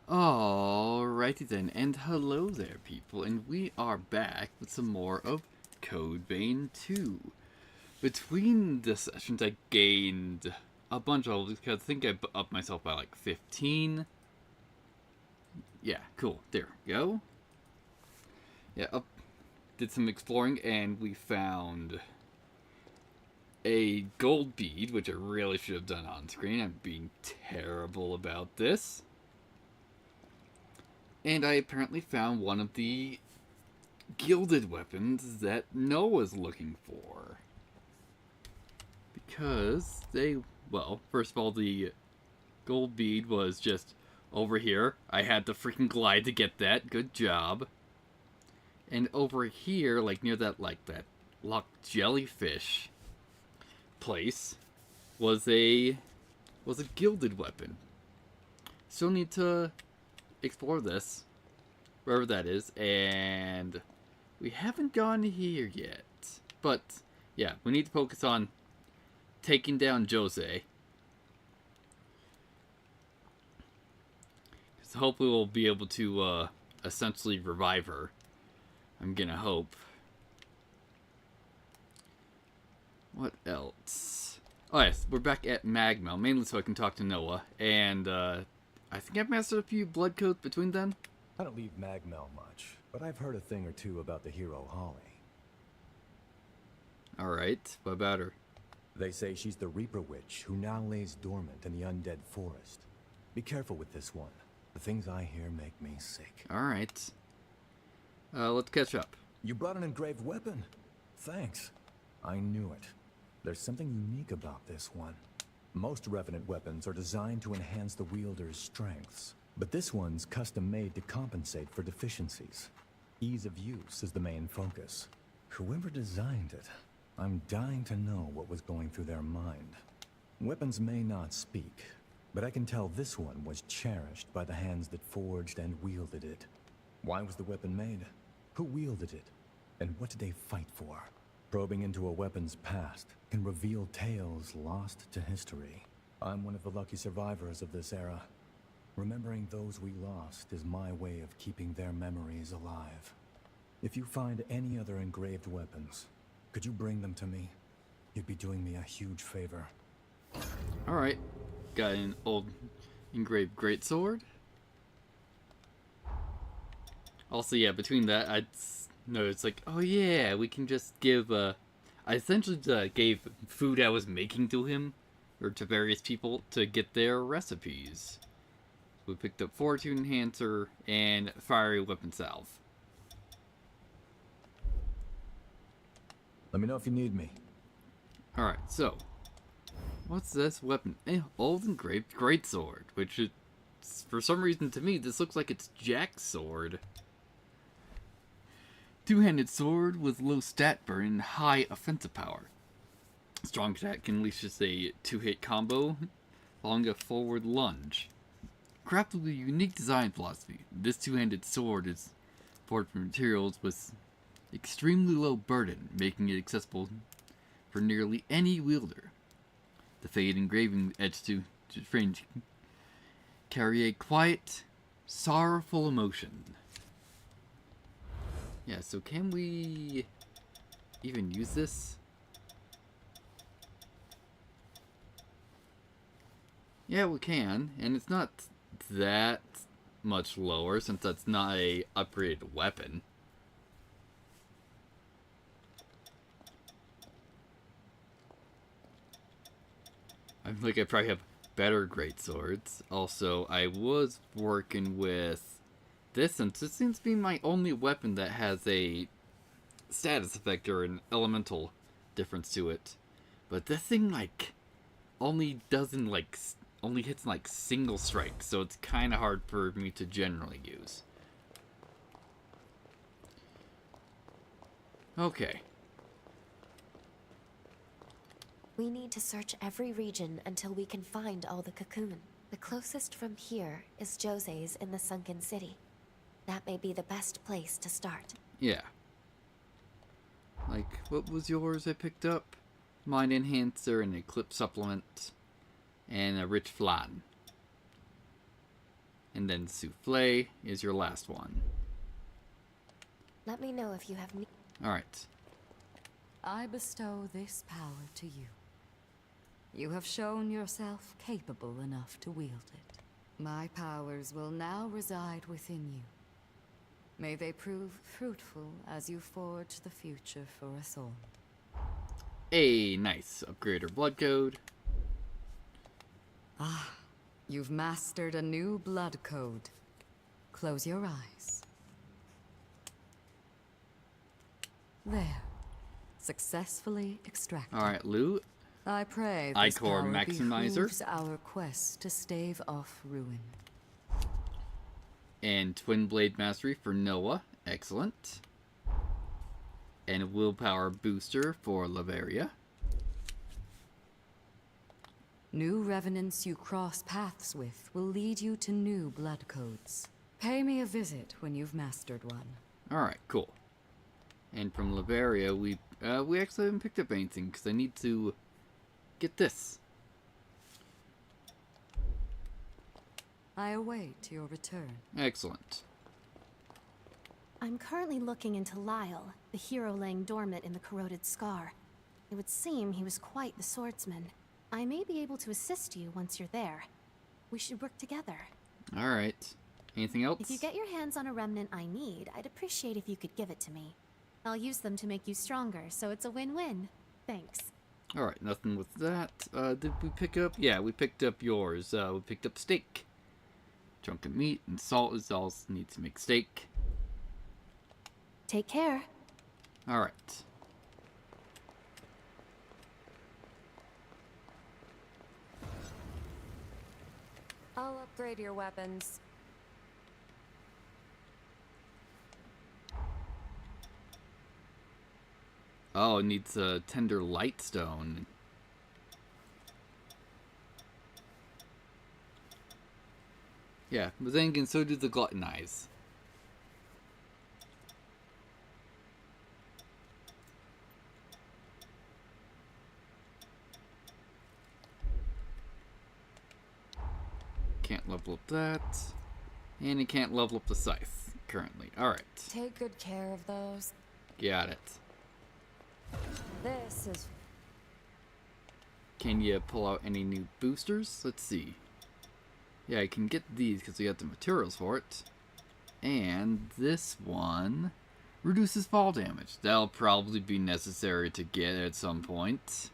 Alrighty then, and hello there people, and we are back with some more of Code Vein 2. Between the sessions I gained a bunch of, because I think I upped myself by like 15. Yeah, cool, there we go. Yeah, did some exploring and we found a gold bead, which I really should have done on screen. I'm being terrible about this. And I apparently found one of the gilded weapons that Noah's looking for. Because well, first of all, the gold bead was just over here. I had to freaking glide to get that. Good job. And over here, like near that locked jellyfish place, was a gilded weapon. Still need to explore this, wherever that is, and we haven't gone here yet. But yeah, we need to focus on taking down Jose. Because hopefully we'll be able to essentially revive her. I'm gonna hope. What else? Oh yes, we're back at Magma, mainly so I can talk to Noah, and I think I've mastered a few blood codes between them. I don't leave Magmel much, but I've heard a thing or two about the hero Holly. Alright, what about her? They say she's the Reaper Witch who now lays dormant in the undead forest. Be careful with this one. The things I hear make me sick. Alright. Let's catch up. You brought an engraved weapon. Thanks. I knew it. There's something unique about this one. Most Revenant weapons are designed to enhance the wielder's strengths, but this one's custom-made to compensate for deficiencies. Ease of use is the main focus. Whoever designed it, I'm dying to know what was going through their mind. Weapons may not speak, but I can tell this one was cherished by the hands that forged and wielded it. Why was the weapon made? Who wielded it? And what did they fight for? Probing into a weapon's past can reveal tales lost to history. I'm one of the lucky survivors of this era. Remembering those we lost is my way of keeping their memories alive. If you find any other engraved weapons, could you bring them to me? You'd be doing me a huge favor. Alright. Got an old engraved greatsword. Also, yeah, between that, I noticed, like, oh yeah, we can just give, I essentially gave food I was making to him, or to various people, to get their recipes. We picked up Fortune Enhancer and Fiery Weapon Salve. Let me know if you need me. Alright, so, what's this weapon? Old engraved greatsword, which is, for some reason to me, this looks like it's Jack's sword. Two-handed sword with low stat burn and high offensive power. Strong attack can unleash just a two-hit combo following a forward lunge. Crafted with a unique design philosophy, this two-handed sword is forged from materials with extremely low burden, making it accessible for nearly any wielder. The fade engraving etched to frame carry a quiet, sorrowful emotion. Yeah, so can we even use this? Yeah, we can, and it's not that much lower since that's not a upgraded weapon. I feel like I probably have better greatswords. Also, I was working with this, since this seems to be my only weapon that has a status effect or an elemental difference to it. But this thing, like, only hits like single strikes, so it's kind of hard for me to generally use. Okay. We need to search every region until we can find all the cocoon. The closest from here is Jose's in the Sunken City. That may be the best place to start. Yeah. Like, what was yours I picked up? Mind Enhancer, an Eclipse Supplement, and a Rich Flan. And then Souffle is your last one. Let me know if you have need. Alright. I bestow this power to you. You have shown yourself capable enough to wield it. My powers will now reside within you. May they prove fruitful as you forge the future for us all. Nice. Upgrade our blood code. Ah, you've mastered a new blood code. Close your eyes. There. Successfully extracted. Alright, loot. I pray this Ichor power Maximizer. behooves our quest to stave off ruin. And Twin Blade Mastery for Noah. Excellent. And Willpower Booster for Laveria. New revenants you cross paths with will lead you to new blood codes. Pay me a visit when you've mastered one. Alright, cool. And from Laveria, we actually haven't picked up anything because I need to get this. I await your return. Excellent. I'm currently looking into Lyle, the hero laying dormant in the corroded scar. It would seem he was quite the swordsman. I may be able to assist you once you're there. We should work together. Alright. Anything else? If you get your hands on a remnant I need, I'd appreciate if you could give it to me. I'll use them to make you stronger, so it's a win-win. Thanks. Alright, nothing with that. Did we pick up? Yeah, we picked up yours. We picked up steak. Chunk of meat and salt is all need to make steak. Take care. Alright. I'll upgrade your weapons. Oh, it needs a tender light stone. Yeah, but then again, so do the glutton eyes. Can't level up that. And it can't level up the scythe currently. Alright. Take good care of those. Got it. This is... Can you pull out any new boosters? Let's see. Yeah, I can get these because we got the materials for it. And this one reduces fall damage. That'll probably be necessary to get at some point.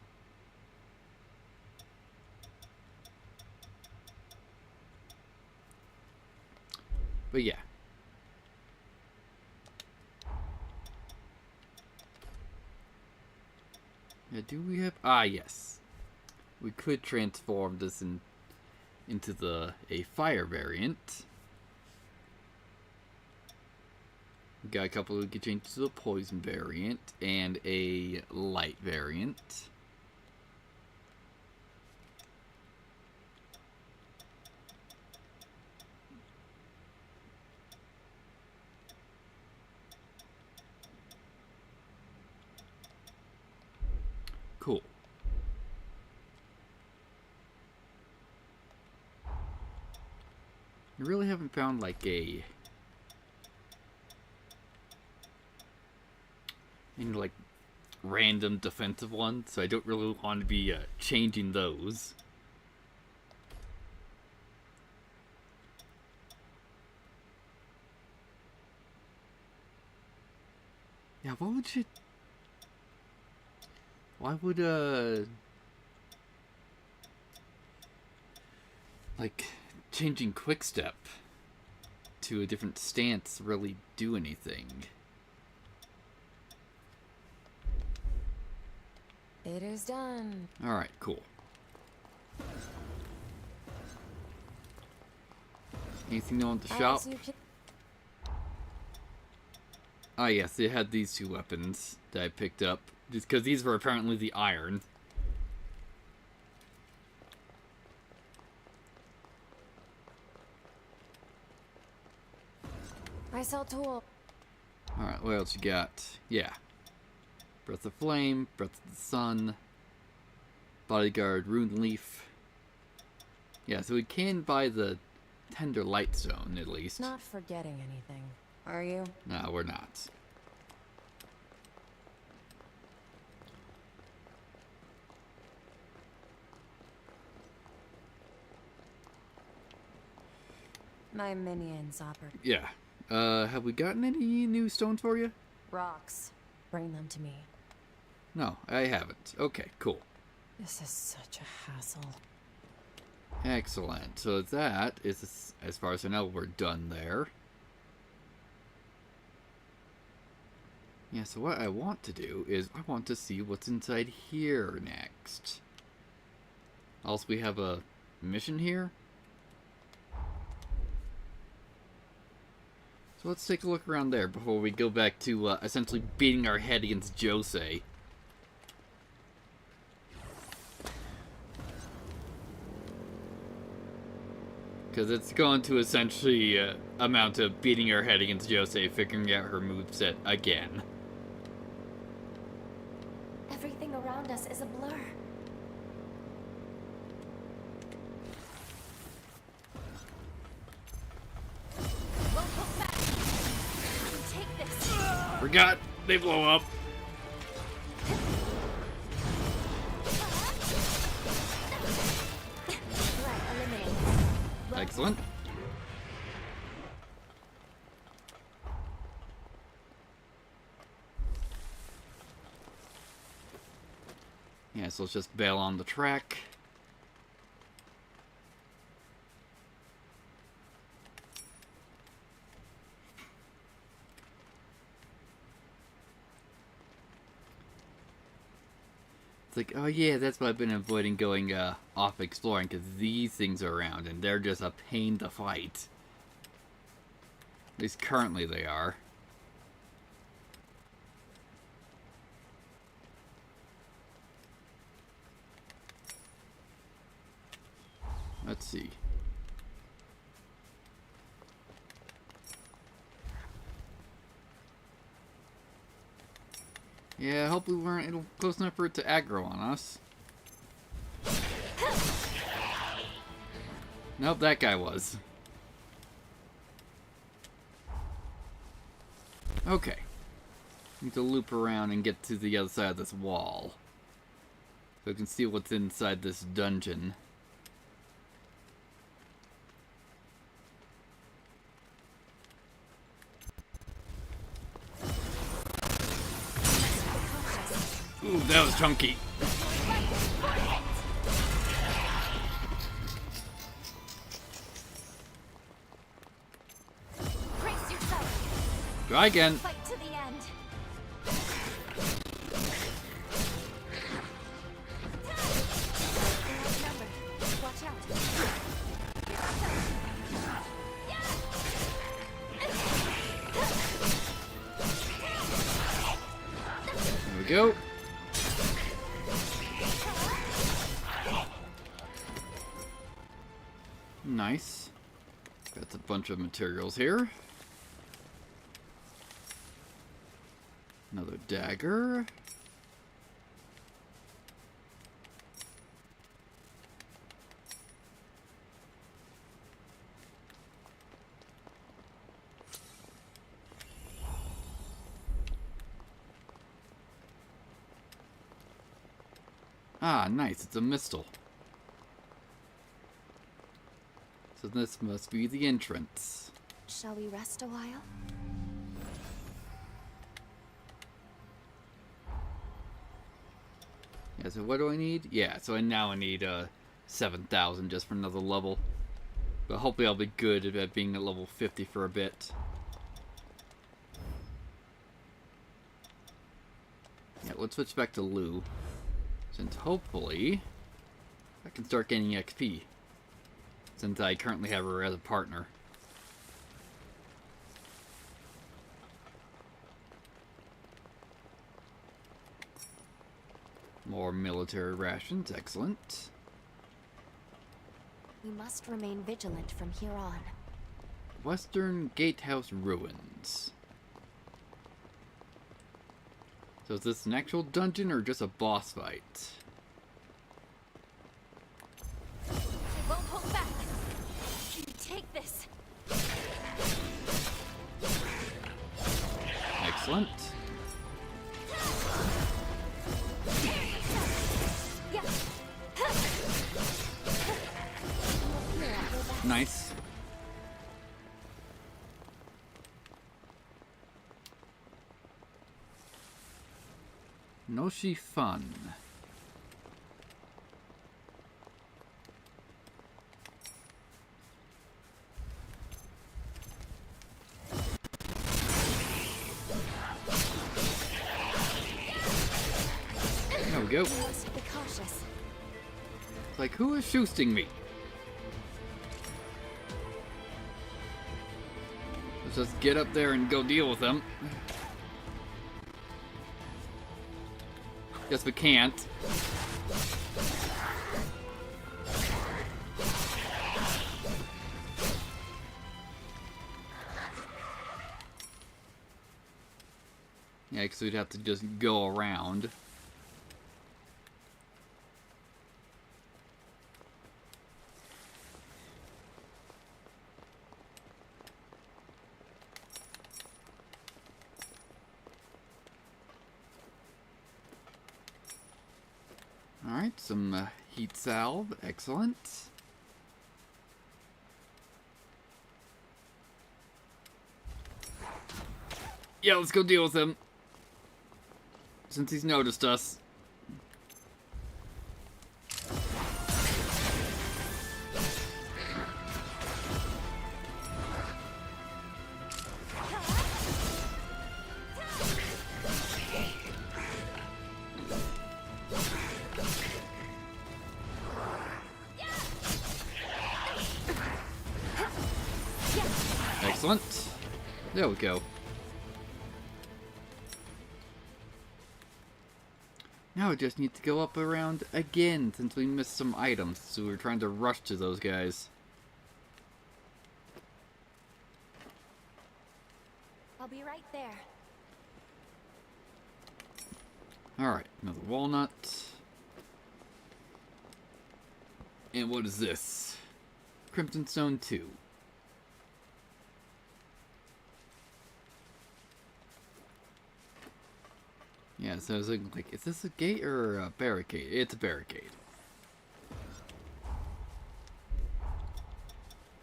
But yeah. Yeah, do we have... Ah, yes. We could transform this into a fire variant. We got a couple we could change to a poison variant and a light variant. Cool. I really haven't found like any like random defensive ones, so I don't really want to be changing those. Yeah, what would you... Why would, like, changing quickstep to a different stance really do anything? It is done. Alright, cool. Anything new on the shop? Ah, yes, they had these two weapons that I picked up. Just because these were apparently the iron. I sell tool. Alright, what else you got? Yeah. Breath of Flame, Breath of the Sun, Bodyguard, Rune Leaf. Yeah, so we can buy the tender light zone, at least. Not forgetting anything, are you? No, we're not. My minions, Opper. Yeah. Have we gotten any new stones for you? Rocks. Bring them to me. No, I haven't. Okay, cool. This is such a hassle. Excellent. So that is, as far as I know, we're done there. Yeah, so what I want to do is I want to see what's inside here next. Also, we have a mission here. So let's take a look around there before we go back to essentially beating our head against Jose. Because it's going to essentially amount to beating our head against Jose, figuring out her moveset again. Everything around us is a blur. Won't hold back. You can take this. Forgot they blow up. Threat eliminated. Excellent. Yeah, so let's just bail on the track. It's like, oh yeah, that's why I've been avoiding going off exploring, because these things are around, and they're just a pain to fight. At least currently they are. Let's see. Yeah, hopefully we weren't close enough for it to aggro on us. Nope, that guy was. Okay. Need to loop around and get to the other side of this wall, so we can see what's inside this dungeon. Ooh, that was chunky. Brace yourself. Try again. Fight to the end. Remember, watch out. There we go. Nice. Got a bunch of materials here. Another dagger. Ah, nice. It's a mistle. So this must be the entrance. Shall we rest a while? Yeah, so what do I need? Yeah, so now I need 7,000 just for another level. But hopefully I'll be good at being at level 50 for a bit. Yeah, let's switch back to Lou. Since hopefully I can start gaining XP. Since I currently have her as a partner. More military rations, excellent. We must remain vigilant from here on. Western Gatehouse Ruins. So is this an actual dungeon or just a boss fight? It won't hold back. You take this. Excellent. Nice. No, she fun. There we go. We must be cautious. Like, who is shooting me? Let's just get up there and go deal with them. Guess we can't. Yeah, because we'd have to just go around. Alright, some heat salve. Excellent. Yeah, let's go deal with him. Since he's noticed us. Excellent. There we go. Now we just need to go up around again since we missed some items, so we're trying to rush to those guys. I'll be right there. Alright, another walnut. And what is this? Crimson Stone 2. Yeah, so I was like, is this a gate or a barricade? It's a barricade.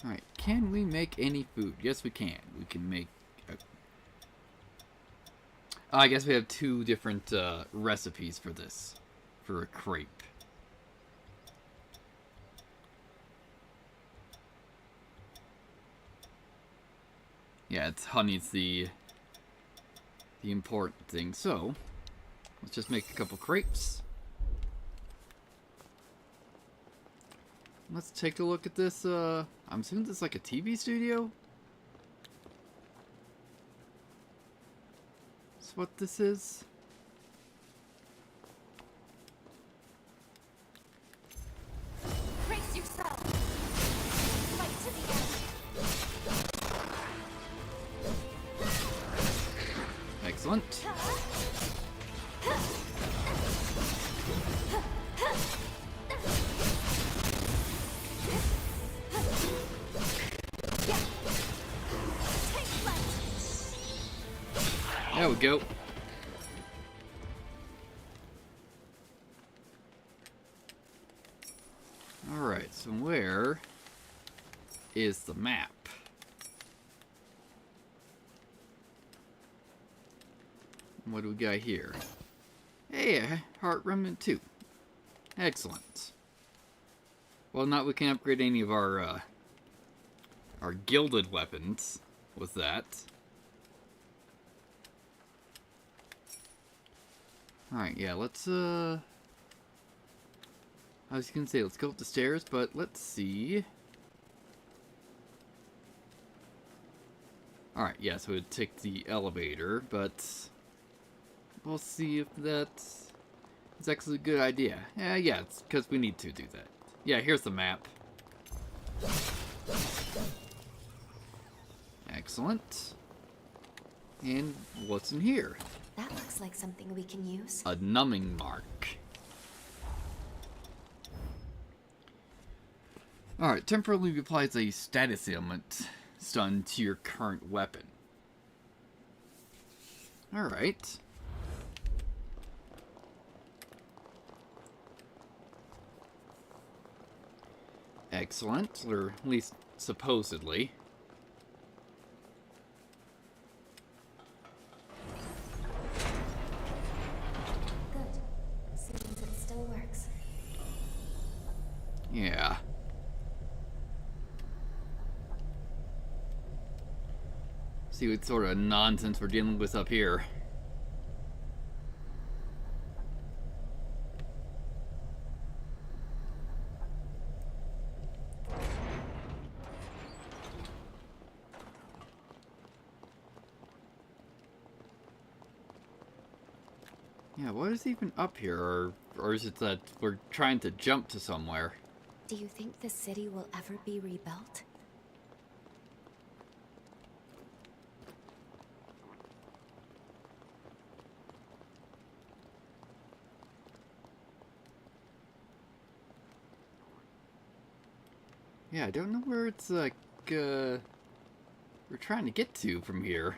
Alright, can we make any food? Yes, we can. We can make... I guess we have two different recipes for this. For a crepe. Yeah, it's honey's the important thing. So, let's just make a couple crepes. Let's take a look at this. I'm assuming this is like a TV studio. That's what this is. Brace yourself. Fight to the end. Excellent. There we go. Alright, so where is the map? What do we got here? Hey, Heart Remnant 2. Excellent. Well, not we can upgrade any of our gilded weapons with that. Alright, yeah, let's, I was gonna say, let's go up the stairs, but let's see. Alright, yeah, so we'd take the elevator, but we'll see if that's actually a good idea. Yeah, it's because we need to do that. Yeah, here's the map. Excellent. And what's in here? That looks like something we can use. A numbing mark. Alright, temporarily applies a status ailment stun to your current weapon. Alright. Excellent, or at least supposedly. Good. Seems it still works. Yeah. See what sort of nonsense we're dealing with up here. Yeah, what is even up here? Or is it that we're trying to jump to somewhere? Do you think the city will ever be rebuilt? Yeah, I don't know where it's like, we're trying to get to from here.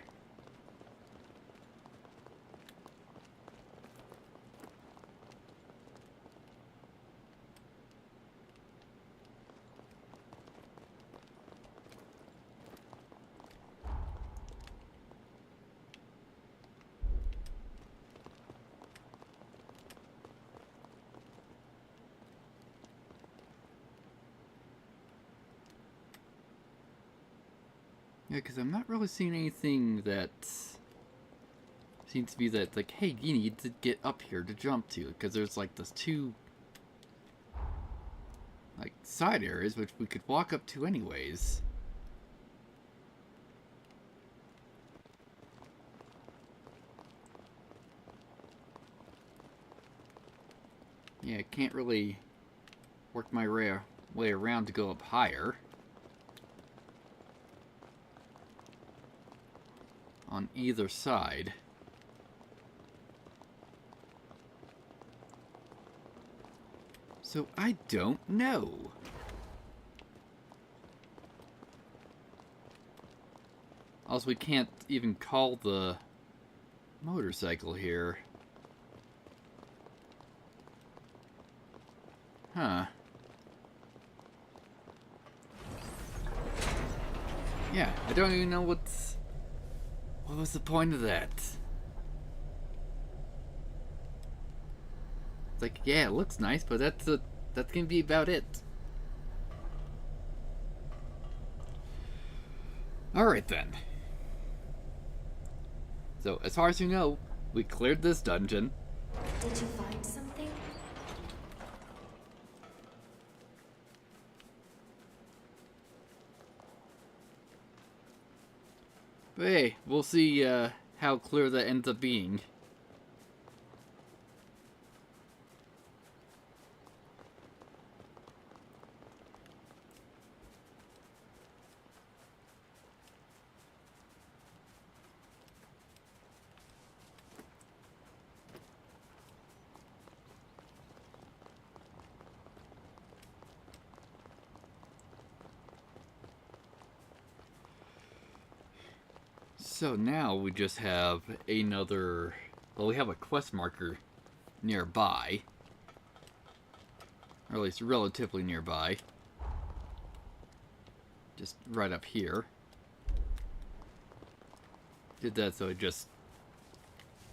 Yeah, because I'm not really seeing anything that seems to be that, like, hey, you need to get up here to jump to. Because there's, like, those two, like, side areas which we could walk up to anyways. Yeah, I can't really work my way around to go up higher. On either side. So I don't know. Also, we can't even call the motorcycle here. Huh. Yeah, I don't even know what was the point of that? It's like, yeah, it looks nice, but that's gonna be about it. Alright then. So, as far as you know, we cleared this dungeon. Did you find something? But hey, we'll see how clear that ends up being. So now we just have another... Well, we have a quest marker nearby. Or at least relatively nearby. Just right up here. Did that so I just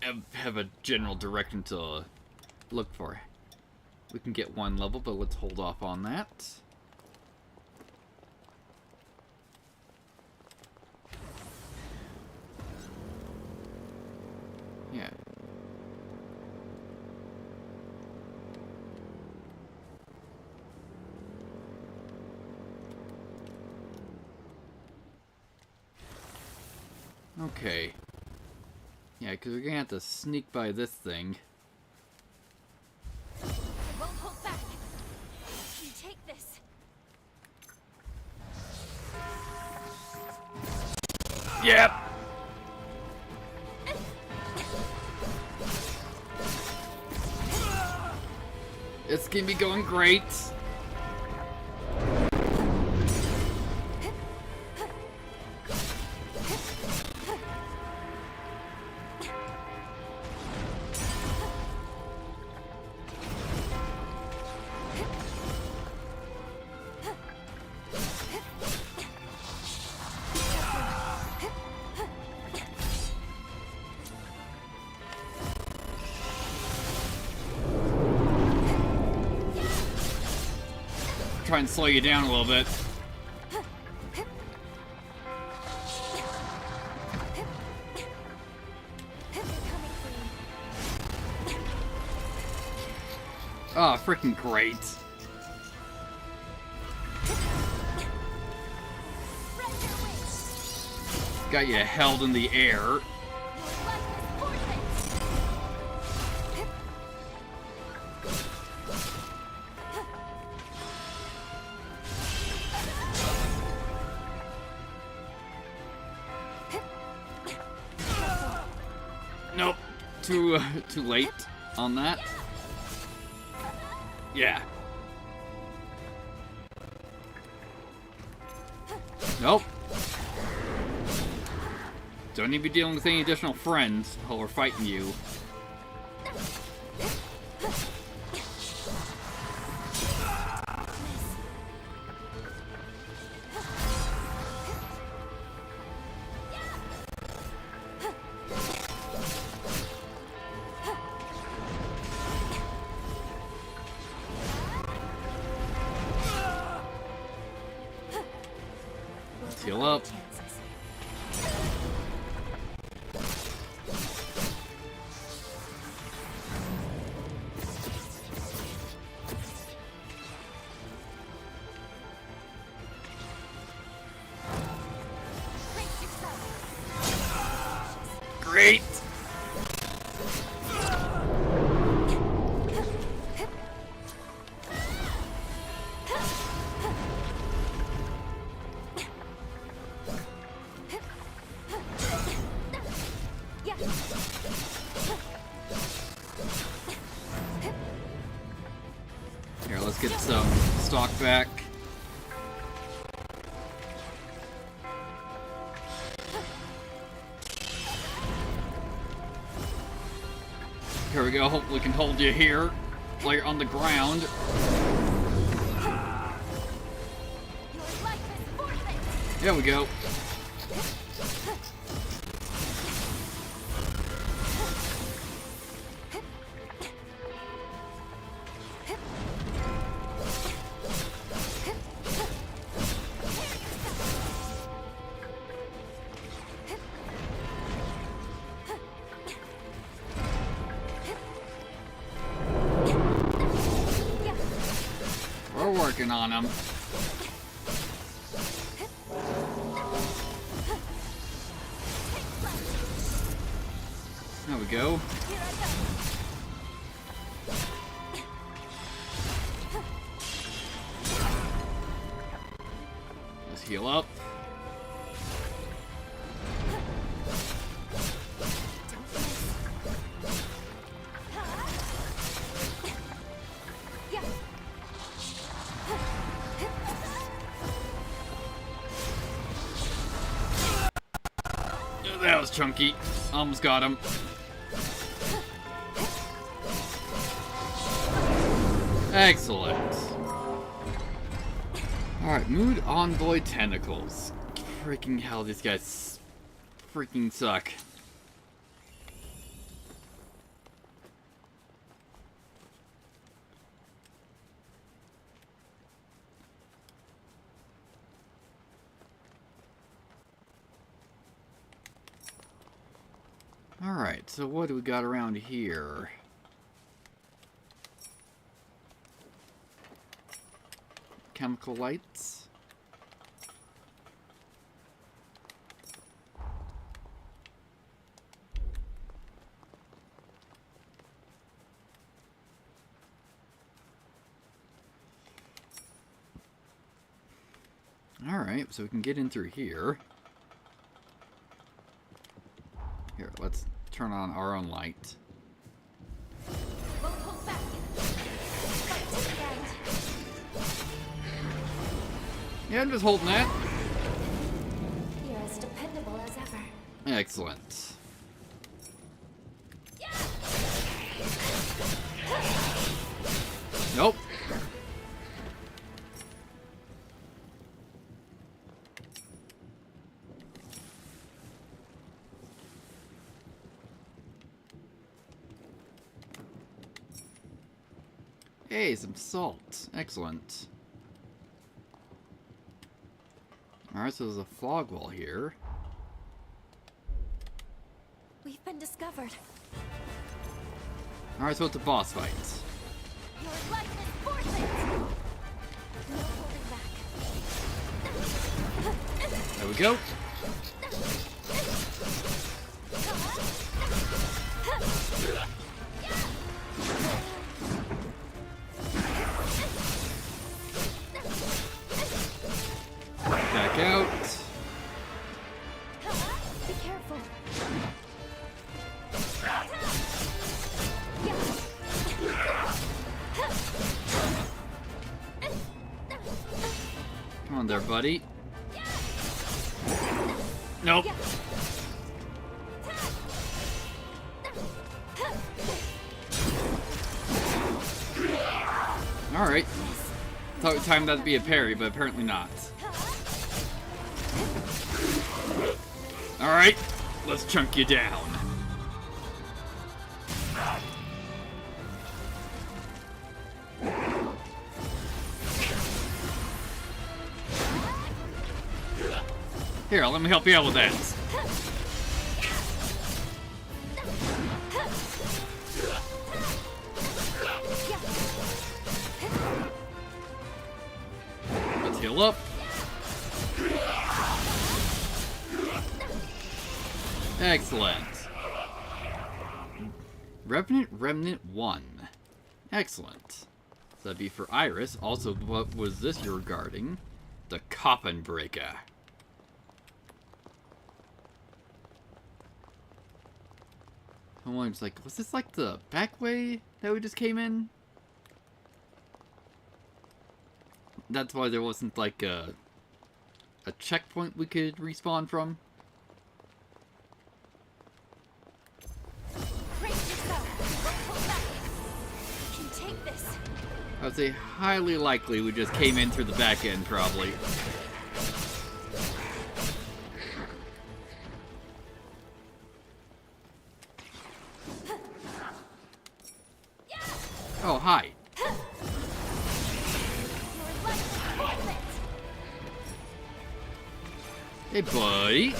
have a general direction to look for. We can get one level, but let's hold off on that. Yeah. Okay. Yeah, because we're gonna have to sneak by this thing. I won't hold back. You take this. Yep! It's gonna be going great. try and slow you down a little bit. Oh, freaking great. Got you held in the air. Nope. Too late on that. Yeah. Nope. Don't need to be dealing with any additional friends while we're fighting you. Let's heal up. Great! Here, let's get some stock back. Here we go, hopefully we can hold you here while you're on the ground. There we go. We're working on them. There we go. Let's heal up. That was chunky. Almost got him. Excellent. Alright, Mood Envoy Tentacles. Freaking hell, these guys freaking suck. Alright, so what do we got around here? Chemical lights. Alright, so we can get in through here. Here, let's turn on our own light. Yeah, I'm just holding that. You're as dependable as ever. Excellent. Nope. Hey, some salt. Excellent. Alright, so there's a fog wall here. We've been discovered. Alright, so it's a boss fight. Your life is forfeit! No holding back. There we go. Back out. Be careful. Come on there, buddy. Nope. Alright. Thought it timed that to be a parry, but apparently not. Alright, let's chunk you down. Here, let me help you out with that. Let's heal up. Excellent. Revenant Remnant 1. Excellent. So that'd be for Iris. Also, what was this you're regarding? The Coffin Breaker. Someone's like, was this like the back way that we just came in? That's why there wasn't like a checkpoint we could respawn from. I would say highly likely we just came in through the back end, probably. Oh, hi. Hey, buddy.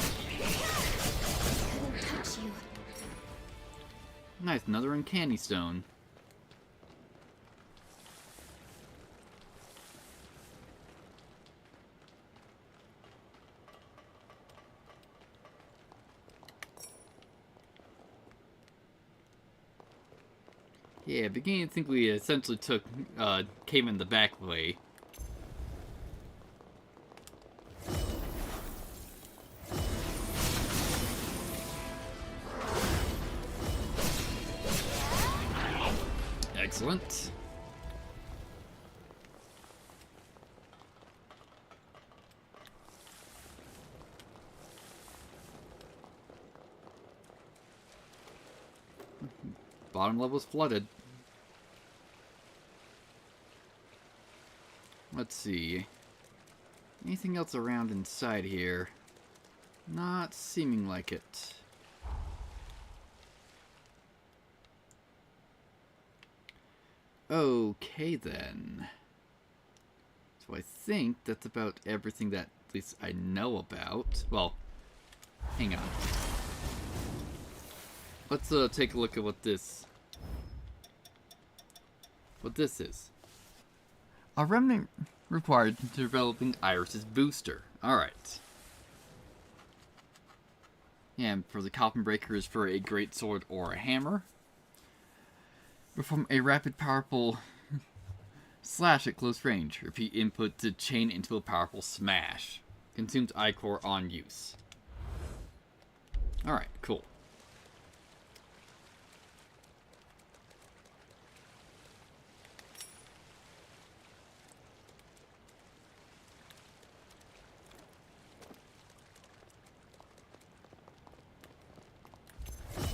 Nice, another uncanny stone. Yeah, beginning to think we essentially came in the back way. Excellent. Bottom level's flooded. Let's see. Anything else around inside here? Not seeming like it. Okay then. So I think that's about everything that at least I know about. Well, hang on. Let's take a look at what this is. A remnant required to developing Iris's booster. Alright. And for the Coffin Breaker is for a great sword or a hammer. Perform a rapid, powerful slash at close range. Repeat input to chain into a powerful smash. Consumes I-Core on use. Alright, cool.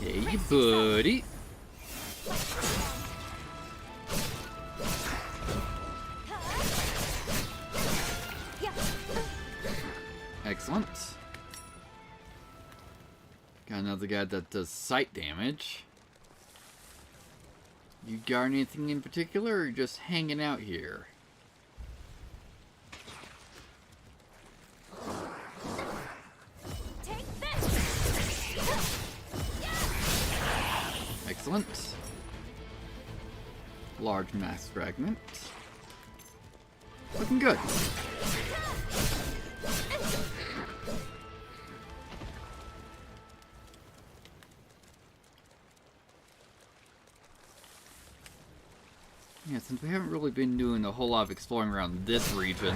Hey, buddy. Excellent. Got another guy that does sight damage. You got anything in particular, or just hanging out here? Excellent. Large mass fragment. Looking good. Yeah, since we haven't really been doing a whole lot of exploring around this region,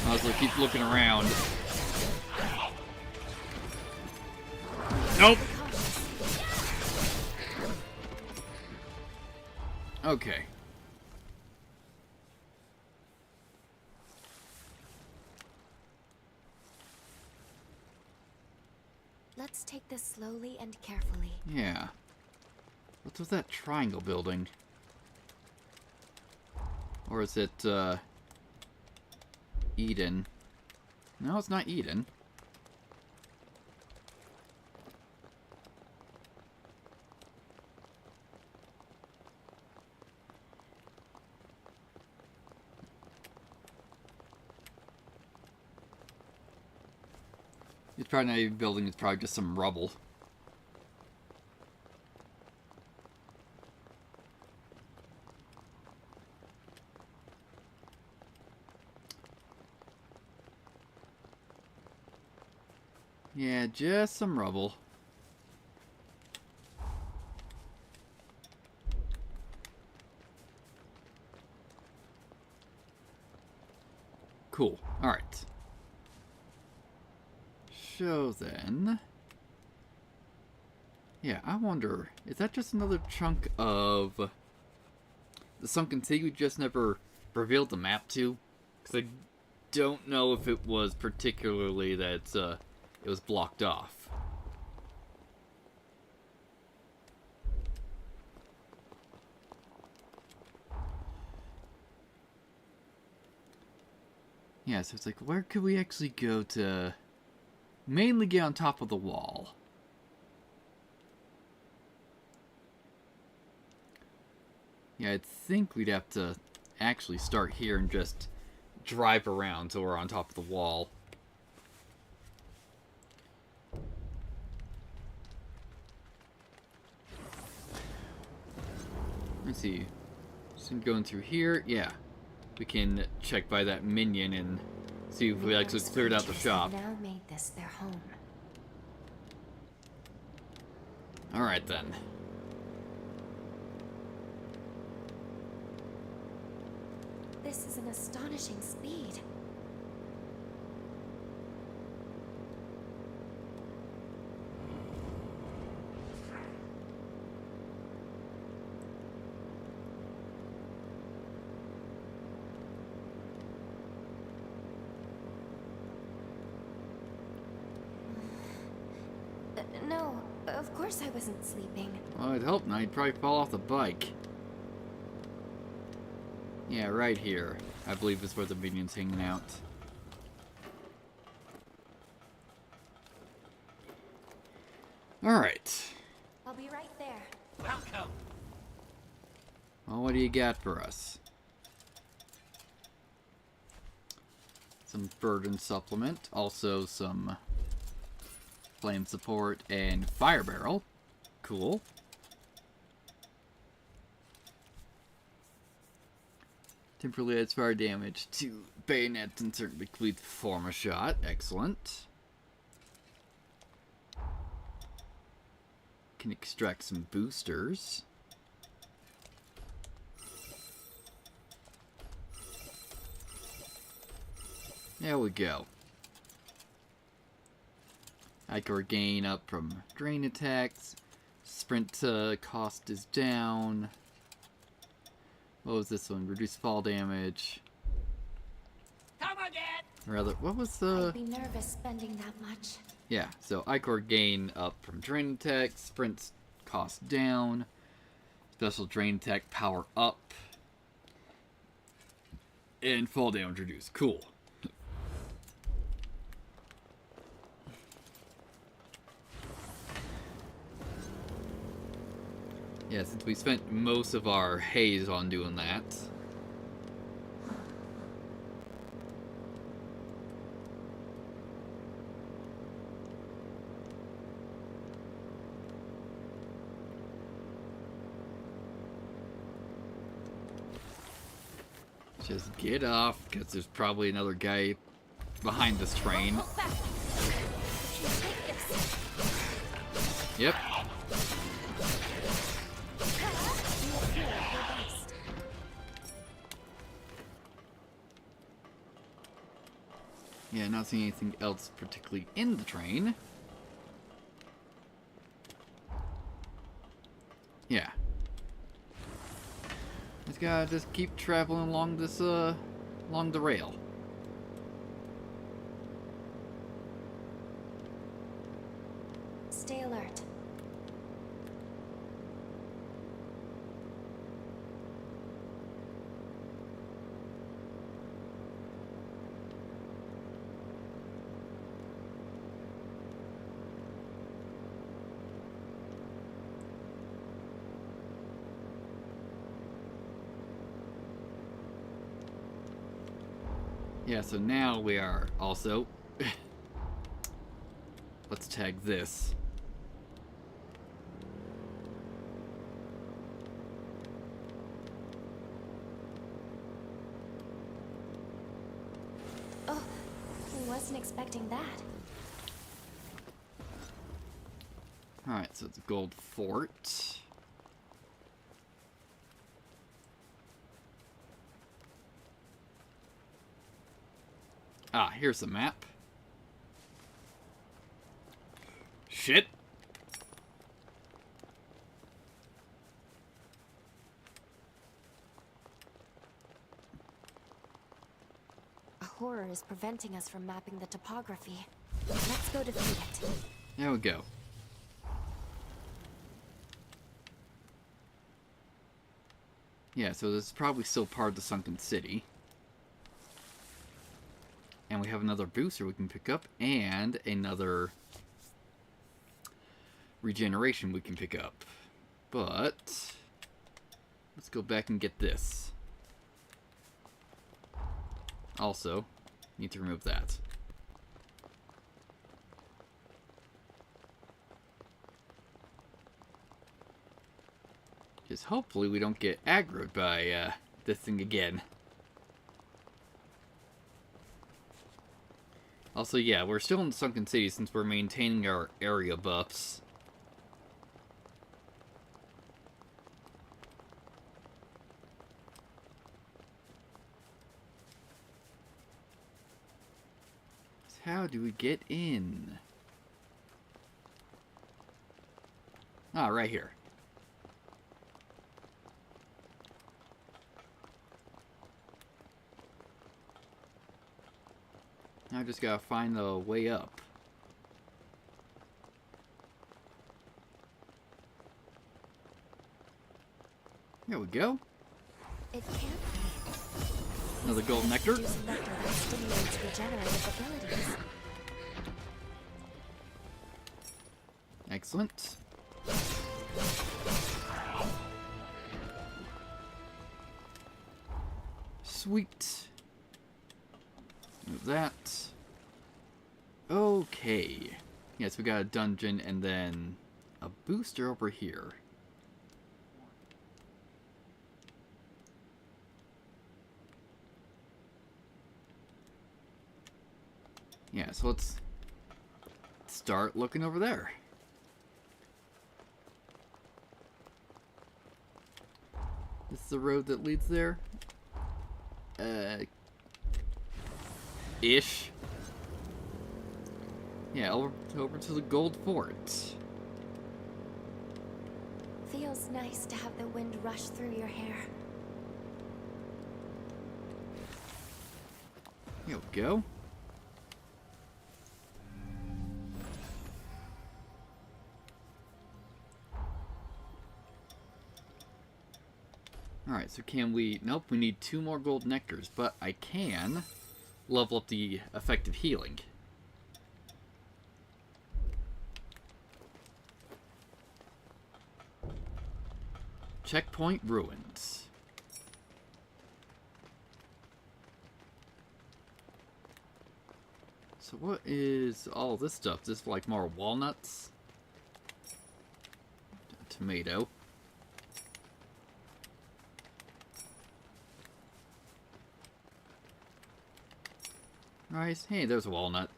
I was like, keep looking around. Nope. Okay. Let's take this slowly and carefully. Yeah. What was that triangle building? Or is it, Eden? No, it's not Eden. It's probably not even a building, it's probably just some rubble. Yeah, just some rubble. Cool. Alright. So then... Yeah, I wonder, is that just another chunk of the Sunken Sea we just never revealed the map to? Because I don't know if it was particularly that it was blocked off. Yeah, so it's like, where could we actually go to mainly get on top of the wall? Yeah, I think we'd have to actually start here and just drive around till we're on top of the wall. Let's see. Just going through here. Yeah. We can check by that minion and see if we actually cleared out the shop. Now made this their home. Alright then. This is an astonishing speed. No, of course I wasn't sleeping. Well, I'd hope not. He'd probably fall off the bike. Yeah, right here. I believe is where the minion's hanging out. Alright. I'll be right there. Welcome. Well, what do you got for us? Some burden supplement. Also some flame support and fire barrel. Cool. Temporarily adds fire damage to bayonets and certain bequeathed form a shot. Excellent. Can extract some boosters. There we go. Icor gain up from drain attacks. Sprint cost is down. What was this one? Reduce fall damage. Come again. Rather, what was the... I'd be nervous spending that much. Yeah, so Icor gain up from drain attack. Sprint cost down. Special drain attack power up. And fall damage reduced. Cool. Yeah, since we spent most of our haze on doing that. Just get off, because there's probably another guy behind this train. Hold back. You can take this. Yep. You appear at your best. Yeah, not seeing anything else particularly in the train. Yeah. Just gotta just keep traveling along this, along the rail. Stay alert. Yeah, so now we are also... Let's tag this. Oh, wasn't expecting that. Alright, so it's a gold fort. Ah, here's the map. Shit! A horror is preventing us from mapping the topography. Let's go defeat it. There we go. Yeah, so this is probably still part of the sunken city. And we have another booster we can pick up, and another regeneration we can pick up. But let's go back and get this. Also, need to remove that. Just hopefully we don't get aggroed by this thing again. Also, yeah, we're still in the Sunken City since we're maintaining our area buffs. So how do we get in? Ah, right here. Now I just gotta find the way up. There we go. It can't be. Another gold nectar. Use a nectar that stimulates regenerative abilities. Excellent. Sweet. Move that. Okay. Yes, we got a dungeon and then a booster over here. Yeah, so let's start looking over there. This is the road that leads there? Ish. Yeah, over to the Gold Fort. Feels nice to have the wind rush through your hair. Here we go. Alright, so can we... Nope, we need 2 more gold nectars, but I can level up the effective healing. Checkpoint ruins. So what is all this stuff? This like more walnuts? Tomato. Nice. Hey, there's a walnut.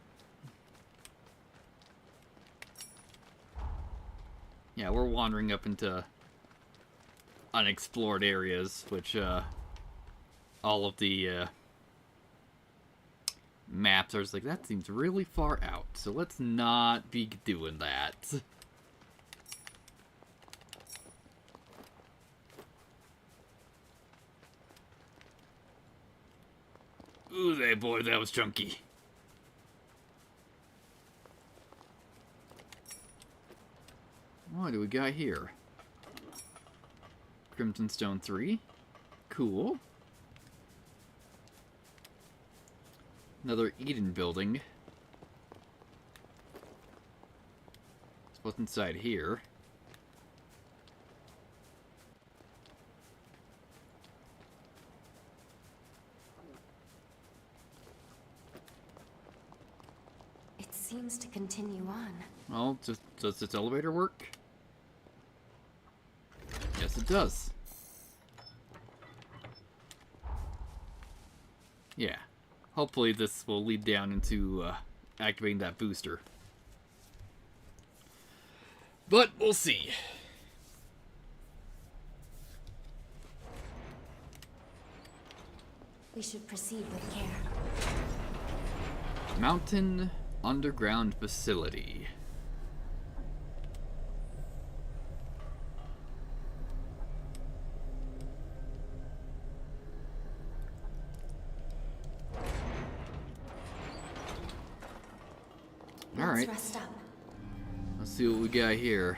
Yeah, we're wandering up into unexplored areas, which all of the maps are just like, that seems really far out, so let's not be doing that. Ooh, there, boy, that was chunky. What do we got here? Crimson Stone 3. Cool. Another Eden building. What's inside here? It seems to continue on. Well, does this elevator work? Yes, it does. Yeah. Hopefully this will lead down into activating that booster. But we'll see. We should proceed with care. Mountain Underground Facility. Let's rest up. Let's see what we got here.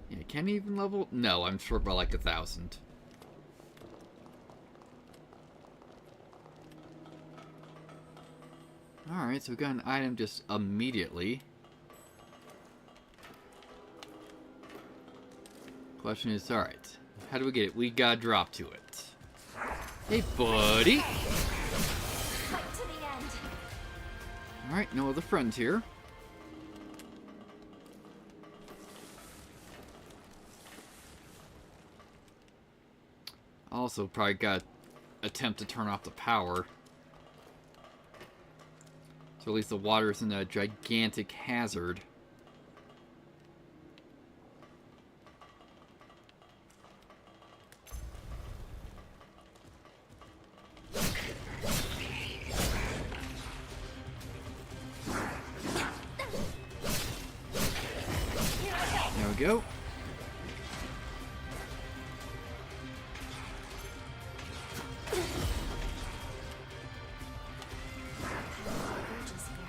Yeah, can he even level? No, I'm short by like 1,000. Alright, so we got an item just immediately. Question is, alright, how do we get it? We gotta drop to it. Hey, buddy! Fight to the end. Alright, no other friends here. Also, probably got to attempt to turn off the power. So at least the water isn't a gigantic hazard. There we go. Urges here.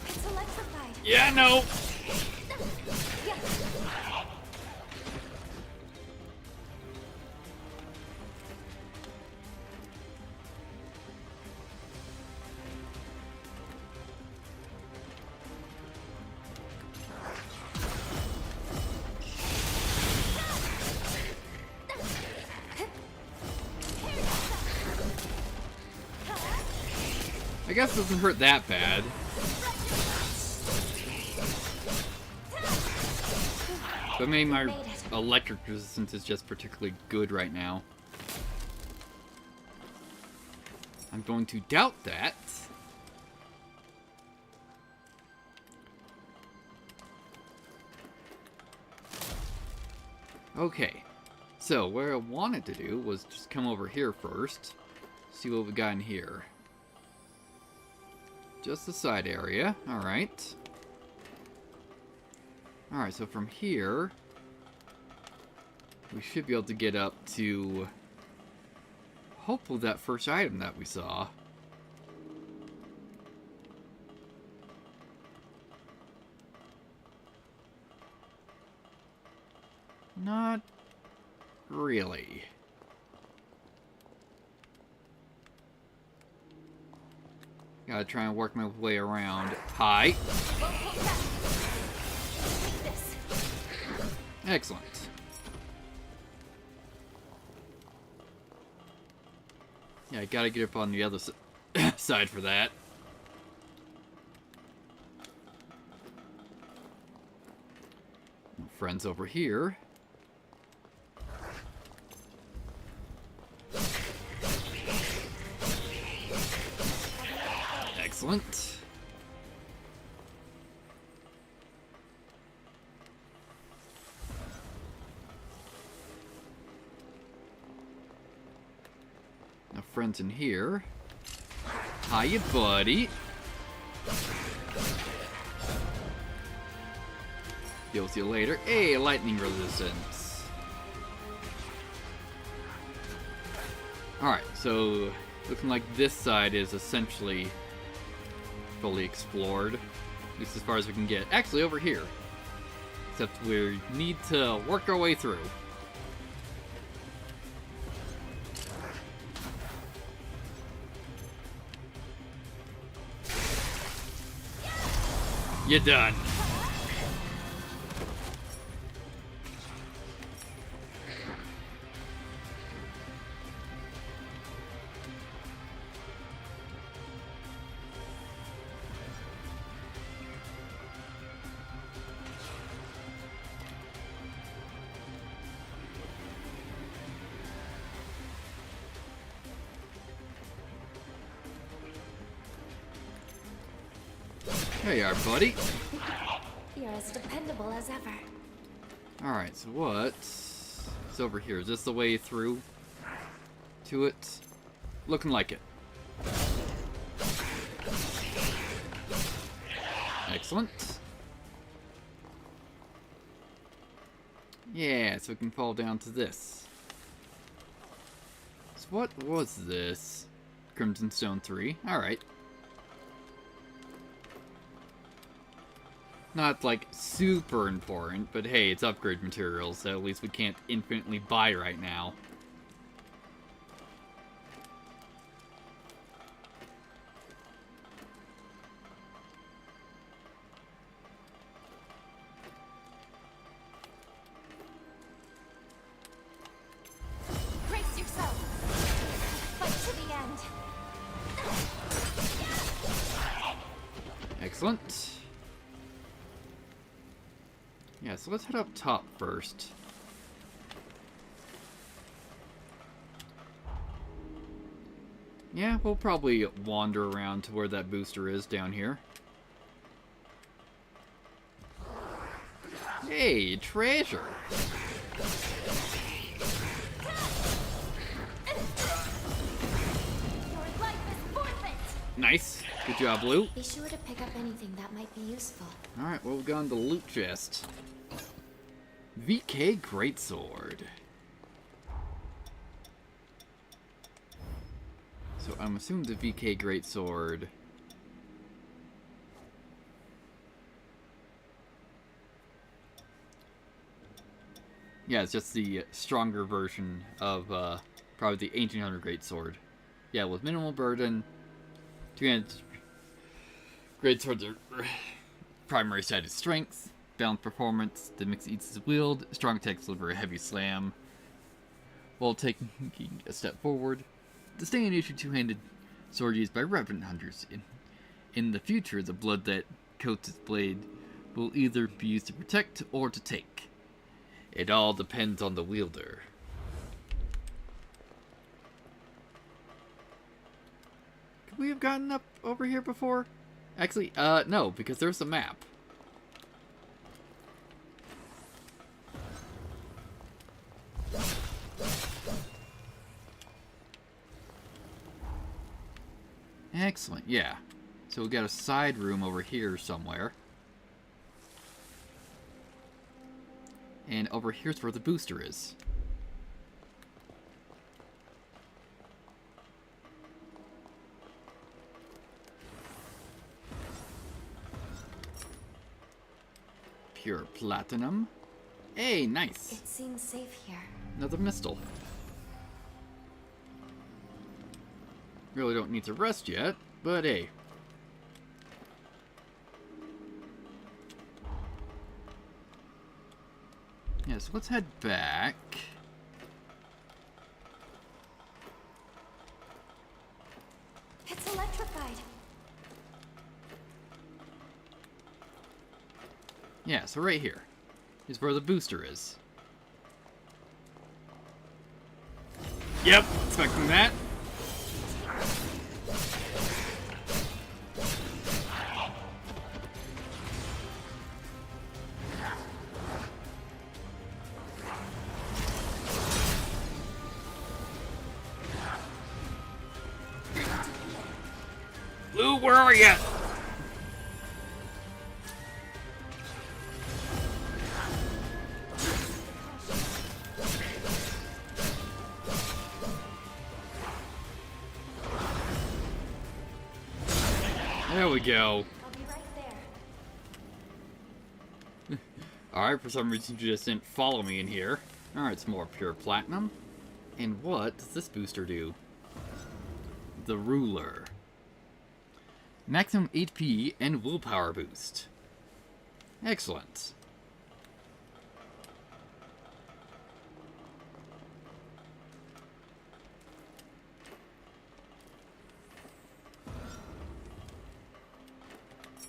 It's electrified. Yeah, no. I guess it doesn't hurt that bad. But maybe my electric resistance is just particularly good right now. I'm going to doubt that. Okay. So, what I wanted to do was just come over here first. See what we got in here. Just the side area. Alright. Alright, so from here, we should be able to get up to hopefully that first item that we saw. Not really. Gotta try and work my way around. Hi. Excellent. Yeah, I gotta get up on the other side for that. friends over here. Excellent. Now friends in here. Hiya, buddy. You'll see you later. Hey, lightning resistance. Alright, so looking like this side is essentially fully explored. At least as far as we can get. Actually, over here. Except we need to work our way through. You're done. There you are, buddy. You're as dependable as ever. Alright, so what's over here? Is this the way through to it? Looking like it. Excellent. Yeah, so we can fall down to this. So what was this? Crimson Stone 3. Alright. Not, like, super important, but hey, it's upgrade materials, so at least we can't infinitely buy right now. Brace yourself. Fight to the end. Excellent. Yeah, so let's head up top first. Yeah, we'll probably wander around to where that booster is down here. Hey, treasure! Your life is forfeit. Nice. Good job, Blue. Be sure to pick up anything that might be useful. Alright, well, we've gone to the loot chest. VK Greatsword. So I'm assuming the VK Greatsword... Yeah, it's just the stronger version of probably the Ancient Hunter Greatsword. Yeah, with minimal burden. 200 Greatswords are primary side is strength, balanced performance, the mix eats is wield, strong attacks deliver a heavy slam. While taking a step forward, the staying issue two-handed sword used by Revenant Hunters. In the future, the blood that coats its blade will either be used to protect or to take. It all depends on the wielder. Could we have gotten up over here before? Actually, no, because there's a map. Excellent, yeah. So we got a side room over here somewhere. And over here's where the booster is. Pure platinum. Hey, nice. It seems safe here. Another mistle. Really don't need to rest yet, but hey. Yeah, so let's head back. It's electrified. Yeah, so right here. is where the booster is. Yep, expecting that. Blue, where are you? There we go. I'll be right there. Alright, for some reason you just didn't follow me in here. Alright, it's more pure platinum. And what does this booster do? The ruler. Maximum HP and willpower boost. Excellent.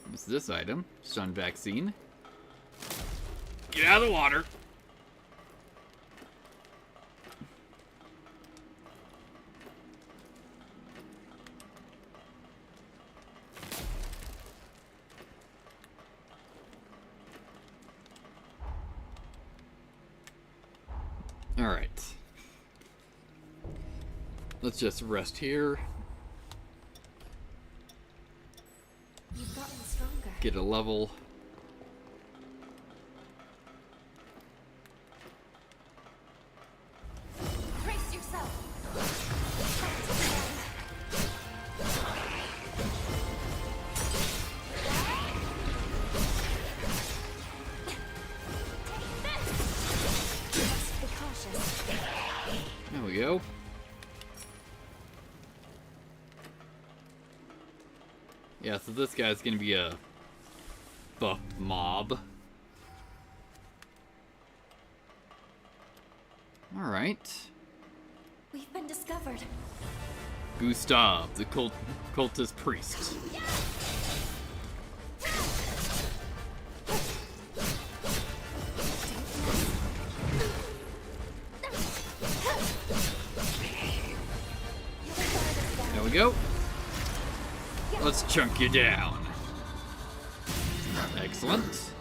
What's this item? Stun vaccine. Get out of the water. Alright. Let's just rest here. You've gotten stronger. Get a level. Brace yourself. Be cautious. There we go. Yeah, so this guy's gonna be a buff mob. Alright. We've been discovered. Gustav, the cultist priest. There we go. Let's chunk you down. Excellent.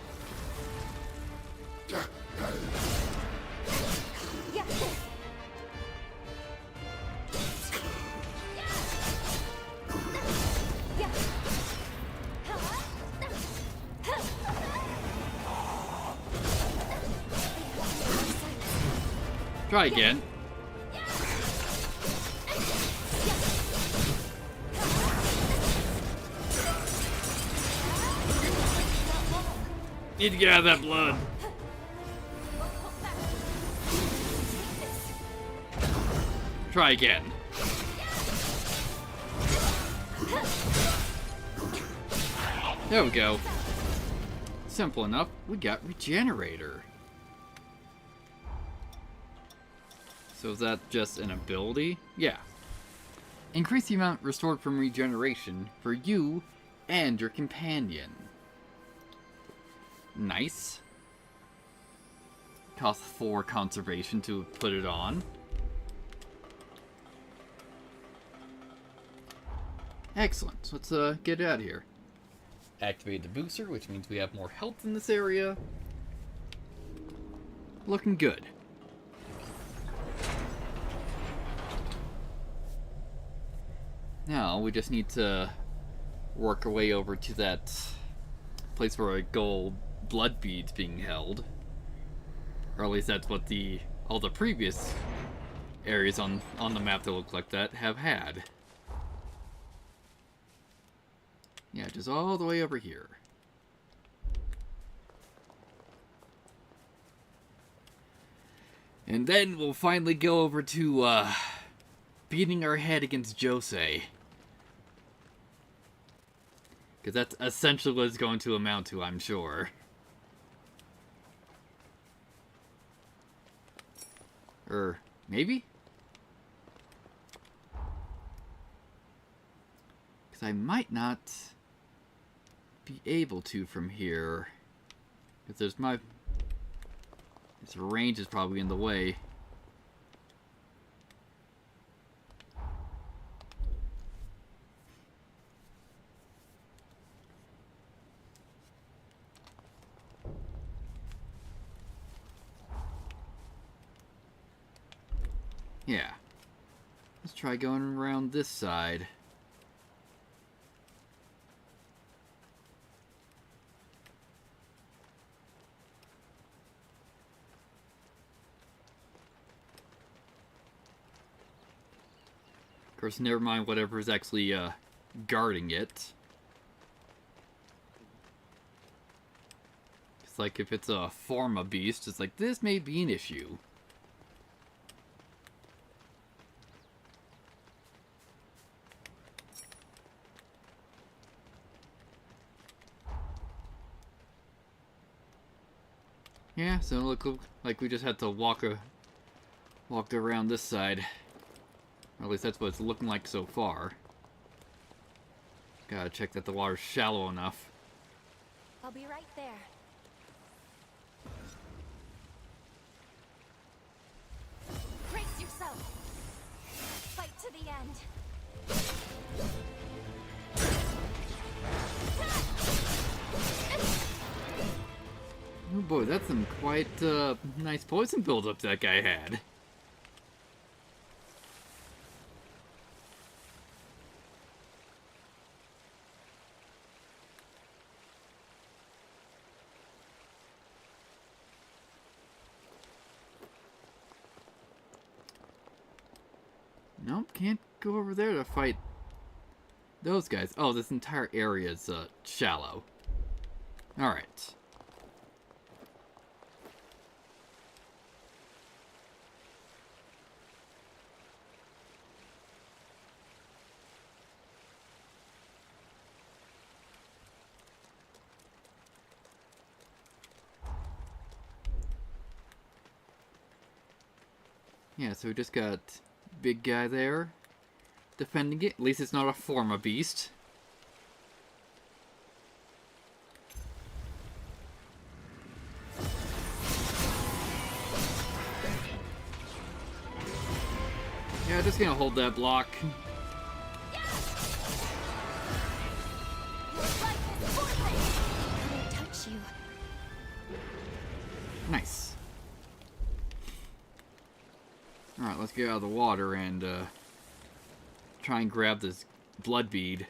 Try again. Need to get out of that blood. Try again. There we go. Simple enough. We got Regenerator. So is that just an ability? Yeah. Increase the amount restored from regeneration for you and your companion. Nice. Cost 4 conservation to put it on. Excellent. So let's get out of here. Activate the booster, which means we have more health in this area. Looking good. Now we just need to work our way over to that place where a gold blood bead's being held. Or at least that's what all the previous areas on the map that look like that have had. Yeah, just all the way over here. And then we'll finally go over to beating our head against Jose. Because that's essentially what it's going to amount to, I'm sure. Or maybe? Because I might not be able to from here. Because there's my This range is probably in the way. Yeah. Let's try going around this side. Of course, never mind whatever is actually guarding it. It's like if it's a forma beast, it's like this may be an issue. Yeah, so it look like we just had to walk around this side. Or at least that's what it's looking like so far. Gotta check that the water's shallow enough. I'll be right there. Brace yourself. Fight to the end. Oh boy, that's some quite nice poison buildup that guy had. Nope, can't go over there to fight those guys. Oh, this entire area is shallow. Alright. Yeah, so we just got big guy there defending it. At least it's not a forma beast. Yeah, just gonna hold that block. Touch you. Nice. Alright, let's get out of the water and try and grab this blood bead.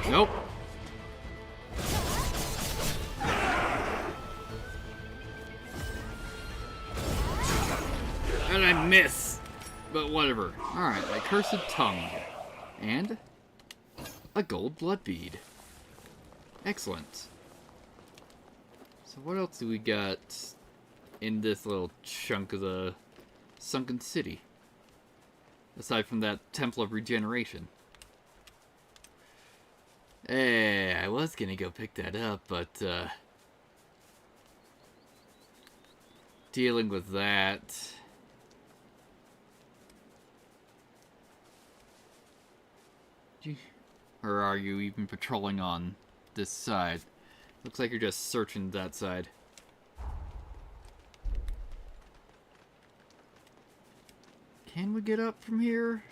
Nope. And I miss. But whatever. Alright, a cursed tongue. And a gold blood bead. Excellent. So what else do we got in this little chunk of the sunken city? Aside from that Temple of Regeneration. Hey, I was gonna go pick that up, but dealing with that. Or are you even patrolling on this side? Looks like you're just searching that side. Can we get up from here?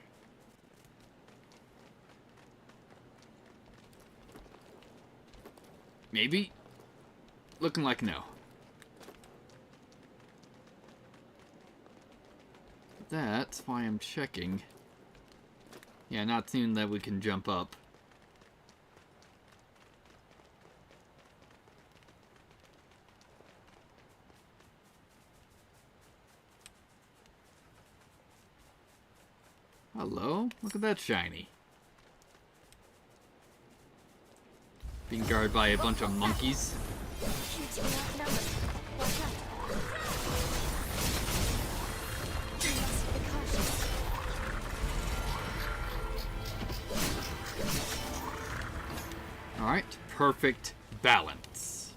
Maybe? Looking like no. That's why I'm checking. Yeah, not seeing that we can jump up. Hello? Look at that shiny. Being guarded by a bunch of monkeys. Huge enough number. Watch out. You must be cautious. Alright, perfect balance.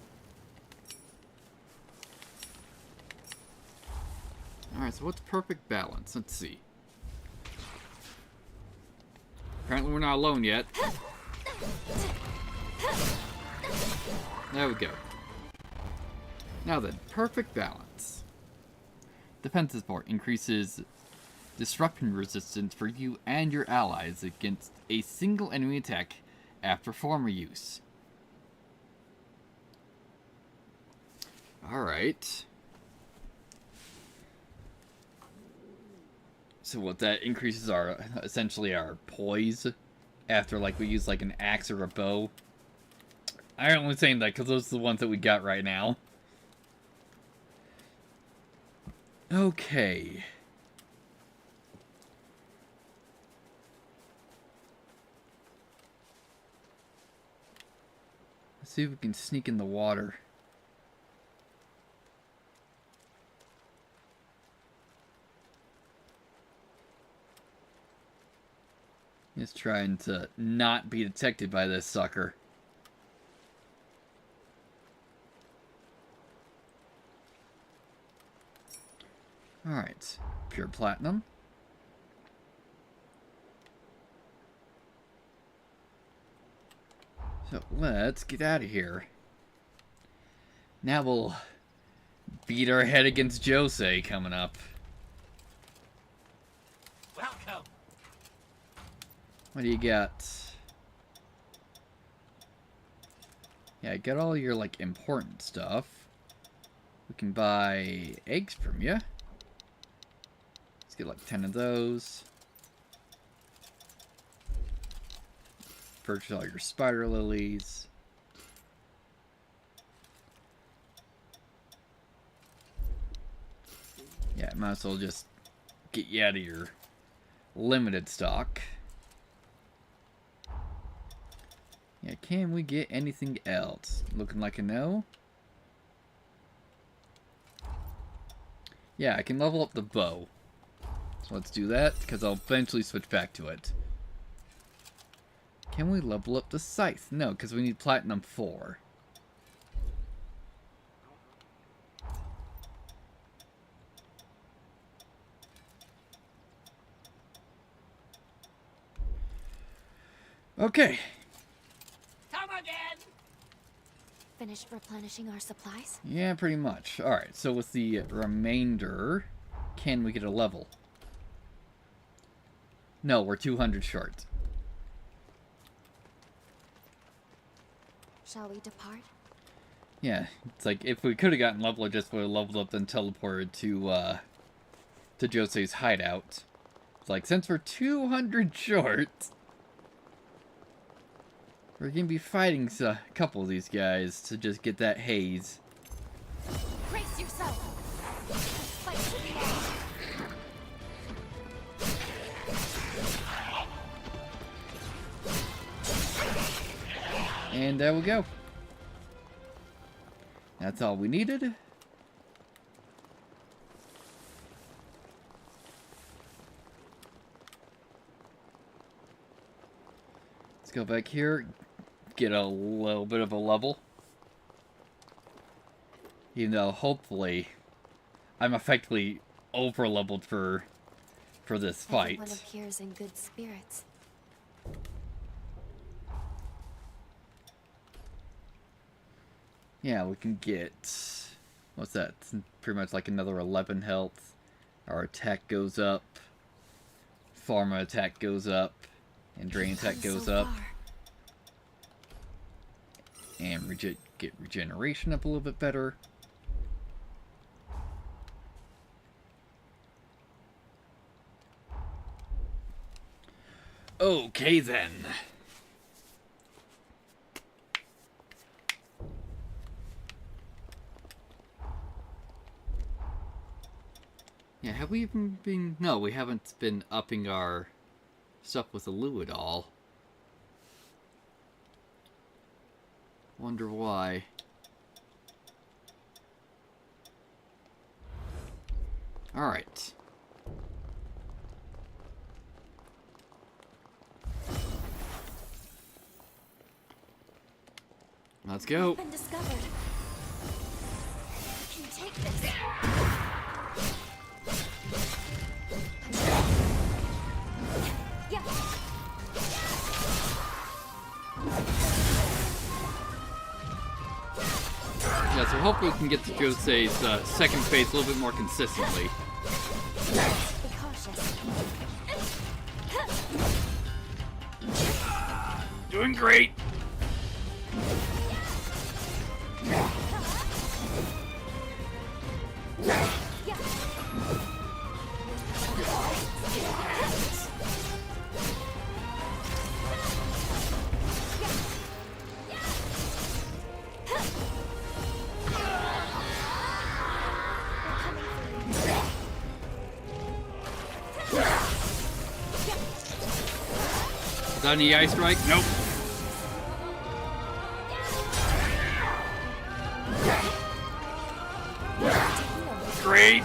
Alright, so what's perfect balance? Let's see. Apparently we're not alone yet. There we go. Now then, perfect balance. Defensive support increases disruption resistance for you and your allies against a single enemy attack after former use. Alright. So what that increases our, essentially our poise after like we use like an axe or a bow. I'm only saying that because those are the ones that we got right now. Okay. Let's see if we can sneak in the water. Just trying to not be detected by this sucker. Alright, pure platinum. So let's get out of here. Now we'll beat our head against Jose coming up. Welcome. What do you got? Yeah, I got all your like important stuff. We can buy eggs from you. Let's get like 10 of those. Purchase all your spider lilies. Yeah, might as well just get you out of your limited stock. Yeah, can we get anything else? Looking like a no. Yeah, I can level up the bow. So let's do that, because I'll eventually switch back to it. Can we level up the scythe? No, because we need platinum 4. Okay. Come again. Finished replenishing our supplies? Yeah, pretty much. Alright, so with the remainder, can we get a level? No, we're 200 short. Shall we depart? Yeah, it's like if we could have gotten level, I just would have leveled up and teleported to Jose's hideout. It's like, since we're 200 short, we're gonna be fighting a couple of these guys to just get that haze. Brace yourself! Fight to the end! And there we go. That's all we needed. Let's go back here, get a little bit of a level. Even though hopefully I'm effectively over leveled for this fight. Everyone appears in good spirits. Yeah, we can get, what's that? It's pretty much like another 11 health. Our attack goes up. Pharma attack goes up. And drain attack goes up. And get regeneration up a little bit better. Okay then. Yeah, have we even been... No, we haven't been upping our stuff with the Lou at all. Wonder why. Alright. Let's go. Been discovered. I can take this. Yeah, so hopefully we can get to Josei's second phase a little bit more consistently. Be cautious. Doing great! Is that an EI strike? Nope. Great!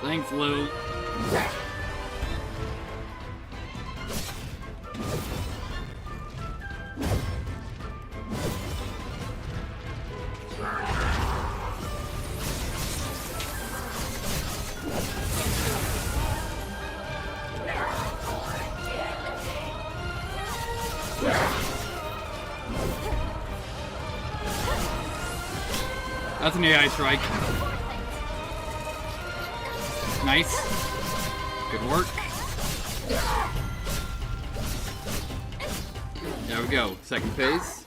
Thanks, Lou. That's an AI strike. Nice. Good work. There we go. Second phase.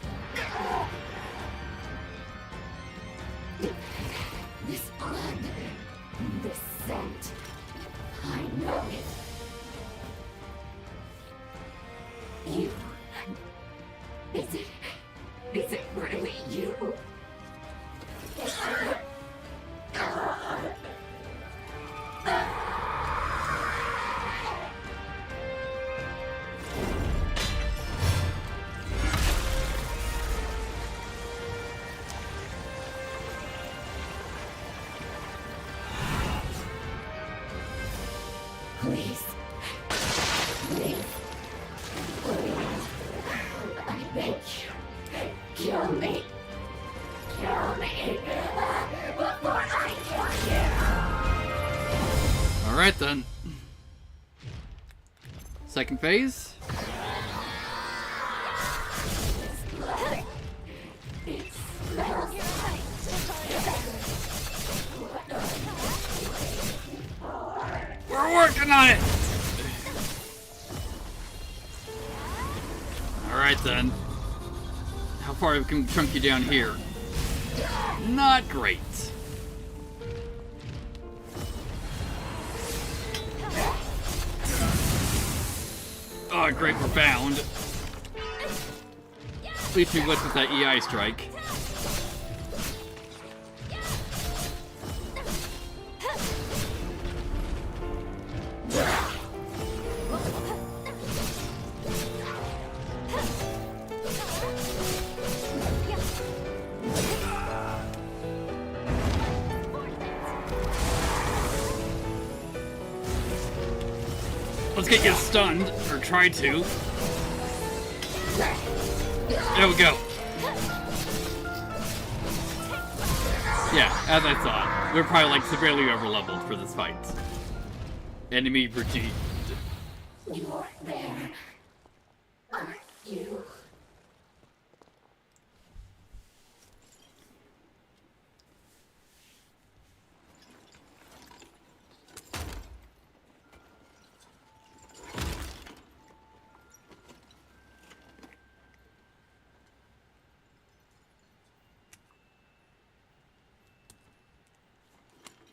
This blood, this scent, I know it. You. Is it really you? Please. Please. I beg you. Kill me. Kill me. Before I kill you. Alright then. Second phase. We're working on it! Alright then. How far can we chunk you down here? Not great. Oh, great, we're bound. At least we went with that EI strike. Let's get you stunned, or try to. There we go. Yeah, as I thought. We're probably like severely overleveled for this fight. Enemy redeemed. You're there. Aren't you?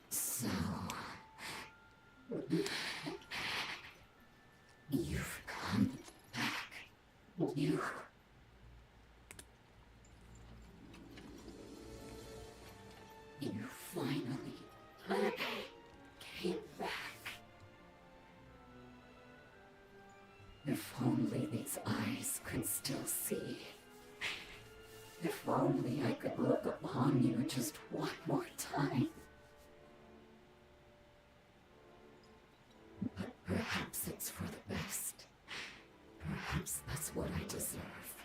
So, you've come back. You finally came back. If only these eyes could still see. If only I could look upon you just one more time. But perhaps it's for the best. Perhaps that's what I deserve.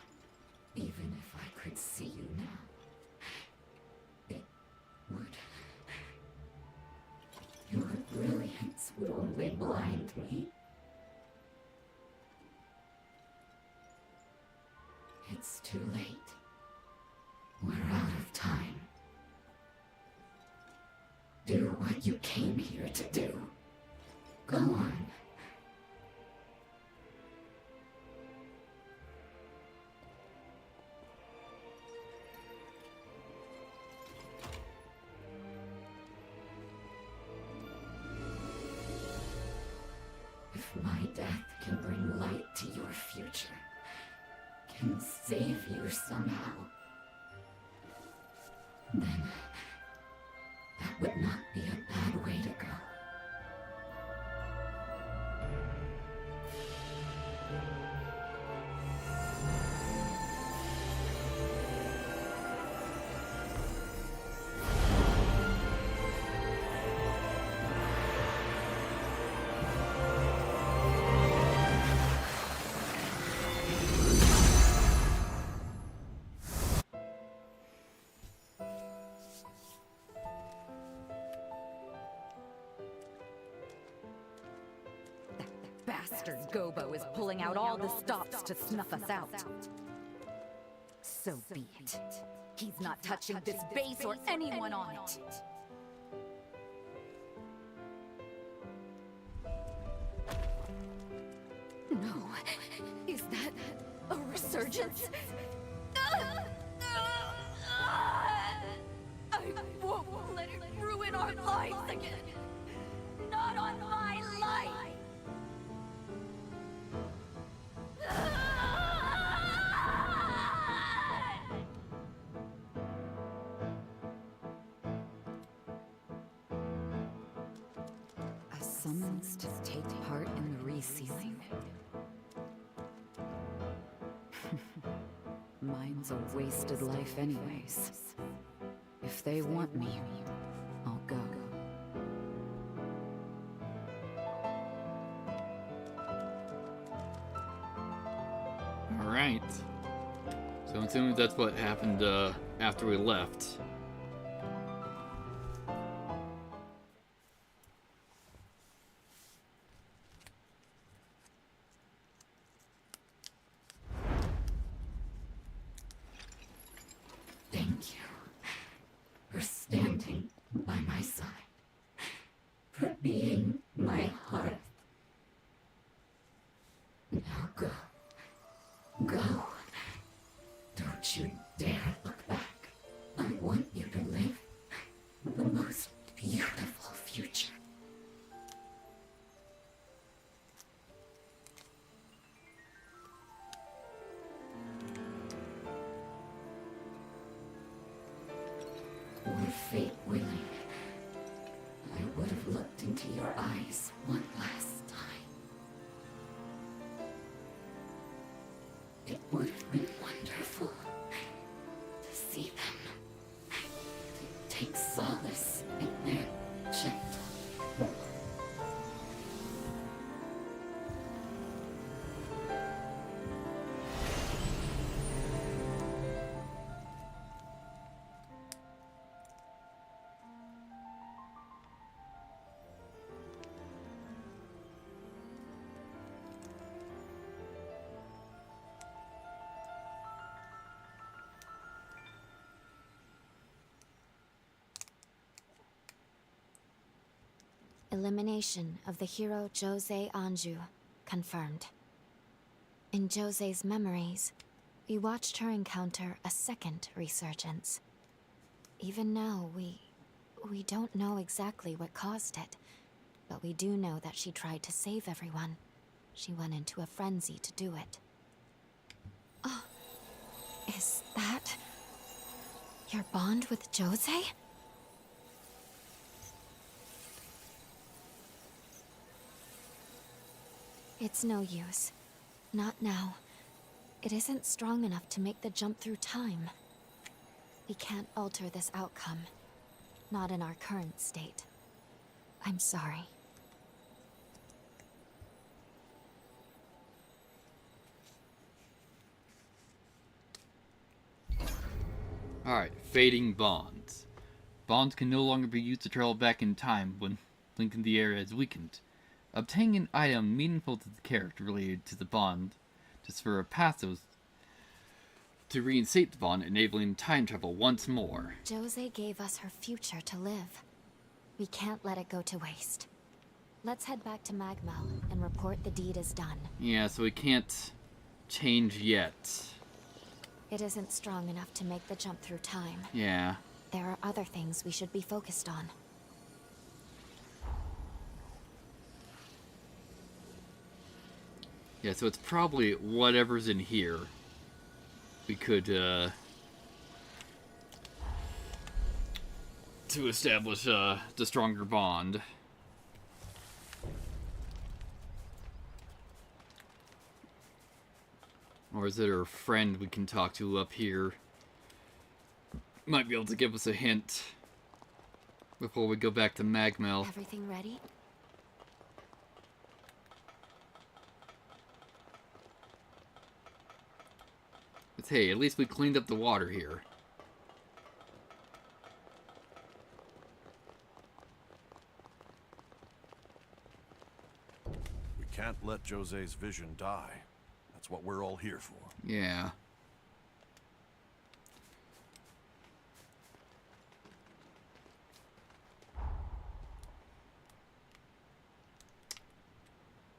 Even if I could see you now, it would. Your brilliance would only only blind me. It's too late. We're out of time. Do what you came here to do. Go on. If my death can bring light to your future, can save you somehow, then that would not be a bad way to go. Bastard Gobo is pulling out all the stops to snuff us out. So be it. He's not touching this base or anyone on it. No. Is that a resurgence? I won't let it ruin our lives again. Not on my life. A summons to take part in the resealing. Mine's a wasted life anyways. If they want me, I'll go. Alright. So I'm assuming that's what happened after we left. Thank you for standing by my side, for being my hearth. Now go. Go. Don't you dare look back. I want you to live the most beautiful future. Were fate willing, I would have looked into your eyes one last time. It would have been wonderful to see them, to take solace in their gentle. Elimination of the hero Jose Anju confirmed. In Jose's memories, we watched her encounter a second resurgence. Even now, we don't know exactly what caused it, but we do know that she tried to save everyone. She went into a frenzy to do it. Oh, is that your bond with Jose? It's no use. Not now. It isn't strong enough to make the jump through time. We can't alter this outcome. Not in our current state. I'm sorry. Alright, fading bonds. Bonds can no longer be used to travel back in time when link in the area is weakened. Obtaining an item meaningful to the character related to the bond to spur a pathos to reinstate the bond, enabling time travel once more. Jose gave us her future to live. We can't let it go to waste. Let's head back to Magmel and report the deed is done. Yeah, so we can't change yet. It isn't strong enough to make the jump through time. Yeah. There are other things we should be focused on. Yeah, so it's probably whatever's in here. We could, to establish, the stronger bond. Or is it her friend we can talk to up here? Might be able to give us a hint before we go back to Magmel. Everything ready? But hey, at least we cleaned up the water here. We can't let Jose's vision die. That's what we're all here for. Yeah.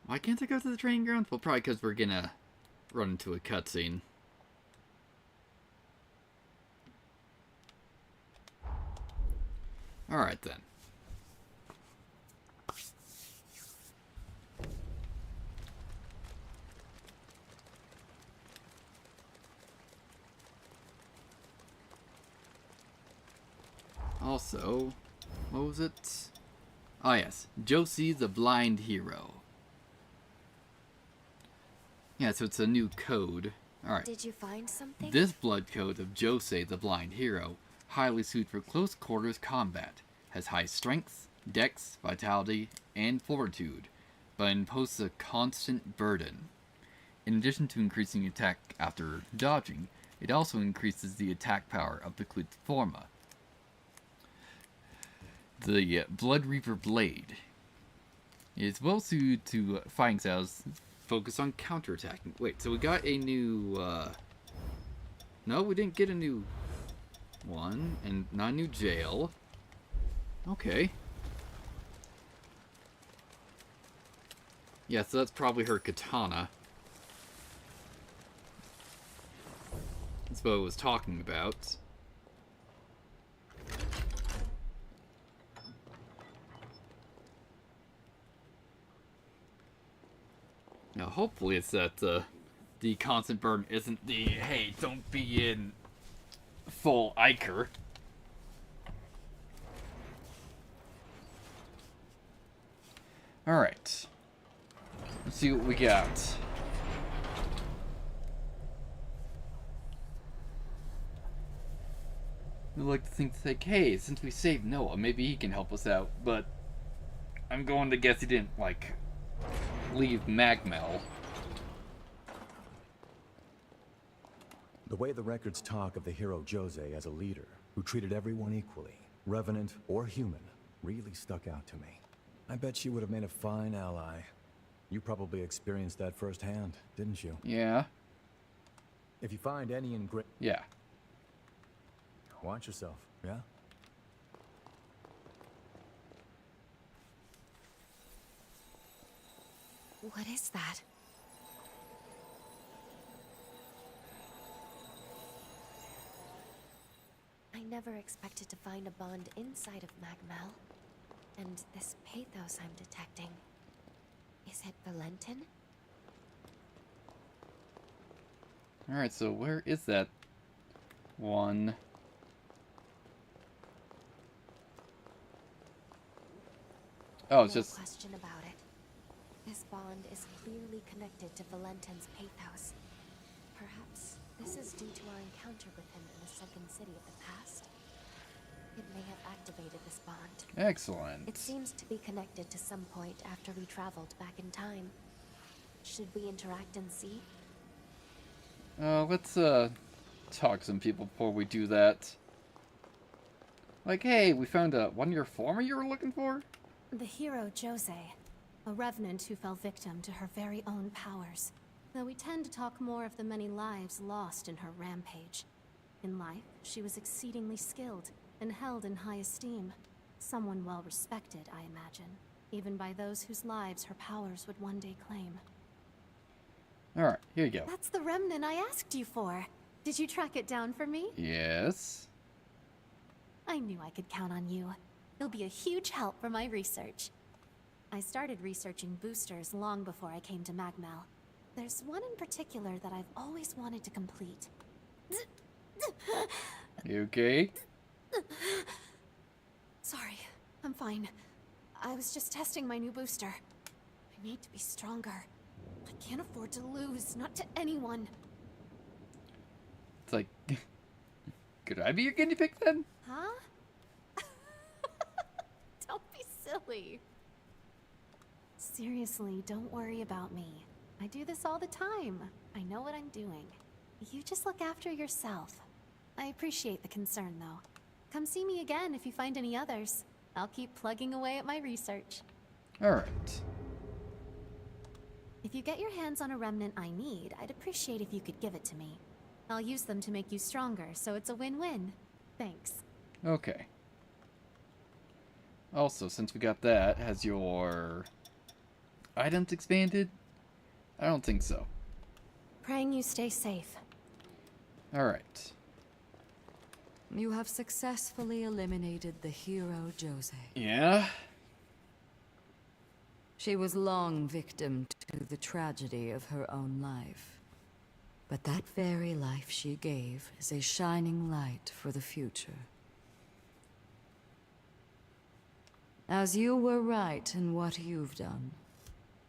Why can't I go to the training ground? Well, probably because we're gonna run into a cutscene. Alright then. Also, what was it? Ah yes, Josie the Blind Hero. Yeah, so it's a new code. Alright. Did you find something? This blood code of Jose the Blind Hero, highly suited for close quarters combat, has high strength, dex, vitality, and fortitude, but imposes a constant burden. In addition to increasing attack after dodging, it also increases the attack power of the Clit Forma. The Blood Reaper Blade is well suited to fighting styles focused on counterattacking. Wait, so we got a new, no, we didn't get a new one, and not a new jail. Okay. Yeah, so that's probably her katana. That's what I was talking about. Now, hopefully it's that the constant burden isn't the, hey, don't be in full Iker. Alright. Let's see what we got. I'd like to think, like, hey, since we saved Noah, maybe he can help us out, but I'm going to guess he didn't, like, leave Magmel. The way the records talk of the hero Jose as a leader who treated everyone equally, revenant or human, really stuck out to me. I bet she would have made a fine ally. You probably experienced that firsthand, didn't you? Yeah. If you find any Yeah. watch yourself, yeah? What is that? I never expected to find a bond inside of Magmel. And this pathos I'm detecting, is it Valentin? Alright, so where is that one? Oh, it's No just... question about it. This bond is clearly connected to Valentin's pathos. Perhaps this is due to our encounter with him in the second city of the past. It may have activated this bond. Excellent. It seems to be connected to some point after we traveled back in time. Should we interact and see? Let's, talk to some people before we do that. Like, hey, we found one of your former you were looking for? The hero Jose. a revenant who fell victim to her very own powers. Though we tend to talk more of the many lives lost in her rampage. In life, she was exceedingly skilled and held in high esteem. Someone well respected, I imagine, even by those whose lives her powers would one day claim. Alright, here you go. That's the remnant I asked you for. Did you track it down for me? Yes. I knew I could count on you. You'll be a huge help for my research. I started researching boosters long before I came to Magmel. There's one in particular that I've always wanted to complete. You okay? Sorry, I'm fine. I was just testing my new booster. I need to be stronger. I can't afford to lose, not to anyone. It's like, could I be your guinea pig then? Huh? Don't be silly. Seriously, don't worry about me. I do this all the time. I know what I'm doing. You just look after yourself. I appreciate the concern, though. Come see me again if you find any others. I'll keep plugging away at my research. Alright. If you get your hands on a remnant I need, I'd appreciate if you could give it to me. I'll use them to make you stronger, so it's a win-win. Thanks. Okay. Also, since we got that, has your items expanded? I don't think so. Praying you stay safe. Alright. You have successfully eliminated the hero Jose. Yeah? She was long victim to the tragedy of her own life. But that very life she gave is a shining light for the future. As you were right in what you've done,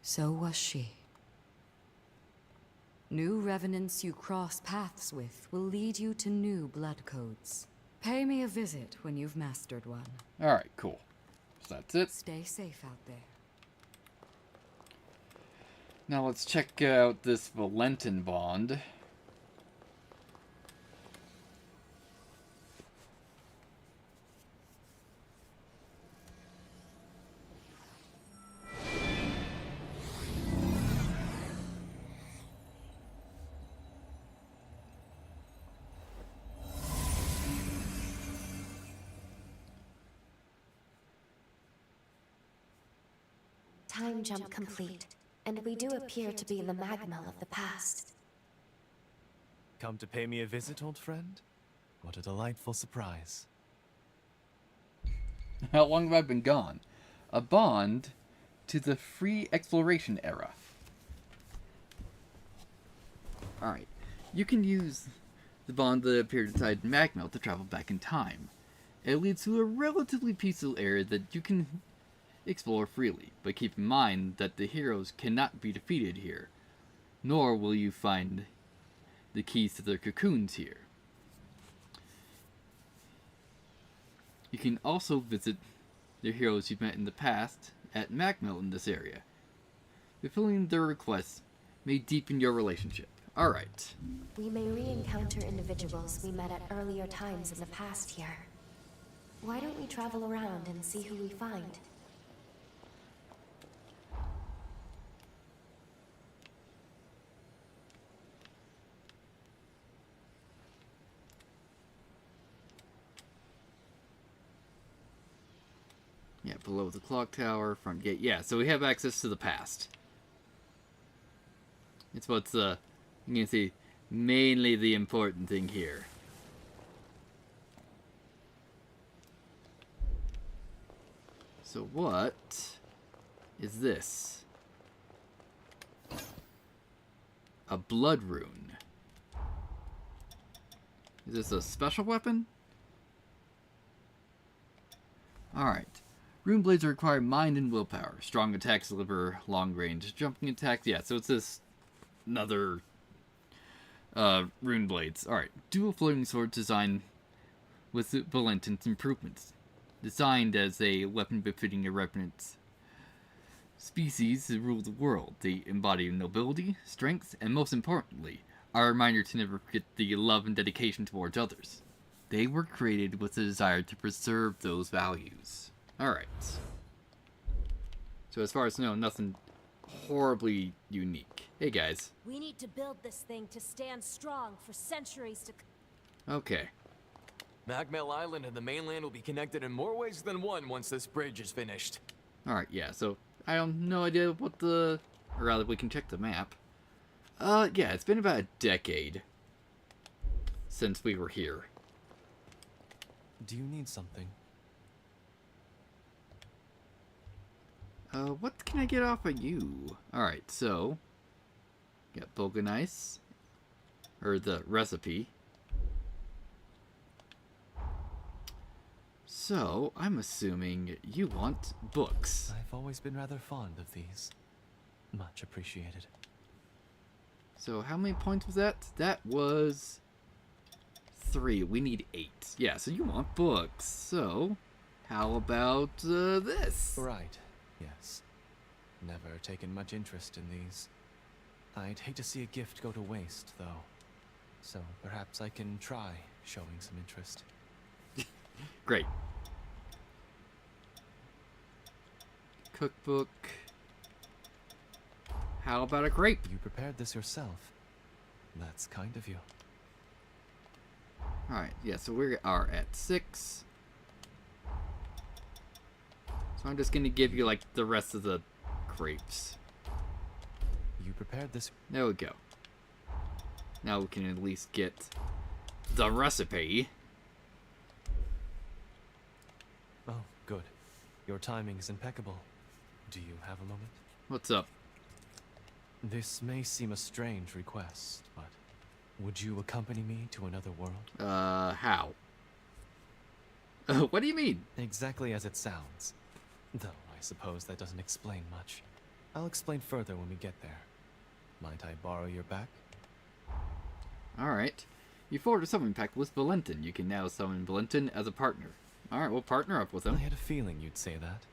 so was she. New revenants you cross paths with will lead you to new blood codes. Pay me a visit when you've mastered one. Alright, cool. So that's it. Stay safe out there. Now let's check out this Valentin bond. Time jump complete, and we do appear to be in the Magmel of the past. Come to pay me a visit, old friend? What a delightful surprise. How long have I been gone? A bond to the free exploration era. Alright. You can use the bond that appeared inside Magmel to travel back in time. It leads to a relatively peaceful area that you can explore freely, but keep in mind that the heroes cannot be defeated here, nor will you find the keys to their cocoons here. You can also visit the heroes you've met in the past at Magmel in this area. Fulfilling their requests may deepen your relationship. Alright. We may re-encounter individuals we met at earlier times in the past here. Why don't we travel around and see who we find? Yeah, below the clock tower, front gate. Yeah, so we have access to the past. It's what's, you can see, mainly the important thing here. So what is this? A blood rune. Is this a special weapon? Alright. Rune blades require mind and willpower. Strong attacks deliver long range jumping attacks. Yeah, so it's this another rune blades. Alright. Dual floating swords designed with Valentin's improvements. Designed as a weapon befitting a revenant's species to rule the world. They embody nobility, strength, and most importantly, are a reminder to never forget the love and dedication towards others. They were created with the desire to preserve those values. Alright. So as far as I know, nothing horribly unique. Hey guys. We need to build this thing to stand strong for centuries to come. Okay. Magmel Island and the mainland will be connected in more ways than one once this bridge is finished. Alright, yeah, so I have no idea what the... Or rather, we can check the map. Yeah, it's been about a decade since we were here. Do you need something? What can I get off of you? Alright, so... Got Boganice. Or the recipe. So, I'm assuming you want books. I've always been rather fond of these. Much appreciated. So, how many points was that? That was 3. We need 8. Yeah, so you want books. So, how about this? Right, yes. Never taken much interest in these. I'd hate to see a gift go to waste, though. So, perhaps I can try showing some interest. Great. Cookbook. How about a grape? You prepared this yourself. That's kind of you. Alright, yeah, so we are at 6. So I'm just gonna give you, like, the rest of the grapes. You prepared this... There we go. Now we can at least get the recipe. Oh, good. Your timing is impeccable. Do you have a moment? What's up? This may seem a strange request, but would you accompany me to another world? How? What do you mean? Exactly as it sounds. Though I suppose that doesn't explain much. I'll explain further when we get there. Might I borrow your back? Alright. You forward a summoning pact with Valentin. You can now summon Valentin as a partner. Alright, we'll partner up with him. I had a feeling you'd say that.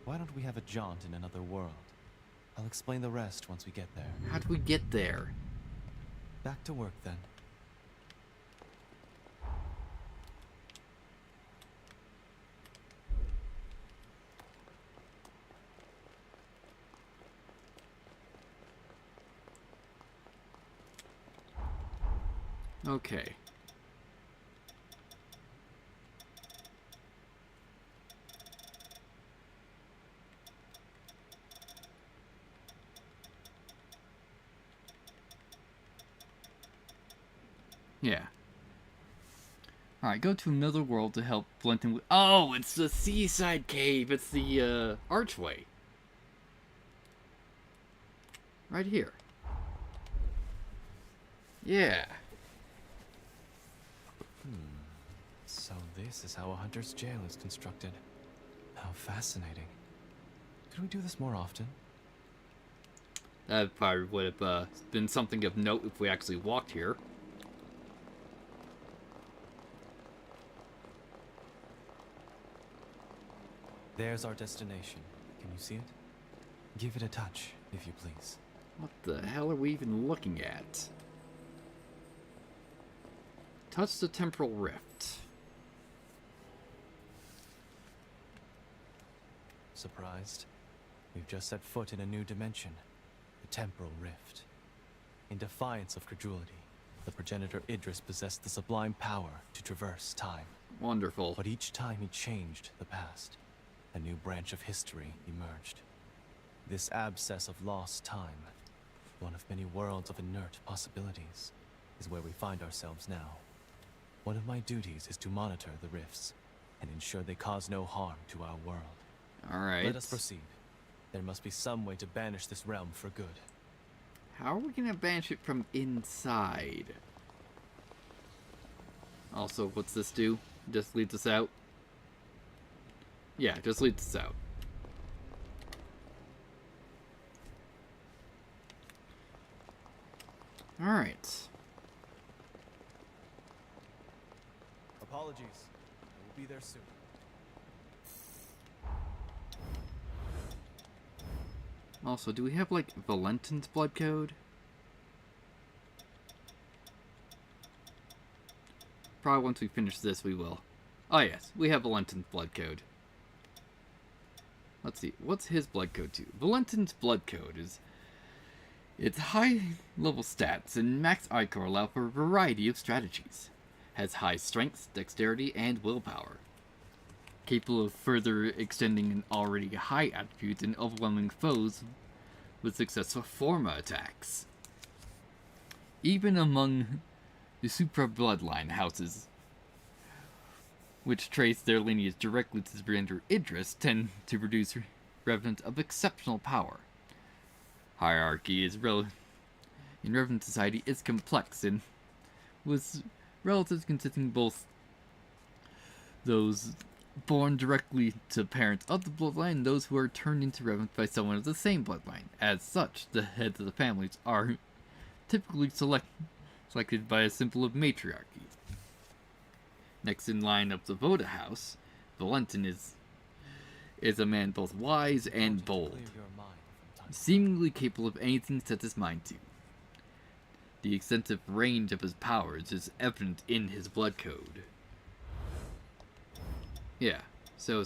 Why don't we have a jaunt in another world? I'll explain the rest once we get there. How do we get there? Back to work then. Okay. Yeah. Alright, go to another world to help Valentin with... Oh, it's the seaside cave! It's the, archway. Right here. Yeah. So this is how a hunter's jail is constructed. How fascinating. Could we do this more often? That probably would have been something of note if we actually walked here. There's our destination. Can you see it? Give it a touch, if you please. What the hell are we even looking at? Touch the temporal rift. Surprised? We've just set foot in a new dimension. The temporal rift. In defiance of credulity, the progenitor Idris possessed the sublime power to traverse time. Wonderful. But each time he changed the past, a new branch of history emerged. This abscess of lost time, one of many worlds of inert possibilities, is where we find ourselves now. One of my duties is to monitor the rifts and ensure they cause no harm to our world. Alright. Let us proceed. There must be some way to banish this realm for good. How are we gonna banish it from inside? Also, what's this do? Just leads us out? Yeah, just leads us out. Alright. Apologies. I will be there soon. Also, do we have, like, Valentin's blood code? Probably once we finish this, we will. Oh yes, we have Valentin's blood code. Let's see, what's his blood code too? Valentin's blood code is... Its high-level stats and max Ichor allow for a variety of strategies. Has high strength, dexterity, and willpower. Capable of further extending an already high attribute and overwhelming foes with successful forma attacks. Even among the supra-bloodline houses, which trace their lineage directly to Brandor Idris, tend to produce revenants of exceptional power. Hierarchy in Revenant society is complex and with relatives consisting both those born directly to parents of the bloodline and those who are turned into Revenants by someone of the same bloodline. As such, the heads of the families are typically selected by a symbol of matriarchy. Next in line of the Voda house, Valentin is a man both wise and bold, seemingly capable of anything set his mind to. The extensive range of his powers is evident in his blood code. Yeah, so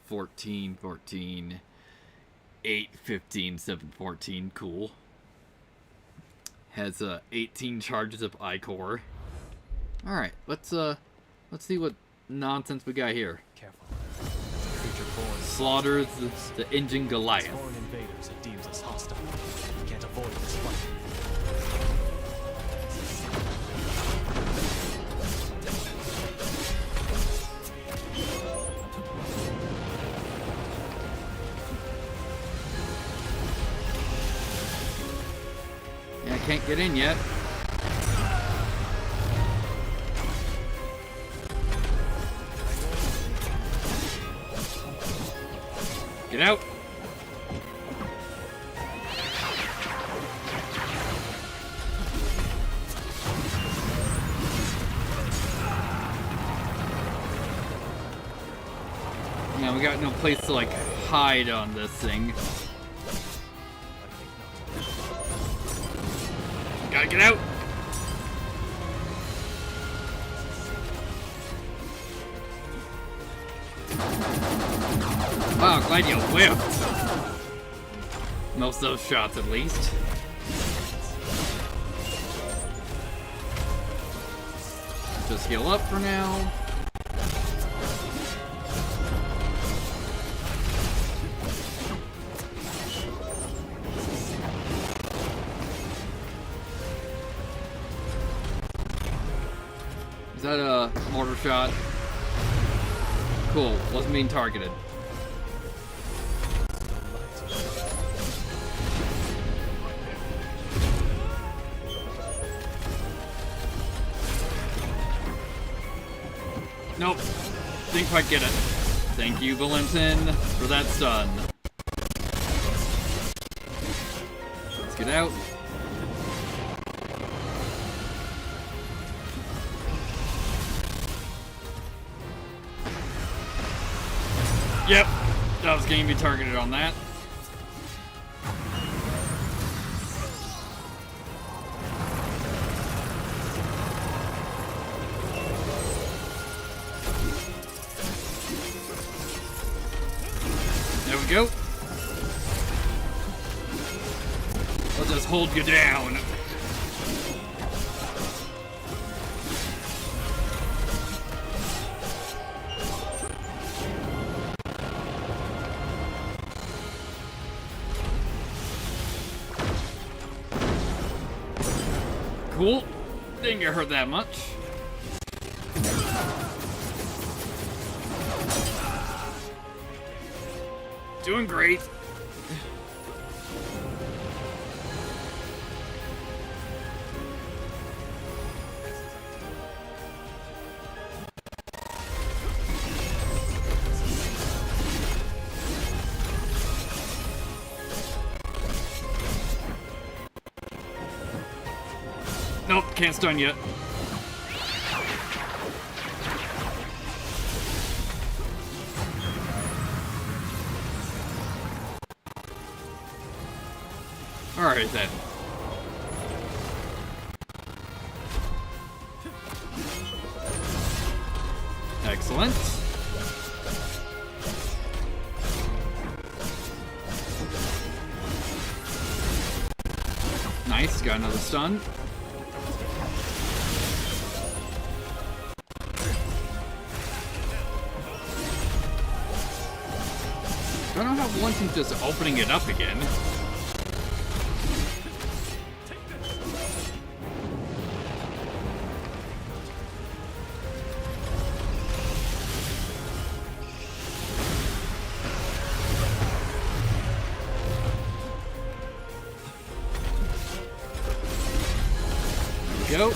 14, 14, 8, 15, 7, 14, cool. Has 18 charges of Ichor. Alright, let's see what nonsense we got here. Careful. Creature born Slaughters the engine Goliath. foreign invaders it deems us hostile. You can't avoid this fight. Yeah, I can't get in yet. Get out! Yeah, we got no place to like hide on this thing. Gotta get out! Wow, glad you whipped. Most of those shots, at least. Just heal up for now. Is that a mortar shot? Cool, wasn't being targeted. Nope, didn't quite get it. Thank you, Valentin, for that stun. Let's get out. Yep, I was going to be targeted on that. There we go. I'll just hold you down. Cool. Didn't get hurt that much. Doing great. Nope, can't stun yet. Alright then. Excellent. Nice, got another stun. I don't know how Blunton's just opening it up again. Go.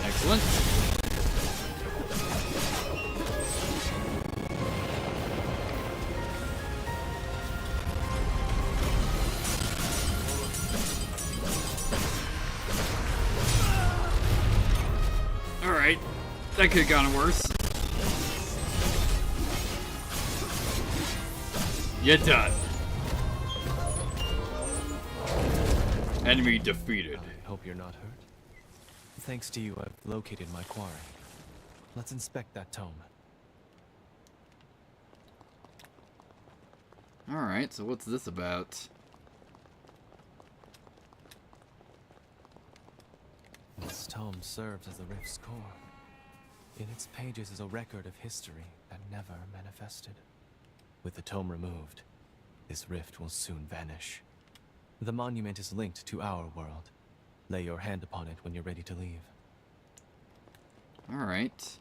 Excellent. Alright. That could have gone worse. You're done. Enemy defeated. I hope you're not hurt. Thanks to you, I've located my quarry. Let's inspect that tome. Alright, so what's this about? This tome serves as the rift's core. In its pages is a record of history that never manifested. With the tome removed, this rift will soon vanish. The monument is linked to our world. Lay your hand upon it when you're ready to leave. Alright.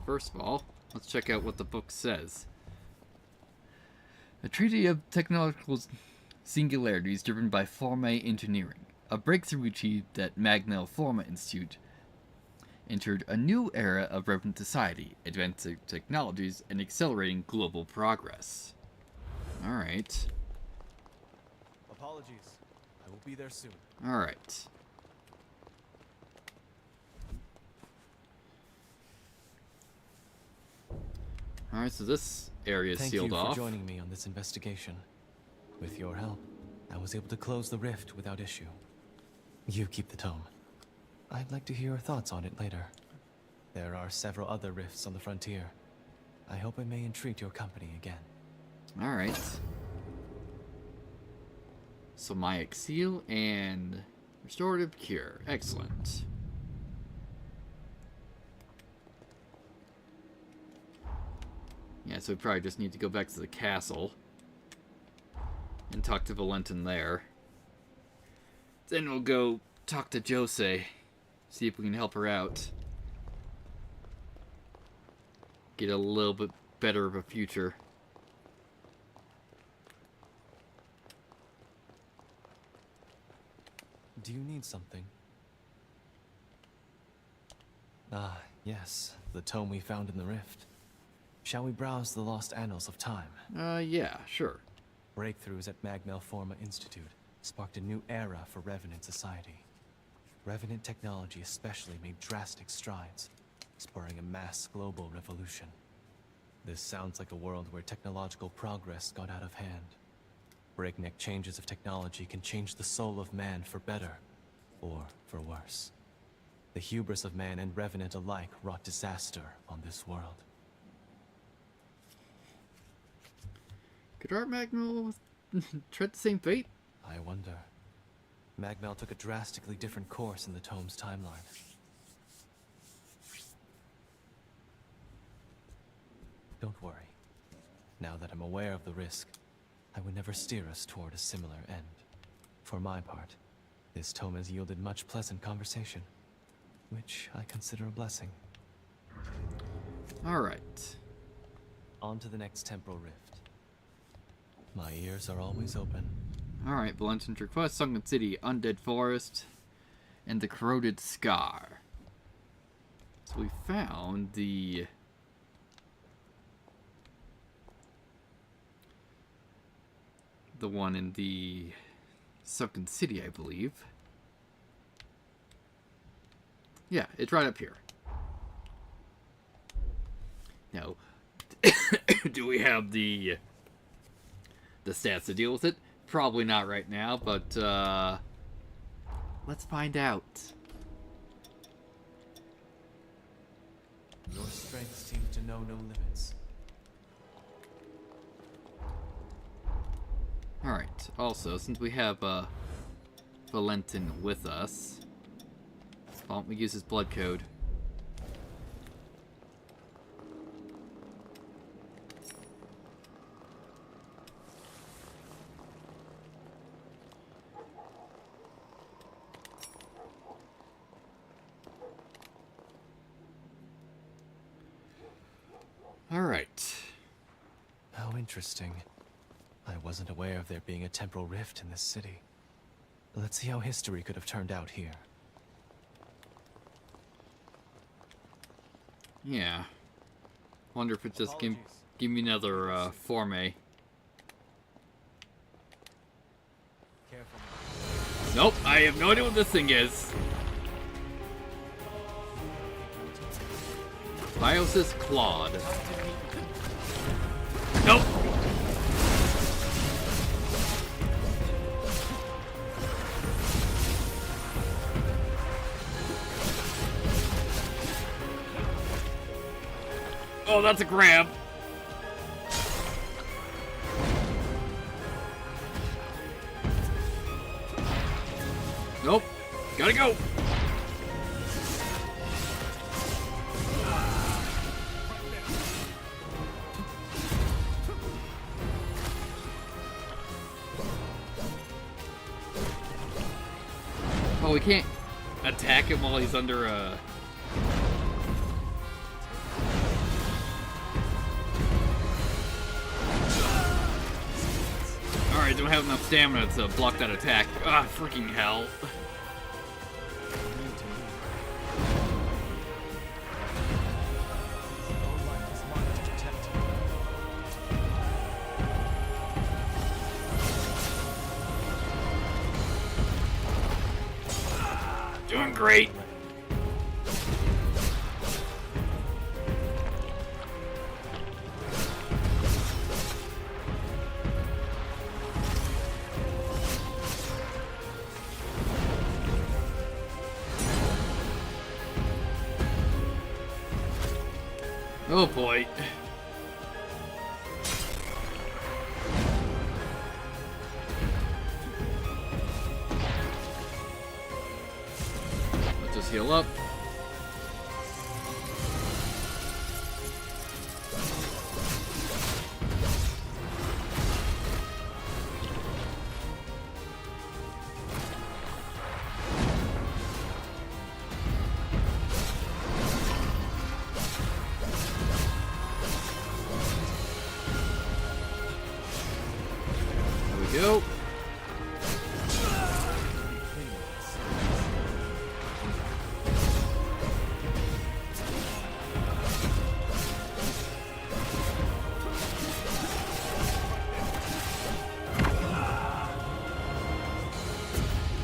First of all, let's check out what the book says. A treaty of technological singularities driven by Forma engineering. A breakthrough achieved at Magnell Forma Institute entered a new era of revenant society, advancing technologies, and accelerating global progress. Alright. Apologies. I will be there soon. Alright. Alright, so this area is sealed off. Thank you for joining me on this investigation. With your help, I was able to close the rift without issue. You keep the tome. I'd like to hear your thoughts on it later. There are several other rifts on the frontier. I hope I may entreat your company again. Alright. Somatic Seal and Restorative Cure. Excellent. Yeah, so we probably just need to go back to the castle and talk to Valentin there. Then we'll go talk to Jose, see if we can help her out. Get a little bit better of a future. Do you need something? Ah, yes, the tome we found in the rift. Shall we browse the lost annals of time? Yeah, sure. Breakthroughs at Magnell Forma Institute sparked a new era for Revenant society. Revenant technology especially made drastic strides, spurring a mass global revolution. This sounds like a world where technological progress got out of hand. Breakneck changes of technology can change the soul of man for better, or for worse. The hubris of man and Revenant alike wrought disaster on this world. Could our Magnell tread the same fate? I wonder. Magnell took a drastically different course in the tome's timeline. Don't worry. Now that I'm aware of the risk, I would never steer us toward a similar end. For my part, this tome has yielded much pleasant conversation, which I consider a blessing. Alright. On to the next temporal rift. My ears are always open. Alright, Valentin's request, Sunken City, Undead Forest, and the Corroded Scar. So we found the one in the Sunken City, I believe. Yeah, it's right up here. Now, do we have the stats to deal with it? Probably not right now, but Let's find out. Your strength seems to know no limits. Alright, also, since we have Valentin with us, why don't we use his blood code? Alright. How interesting. I wasn't aware of there being a temporal rift in this city. Let's see how history could have turned out here. Yeah. Wonder if it just give me another Forme. Careful. Nope, I have no idea what this thing is. Biosys Claude. Nope. Oh, that's a grab. Nope. Gotta go. Oh, we can't attack him while he's under a... Alright, don't have enough stamina to block that attack. Ah, freaking hell. Doing great. Oh boy. Let's just heal up. Go.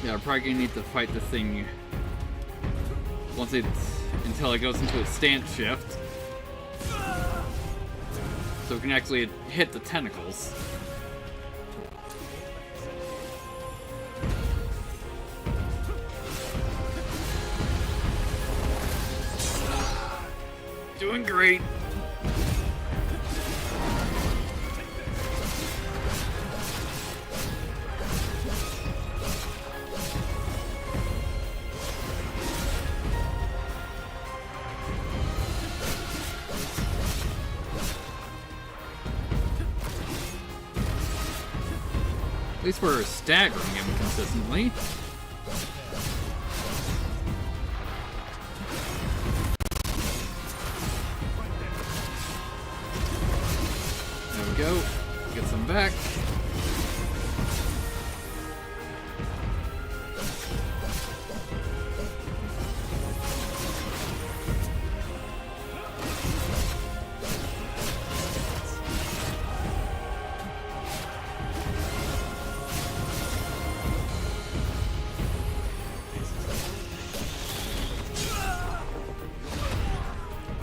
Yeah, we're probably gonna need to fight this thing until it goes into a stance shift, so we can actually hit the tentacles. Doing great. At least we're staggering him consistently. There we go. Get some back.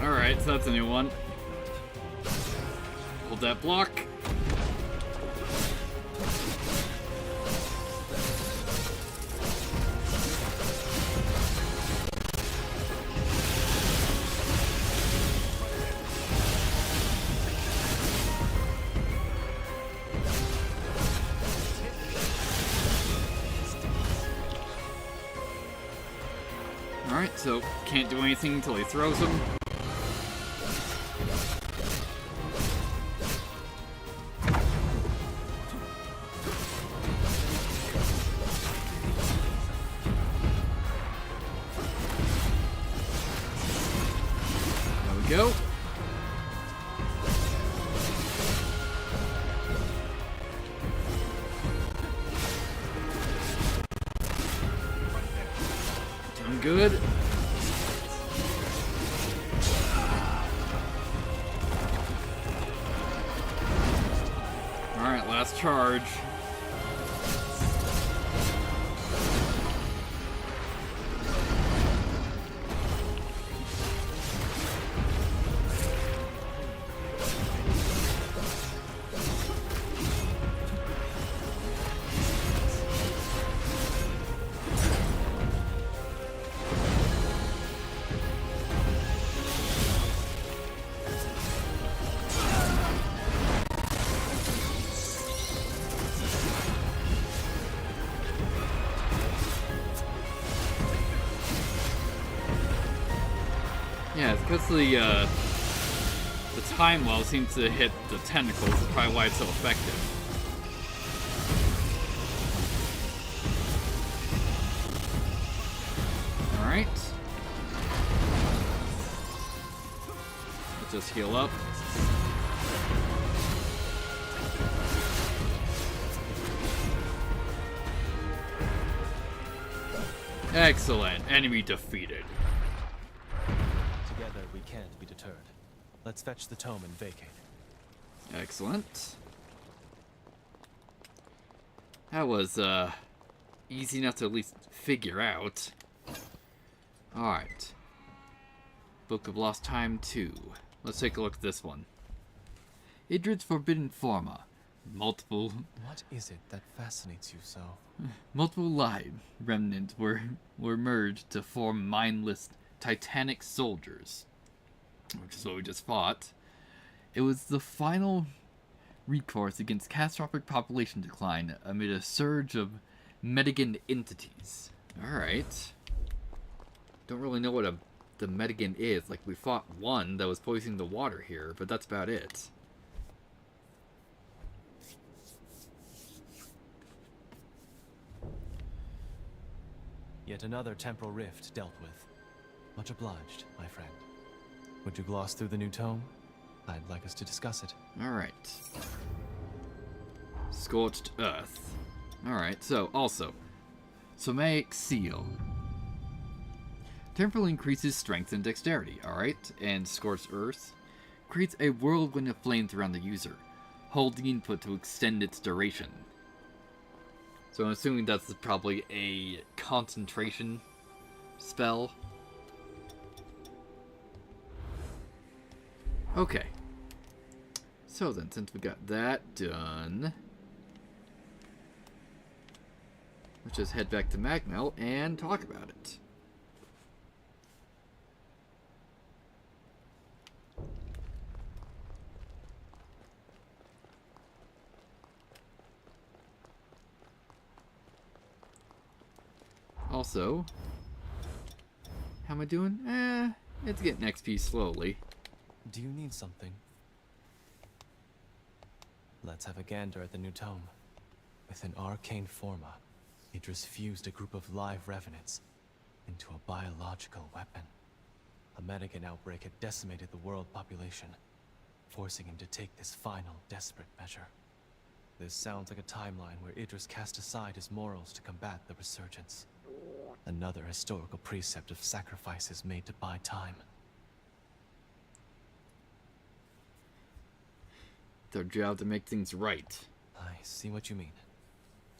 Alright, so that's a new one. Hold that block. so can't do anything until he throws them. There we go. Doing good. Alright, last charge. Yeah, it's because the time well seems to hit the tentacles. That's probably why it's so effective. Alright. Let's just heal up. Excellent. Enemy defeated. Together we can't be deterred. Let's fetch the tome and vacate. Excellent. That was, easy enough to at least figure out. Alright. Book of Lost Time 2. Let's take a look at this one. Idrid's Forbidden Forma. Multiple What is it that fascinates you so? live remnants were merged to form mindless titanic soldiers. Which is what we just fought. It was the final recourse against catastrophic population decline amid a surge of metagen entities. Alright. Don't really know what the metagen is. Like, we fought one that was poisoning the water here, but that's about it. Yet another temporal rift dealt with. Much obliged, my friend. Would you gloss through the new tome? I'd like us to discuss it. Alright. Scorched Earth. Alright, so, also. Somatic Seal. Temporarily increases strength and dexterity, alright? And Scorched Earth creates a whirlwind of flames around the user. Hold the input to extend its duration. So I'm assuming that's probably a concentration spell. Okay. So then, since we got that done, let's just head back to Magmel and talk about it. Also, how am I doing? It's getting XP slowly. Do you need something? Let's have a gander at the new tome. With an arcane forma, Idris fused a group of live revenants into a biological weapon. A metagen outbreak had decimated the world population, forcing him to take this final, desperate measure. This sounds like a timeline where Idris cast aside his morals to combat the resurgence. Another historical precept of sacrifices made to buy time. Their job to make things right. I see what you mean.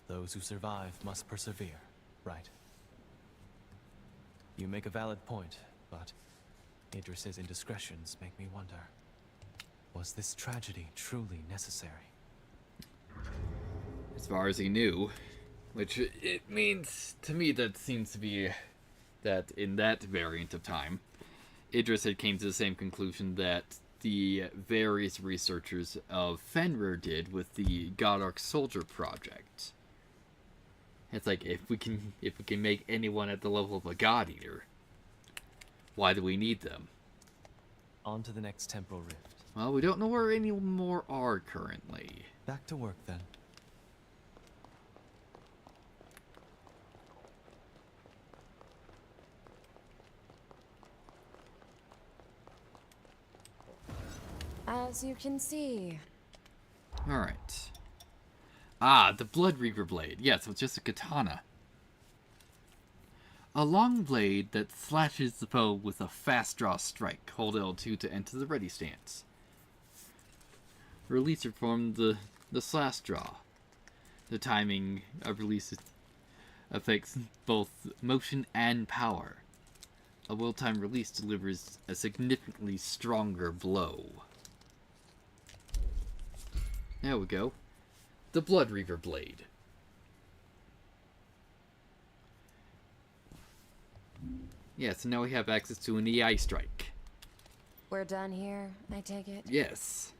Those who survive must persevere, right? You make a valid point, but Idris's indiscretions make me wonder. Was this tragedy truly necessary? As far as he knew. Which, it means, to me, that seems to be that in that variant of time, Idris had came to the same conclusion that the various researchers of Fenrir did with the Godark Soldier project. It's like, if we can make anyone at the level of a God Eater, Why do we need them? On to the next temporal rift. Well, we don't know where any more are currently. Back to work then. As you can see. Alright. Ah, the Blood Reaver blade. Yeah, so it's just a katana. A long blade that slashes the foe with a fast draw strike. Hold L2 to enter the ready stance. Release it from the slash draw. The timing of release affects both motion and power. A well-timed release delivers a significantly stronger blow. There we go. The Blood Reaver blade. Yeah, so now we have access to an EI strike. We're done here, I take it? Yes.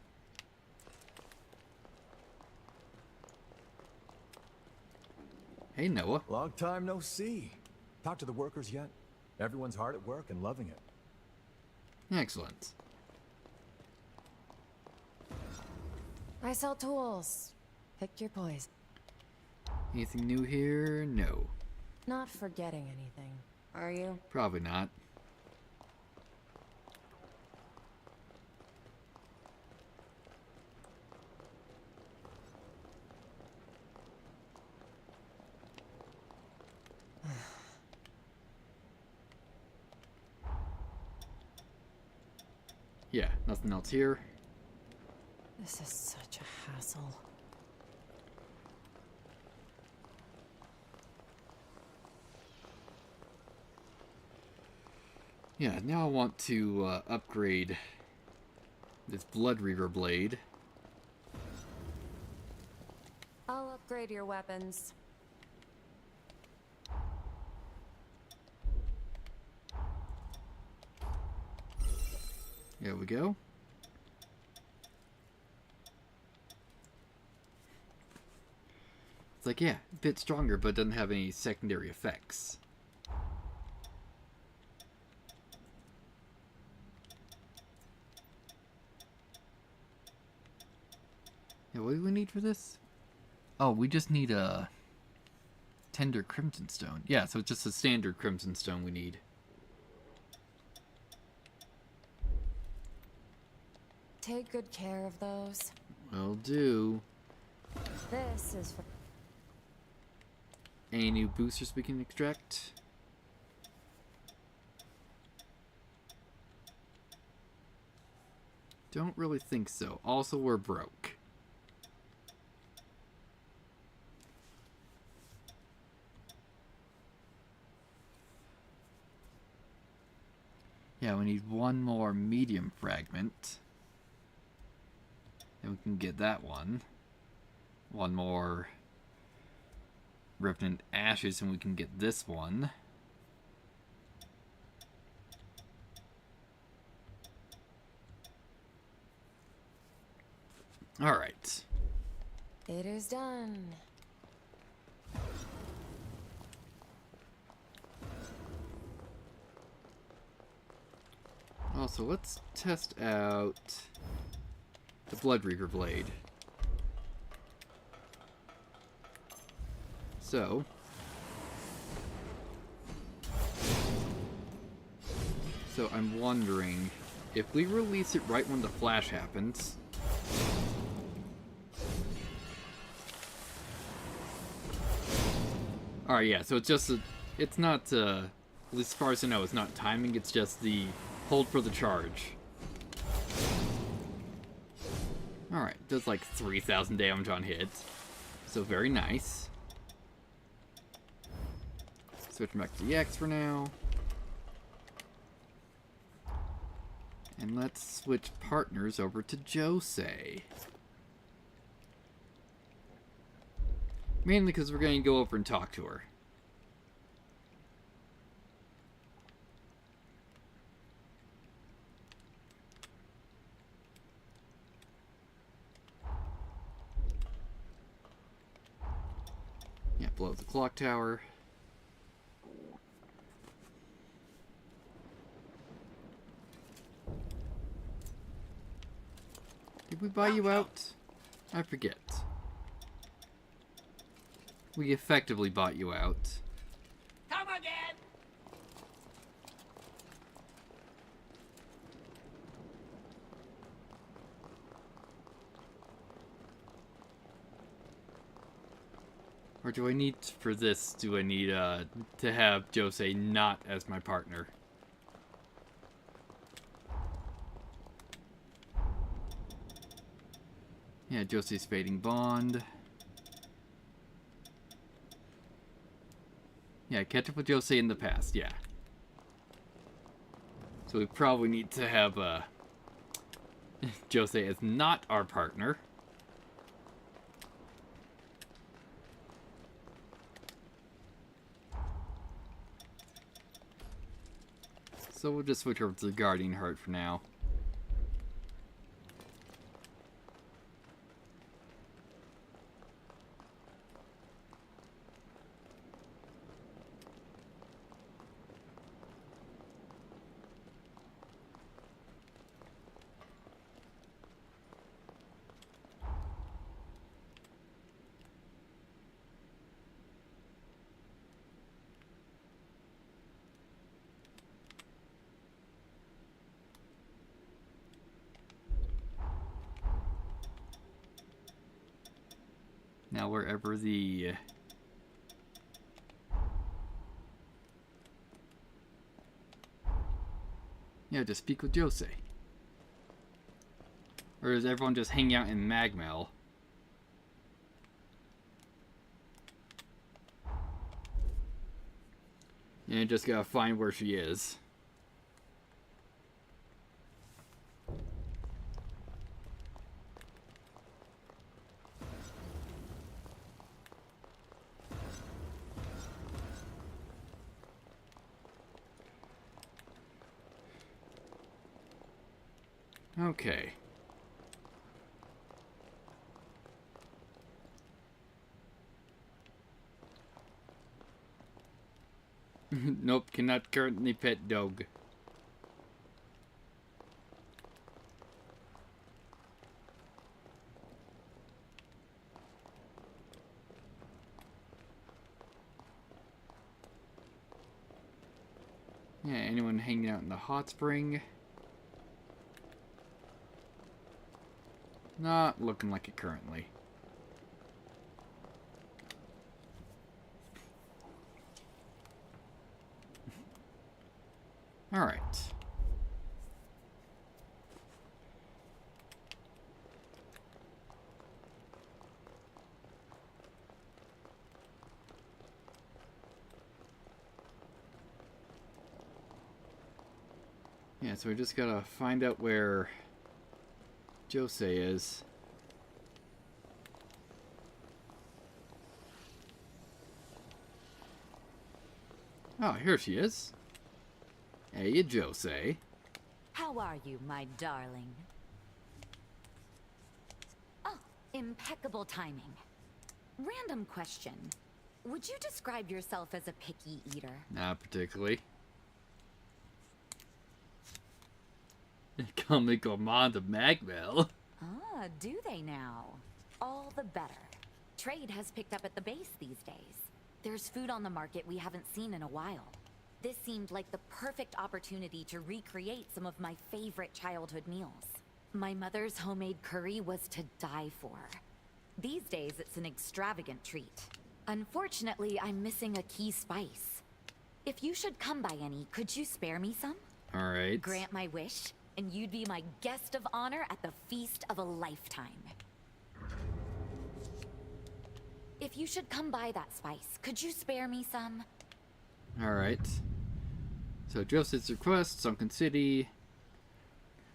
Hey, Noah. Long time no see. Talk to the workers yet? Everyone's hard at work and loving it. Excellent. I sell tools. Pick your poison. Anything new here? No. Not forgetting anything, are you? Probably not. Yeah, nothing else here. This is such a hassle. Yeah, now I want to upgrade this Blood Reaver blade. I'll upgrade your weapons. There we go. It's like, yeah, a bit stronger, but doesn't have any secondary effects. Yeah, what do we need for this? Oh, we just need a tender crimson stone. Yeah, so it's just a standard crimson stone we need. Take good care of those. Will do. This is for... Any new boosters we can extract? Don't really think so. Also, we're broke. Yeah, we need one more medium fragment. Then we can get that one. One more Revenant Ashes and we can get this one. Alright. It is done. Also, let's test out the Blood Reaver blade. So, I'm wondering if we release it right when the flash happens. Alright, yeah, so it's just it's not at least as far as I know, it's not timing, it's just the hold for the charge. Alright, does like 3,000 damage on hit. So very nice. Switch back to the X for now. And let's switch partners over to Jose. Mainly because we're going to go over and talk to her. Yeah, blow up the clock tower. we buy you out? I forget. We effectively bought you out. Come again! Or do I need, for this, do I need to have Jose not as my partner? Yeah, Jose's fading bond. Yeah, catch up with Jose in the past, yeah. So we probably need to have Jose as not our partner. So we'll just switch over to the Guardian Heart for now. Now wherever the... Yeah, just speak with Jose. Or is everyone just hanging out in Magmel? And you just gotta find where she is. Okay. Nope, cannot currently pet dog. Yeah, anyone hanging out in the hot spring? Not looking like it currently. Alright. Yeah, so we just gotta find out where Jose is. Oh, here she is. Hey, Jose. How are you, my darling? Oh, impeccable timing. Random question. Would you describe yourself as a picky eater? Not particularly. Come command of Magmel. Ah, do they now? All the better. Trade has picked up at the base these days. There's food on the market we haven't seen in a while. This seemed like the perfect opportunity to recreate some of my favorite childhood meals. My mother's homemade curry was to die for. These days, it's an extravagant treat. Unfortunately, I'm missing a key spice. If you should come by any, could you spare me some? Alright. Grant my wish, and you'd be my guest of honor at the feast of a lifetime. If you should come by that spice, could you spare me some? Alright. So Joseph's request, Sunken City,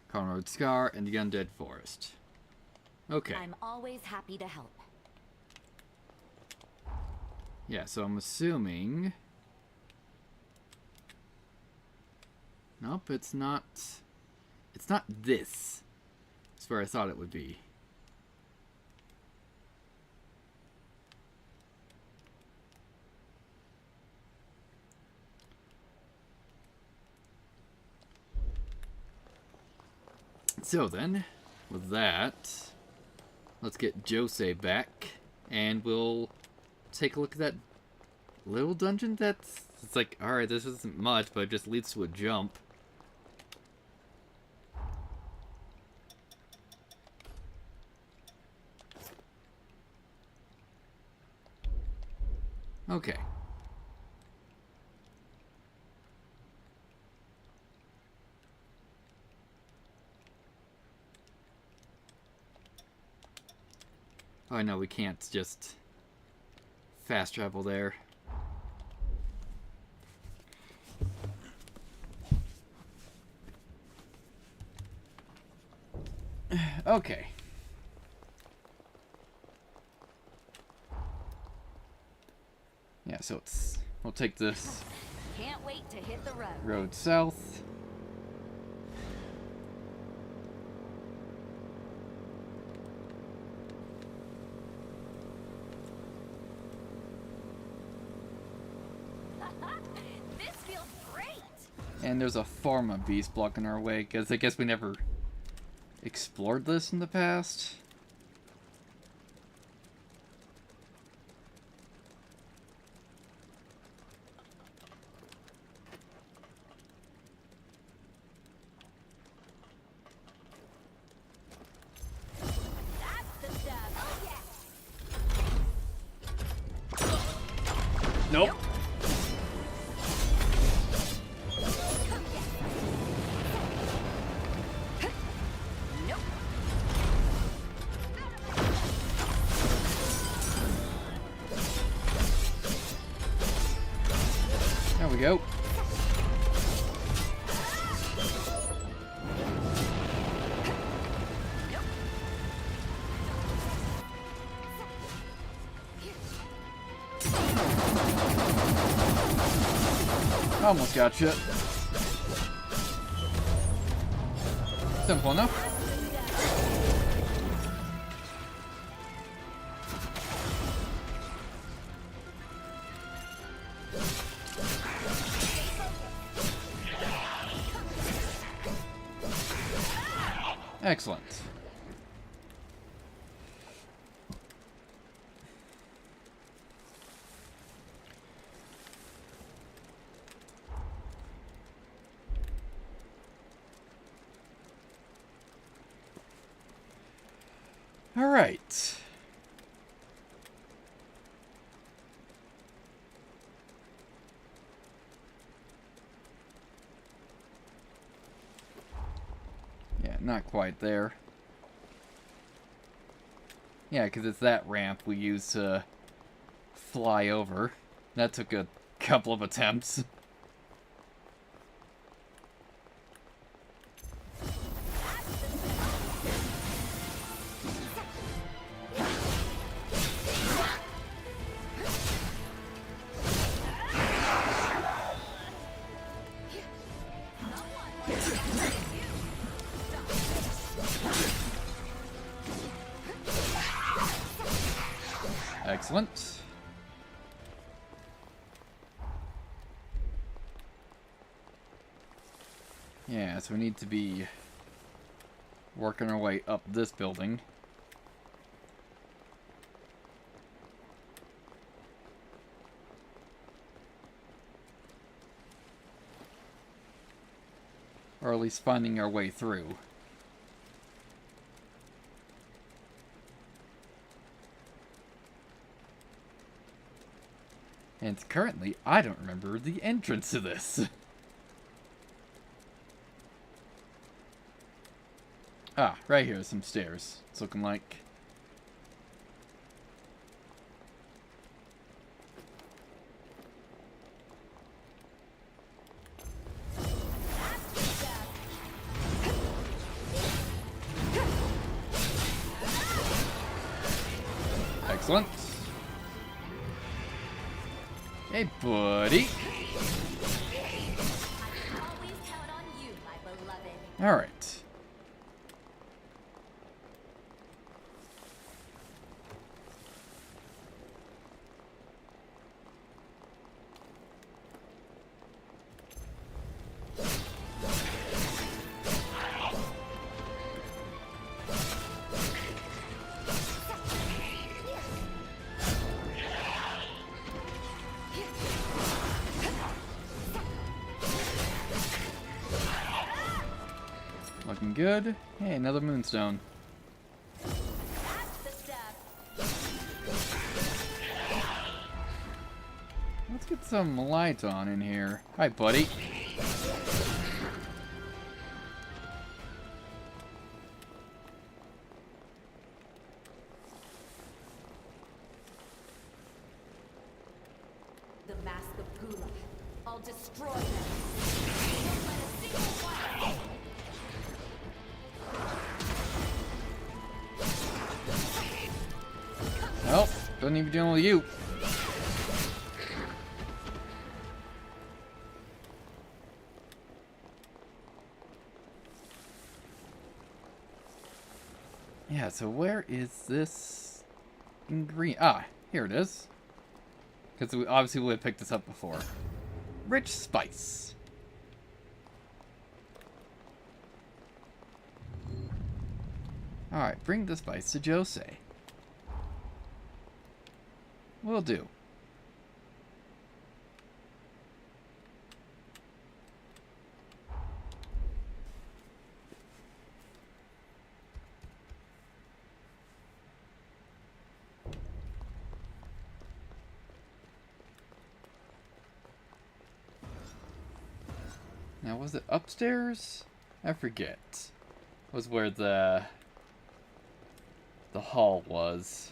Conrad Scar, and the Undead Forest. Okay. I'm always happy to help. Yeah, so I'm assuming... Nope, it's not... It's not this. It's where I thought it would be. So then, with that, let's get Jose back, and we'll take a look at that little dungeon. It's like, alright, this isn't much, but it just leads to a jump. Okay. Oh no, we can't just fast travel there. Okay. Yeah, so we'll take this Can't wait to hit the road. road south. This feels great. And there's a pharma beast blocking our way, because I guess we never explored this in the past. That's the stuff. Oh yeah. Nope. Nope. There we go. Almost got you. Simple enough. Excellent. All right. Yeah, not quite there. Yeah, because it's that ramp we use to fly over. That took a couple of attempts. Excellent. Yeah, so we need to be working our way up this building. Or at least finding our way through. And currently, I don't remember the entrance to this. Ah, right here, some stairs. It's looking like. Excellent. Hey, buddy. Always count on you, my beloved. All right. Looking good. Hey, another moonstone. That's the stuff. Let's get some lights on in here. Hi, buddy. The Mask of Gula. I'll destroy them. Don't let a single one. Well, don't even deal with you. Yeah, so where is this ingredient? Ah, here it is. Because we obviously would have picked this up before. Rich spice. Alright, bring the spice to Jose. Will do. Now, was it upstairs? I forget. Was where the hall was.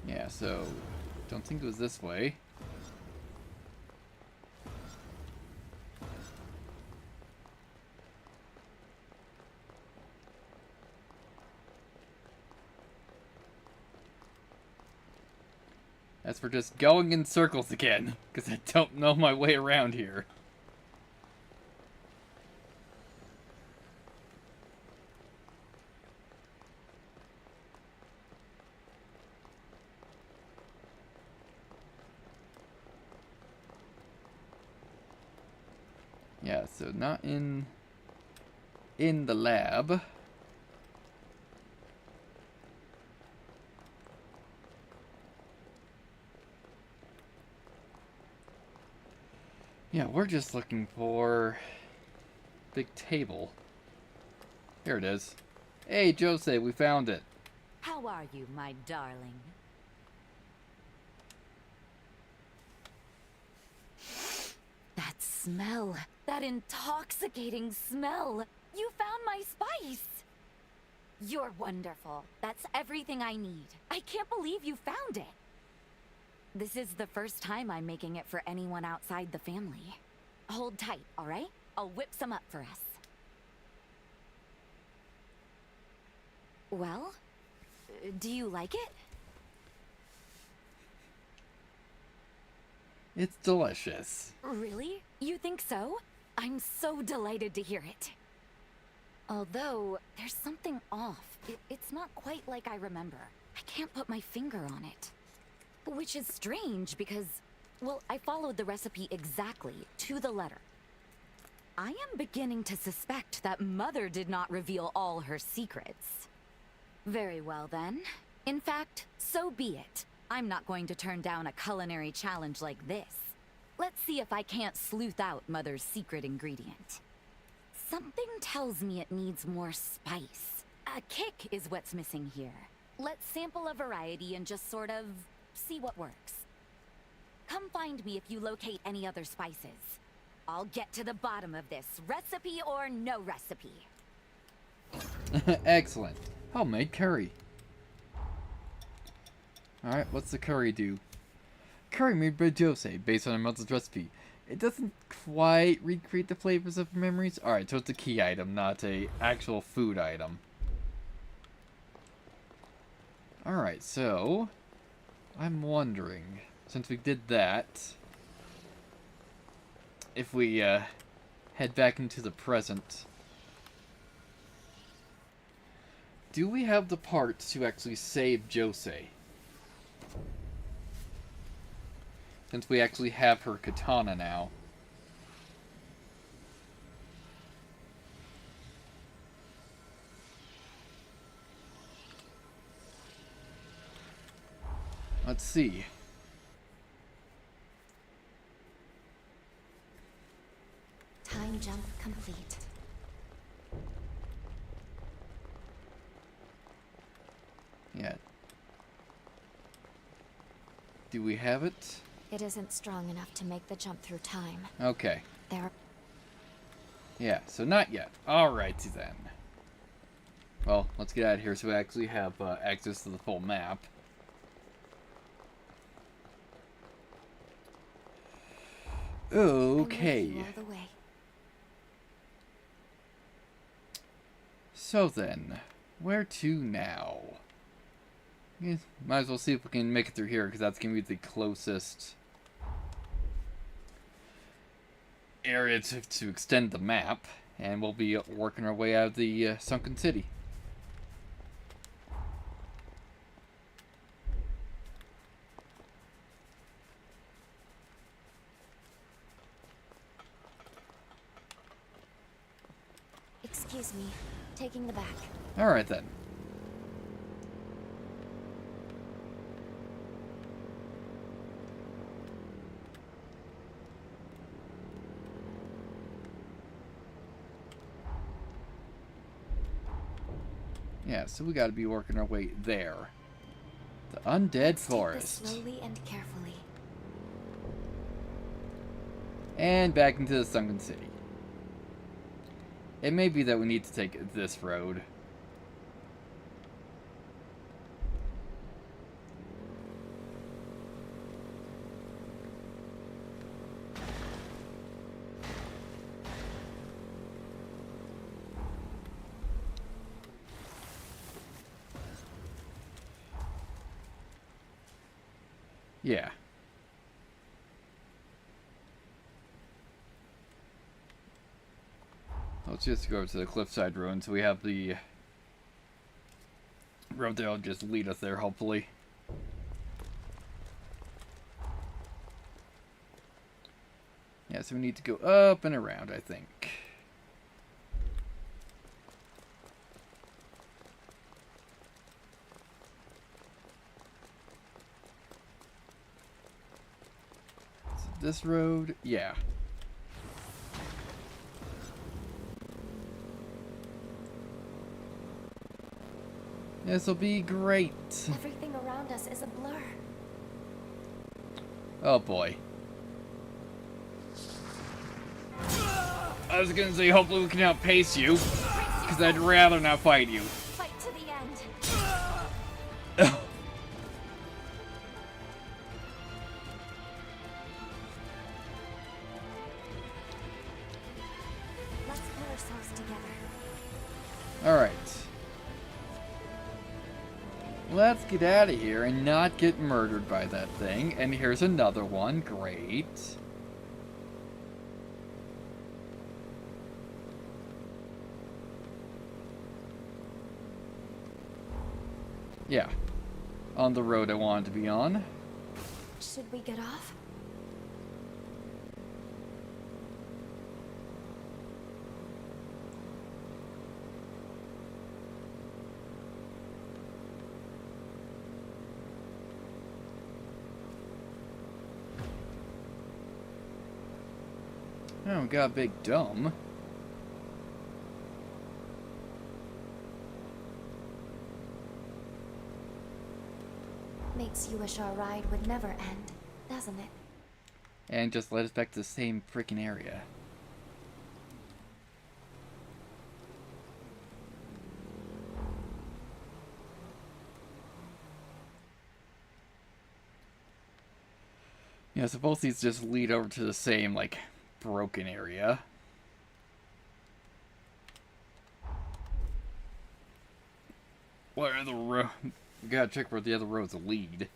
Yeah, so don't think it was this way. As for just going in circles again, because I don't know my way around here. Yeah, so not in the lab. Yeah, we're just looking for big table. Here it is. Hey, Jose, we found it. How are you, my darling? That smell. That intoxicating smell. You found my spice. You're wonderful. That's everything I need. I can't believe you found it. This is the first time I'm making it for anyone outside the family. Hold tight, all right? I'll whip some up for us. Well, do you like it? It's delicious. Really? You think so? I'm so delighted to hear it. Although, there's something off. It's not quite like I remember. I can't put my finger on it. Which is strange because, well, I followed the recipe exactly to the letter. I am beginning to suspect that Mother did not reveal all her secrets. Very well then. In fact, so be it. I'm not going to turn down a culinary challenge like this. Let's see if I can't sleuth out Mother's secret ingredient. Something tells me it needs more spice. A kick is what's missing here. Let's sample a variety and just sort of see what works. Come find me if you locate any other spices. I'll get to the bottom of this, recipe or no recipe. Excellent. Homemade curry. Alright, what's the curry do? Curry made by Jose, based on her mother's recipe. It doesn't quite recreate the flavors of her memories. Alright, so it's a key item, not a actual food item. Alright, so I'm wondering, since we did that, if we head back into the present, do we have the parts to actually save Jose? Since we actually have her katana now. Let's see. Time jump complete. Yeah. Do we have it? It isn't strong enough to make the jump through time. Okay. There. Yeah, so not yet. Alrighty then. Well, let's get out of here so we actually have access to the full map. Okay. All the way. So then, where to now? Yeah, might as well see if we can make it through here, because that's going to be the closest area to extend the map, and we'll be working our way out of the sunken city. Excuse me, taking the back. Alright then. Yeah, so we gotta be working our way there. The Undead Let's Forest. take this slowly and carefully. And back into the sunken city. It may be that we need to take this road. Yeah. Let's just go to the cliffside road so we have the road that'll just lead us there, hopefully. Yeah, so we need to go up and around, I think. So this road, yeah. This'll be great. Everything around us is a blur. Oh boy. I was gonna say, hopefully we can outpace you, because I'd rather not fight you. Fight to the end. Let's pull ourselves together. Alright. Let's get out of here and not get murdered by that thing. And here's another one. Great. Yeah. On the road I wanted to be on. Should we get off? Oh, we got a big dome. Makes you wish our ride would never end, doesn't it? And just led us back to the same freaking area. Yeah, so both these just lead over to the same, like, broken area. What other road? We gotta check where the other roads lead.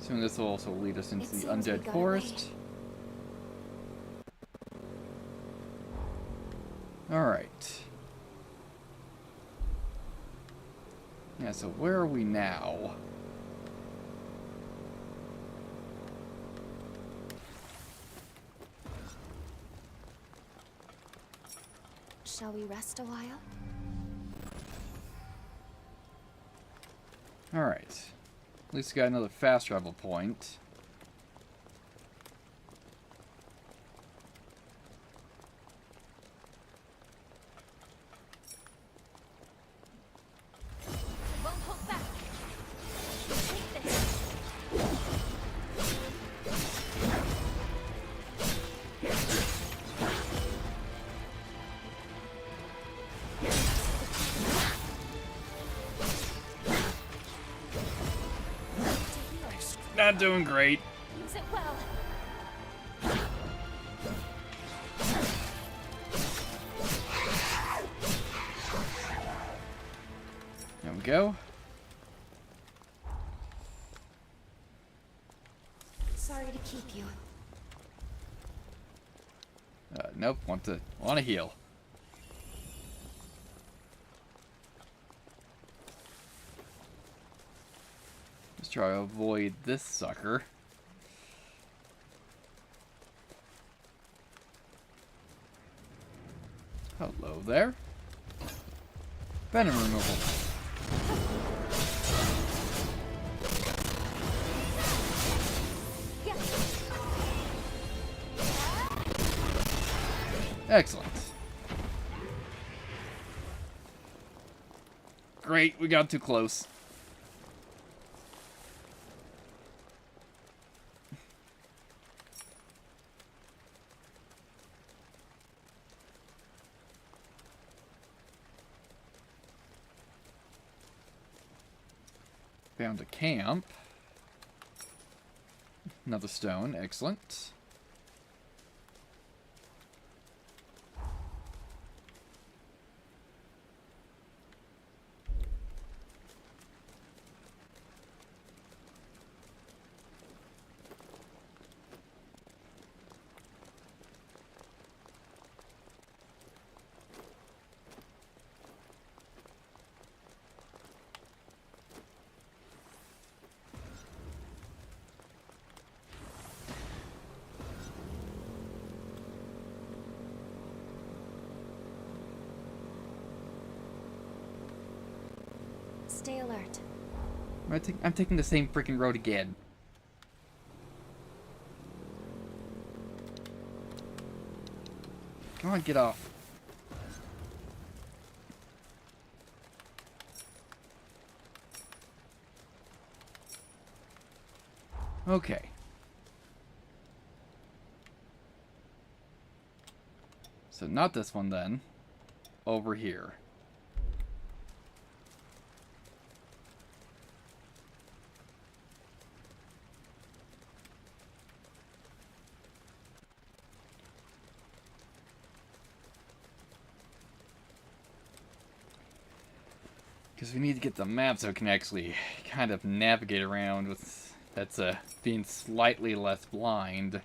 Assuming this will also lead us into It the seems we undead got forest. Alright. Yeah, so where are we now? Shall we rest a while? Alright. At least we got another fast travel point. Won't hold back. Take this. Not doing great. Use it well. There we go. Sorry to keep you. Nope. Want to heal. Let's try to avoid this sucker. Hello there. Venom removal. Excellent. Great, we got too close. Found a camp. Another stone, excellent. Stay alert. I'm taking the same freaking road again. Come on, get off. Okay. So not this one then. Over here. Because we need to get the map so we can actually kind of navigate around with that's being slightly less blind.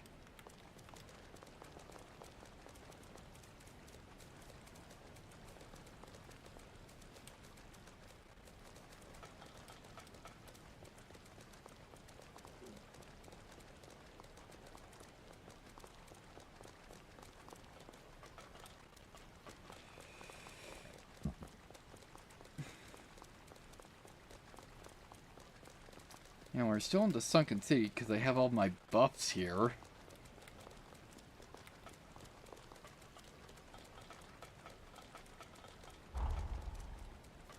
And we're still in the Sunken City because I have all my buffs here.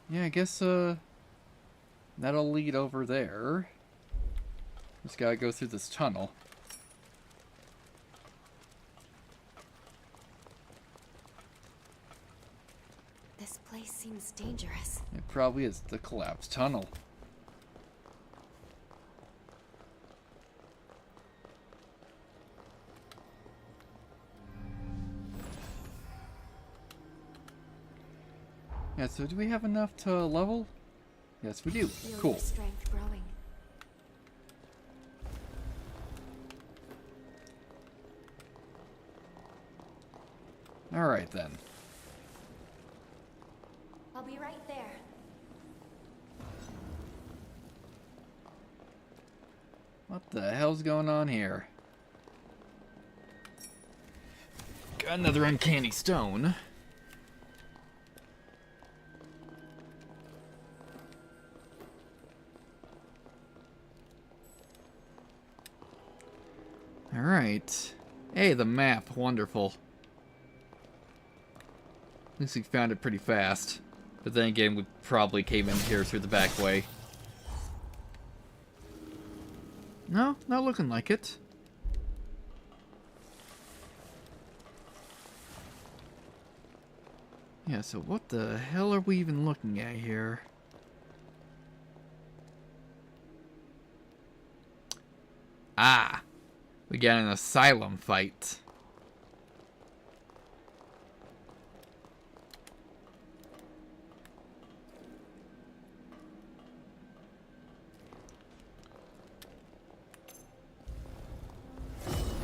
Yeah, I guess that'll lead over there. Just gotta go through this tunnel. This place seems dangerous. It probably is the collapsed tunnel. Yeah, so do we have enough to level? Yes, we do. Feel Cool. your strength growing. Alright then. I'll be right there. What the hell's going on here? Got another uncanny stone. Alright. Hey, the map. Wonderful. At least we found it pretty fast. But then again, we probably came in here through the back way. No, not looking like it. Yeah, so what the hell are we even looking at here? Ah! We got an asylum fight.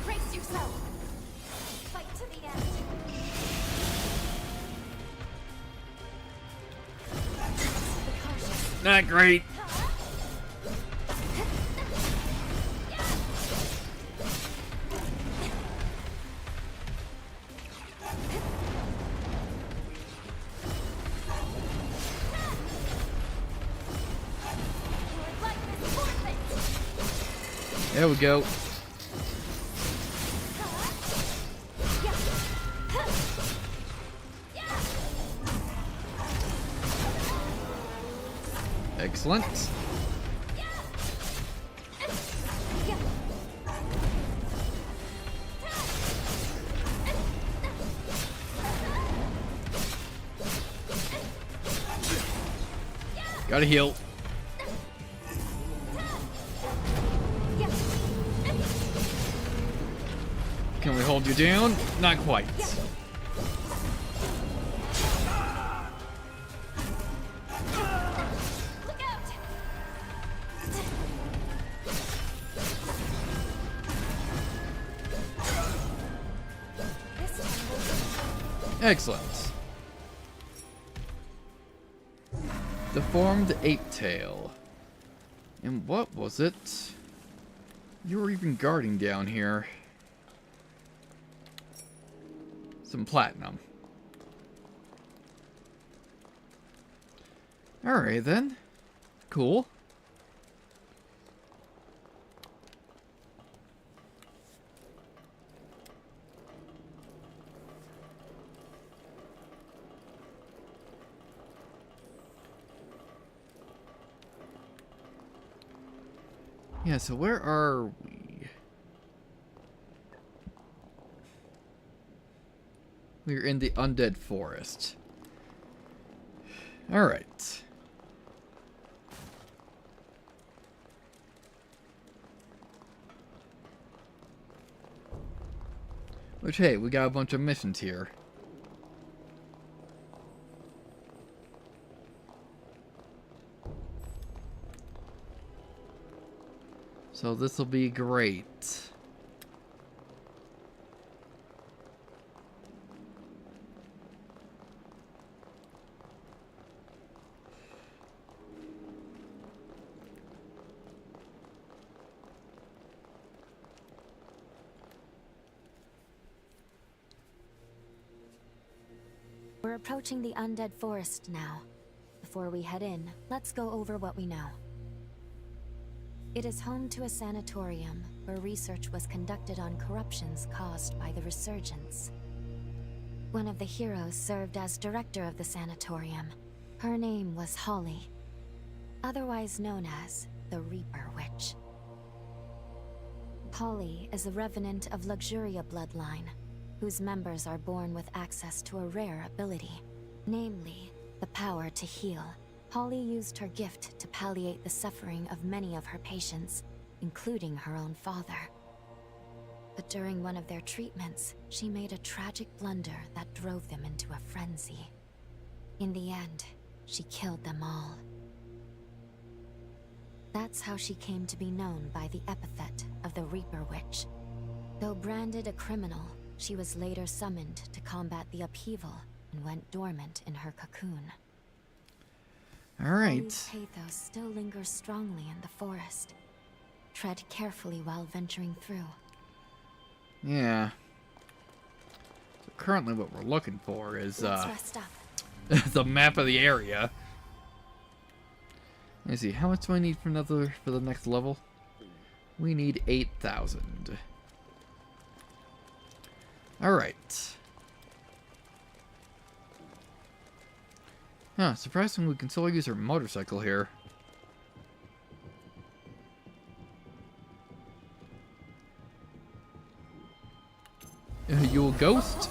Brace yourself. Fight to the end. Not great. There we go. Excellent. Gotta heal. Can we hold you down? Not quite. Excellent. Deformed ape-tail. And what was it? You were even guarding down here. Some platinum. Alright then. Cool. Yeah, so where are we? We're in the undead forest. Alright. Which, hey, we got a bunch of missions here. So this'll be great. We're approaching the undead forest now. Before we head in, let's go over what we know. It is home to a sanatorium where research was conducted on corruptions caused by the resurgence. One of the heroes served as director of the sanatorium. Her name was Holly, otherwise known as the Reaper Witch. Holly is a revenant of Luxuria bloodline, whose members are born with access to a rare ability, namely, the power to heal. Holly used her gift to palliate the suffering of many of her patients, including her own father. But during one of their treatments, she made a tragic blunder that drove them into a frenzy. In the end, she killed them all. That's how she came to be known by the epithet of the Reaper Witch. Though branded a criminal, She was later summoned to combat the upheaval and went dormant in her cocoon. Alright. Ollie's pathos still lingers strongly in the forest. Tread carefully while venturing through. Yeah. So currently what we're looking for is, Let's rest up. the map of the area. Let me see, how much do I need for the next level? We need 8,000. Alright. Huh, surprisingly we can still use our motorcycle here. You a ghost?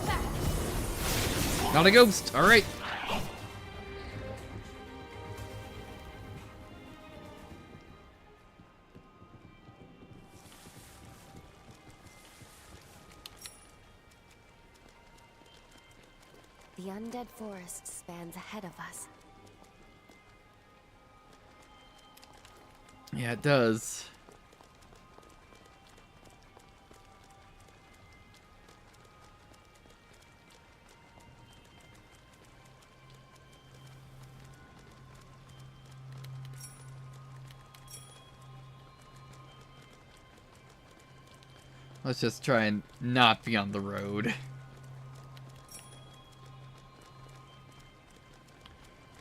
Not a ghost, alright. The undead forest spans ahead of us. Yeah, it does. Let's just try and not be on the road.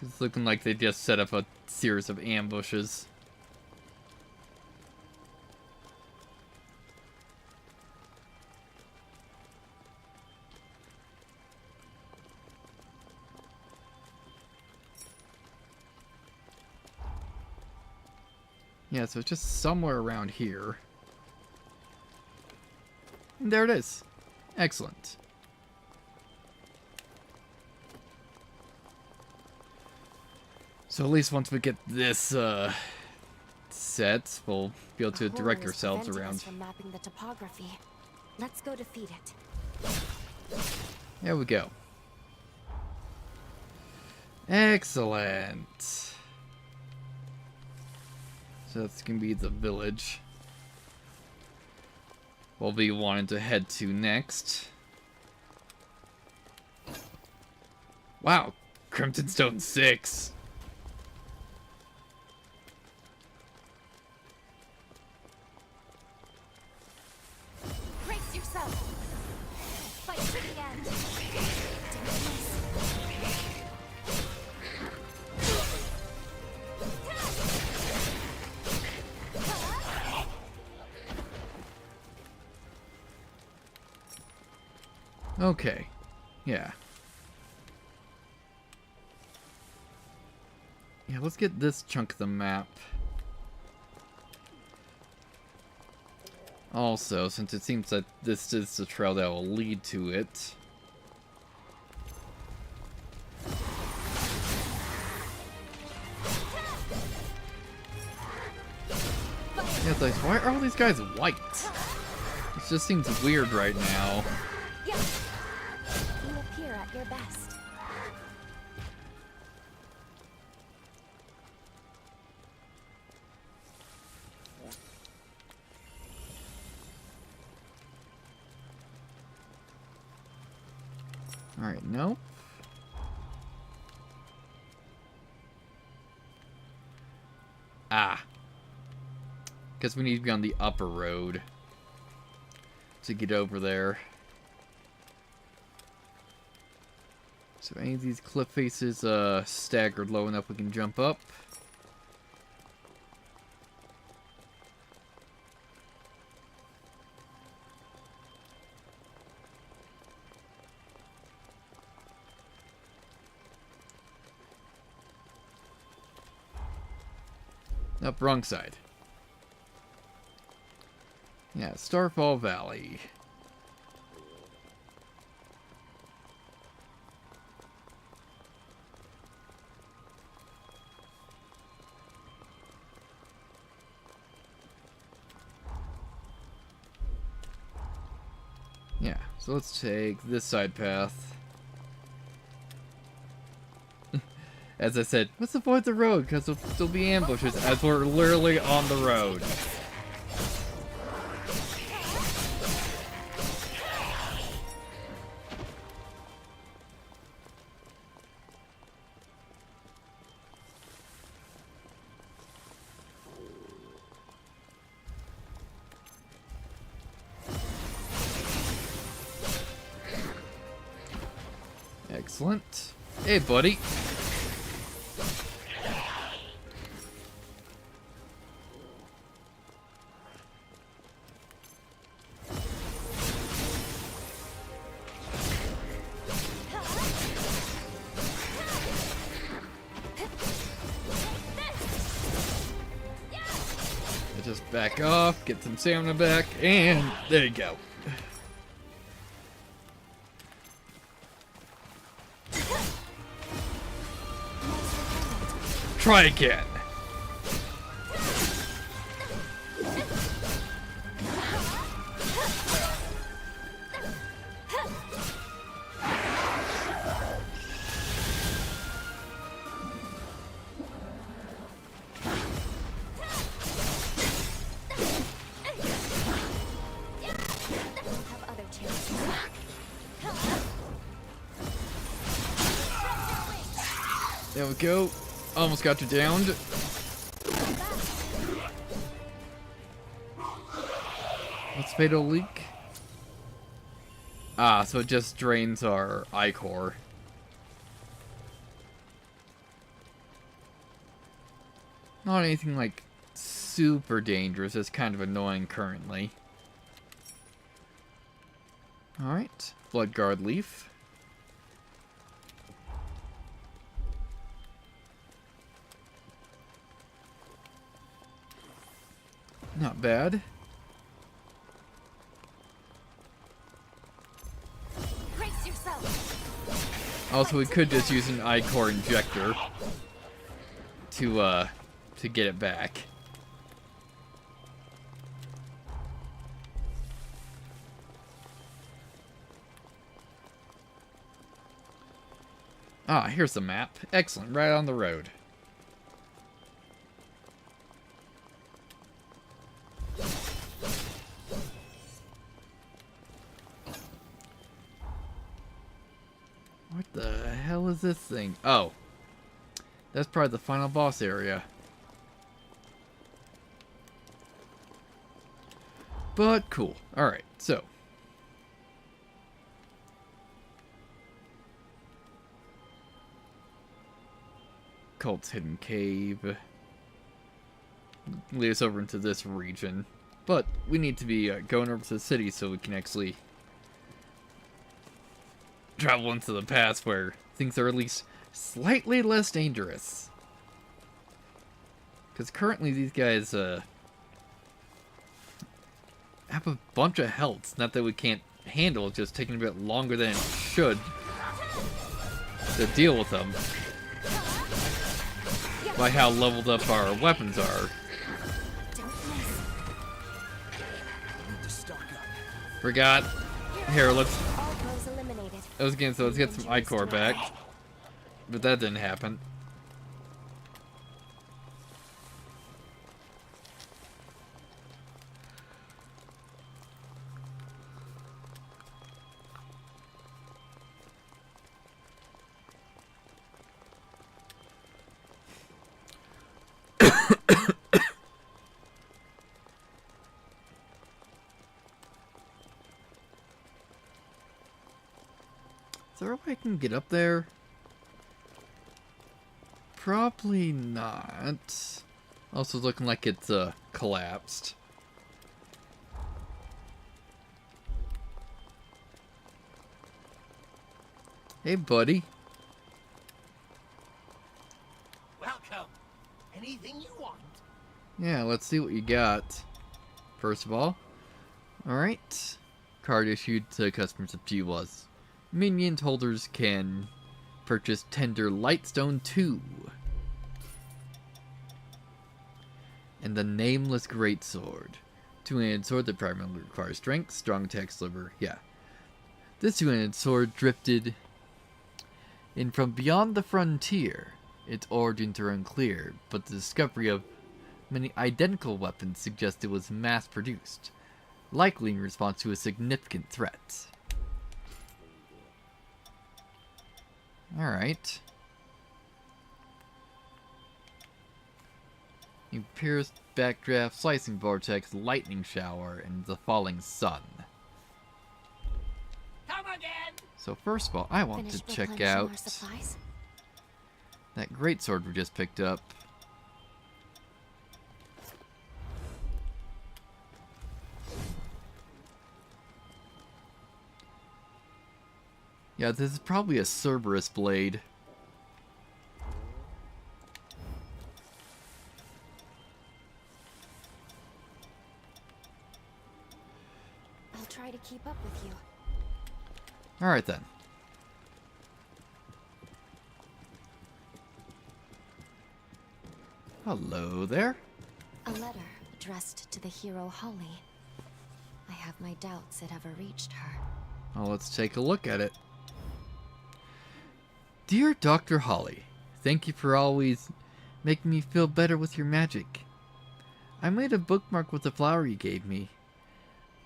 It's looking like they just set up a series of ambushes. Yeah, so it's just somewhere around here. And there it is. Excellent. So at least once we get this set, we'll be able to direct ourselves around. From mapping the topography. Let's go defeat it. There we go. Excellent. So that's gonna be the village we'll be wanting to head to next. Wow, Crimson Stone 6. Brace yourself. Fight to the end. Okay. Yeah. Yeah, let's get this chunk of the map. Also, since it seems that this is the trail that will lead to it. Yeah, it's like, why are all these guys white? This just seems weird right now. You appear at your best. Alright, no. Ah. Guess we need to be on the upper road to get over there. So any of these cliff faces staggered low enough we can jump up. Up, wrong side. Yeah, Starfall Valley. Yeah, so let's take this side path. As I said, let's avoid the road because there'll still be ambushes as we're literally on the road. Excellent. Hey, buddy. Just back off, get some stamina back, and there you go. Try again. There we go. Almost got you downed. What's fatal leak? Ah, so it just drains our ichor. Not anything like super dangerous, it's kind of annoying currently. Alright, Bloodguard Leaf. Not bad. Brace yourself. Also, we could just use an ichor injector to get it back. Ah, here's the map. Excellent, right on the road. What the hell is this thing? Oh. That's probably the final boss area. But cool. Alright, so. Cult's Hidden Cave. Lead us over into this region. But we need to be going over to the city so we can actually travel into the past where things are at least slightly less dangerous. Because currently these guys have a bunch of health. Not that we can't handle, it's just taking a bit longer than it should to deal with them. By how leveled up our weapons are. Forgot. Here, let's... I was getting, so let's get some ichor back. But that didn't happen. Is there a way I can get up there? Probably not. Also looking like it's collapsed. Hey, buddy. Welcome. Anything you want. Yeah, let's see what you got. First of all. Alright. Card issued to customers of G-Was. Minion holders can purchase Tender Lightstone 2. And the Nameless Greatsword. Two-handed sword that primarily requires strength, strong attack, sliver. Yeah. This two-handed sword drifted in from beyond the frontier. Its origins are unclear, but the discovery of many identical weapons suggests it was mass-produced, likely in response to a significant threat. Alright. You pierced, backdraft, slicing vortex, lightning shower, and the falling sun. Come again. So first of all, I want to Finished check replenishing out our supplies? that greatsword we just picked up. Yeah, this is probably a Cerberus blade. I'll try to keep up with you. Alright then. Hello there. A letter addressed to the hero Holly. I have my doubts it ever reached her. Well, let's take a look at it. Dear Dr. Holly, thank you for always making me feel better with your magic. I made a bookmark with the flower you gave me.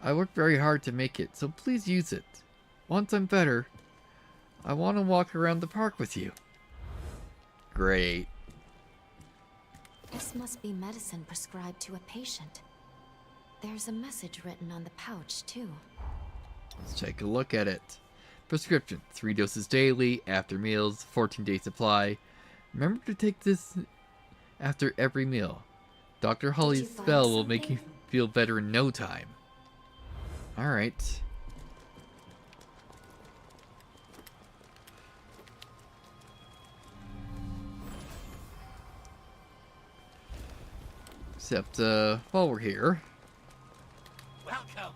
I worked very hard to make it, so please use it. Once I'm better, I want to walk around the park with you. Great. This must be medicine prescribed to a patient. There's a message written on the pouch, too. Let's take a look at it. Prescription: 3 doses daily, after meals, 14-day supply. Remember to take this after every meal. Dr. Holly's find spell will make you something? feel better in no time. Alright. Except, while we're here, Welcome.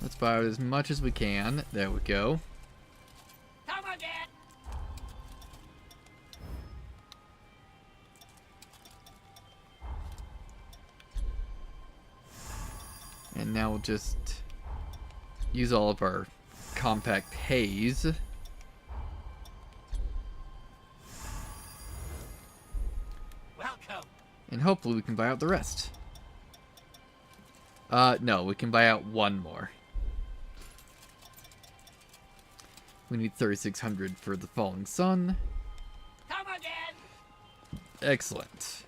let's buy out as much as we can. There we go. Come again. And now we'll just use all of our compact haze. Welcome. And hopefully we can buy out the rest. No, we can buy out one more. We need 3,600 for the falling sun. Come again. Excellent.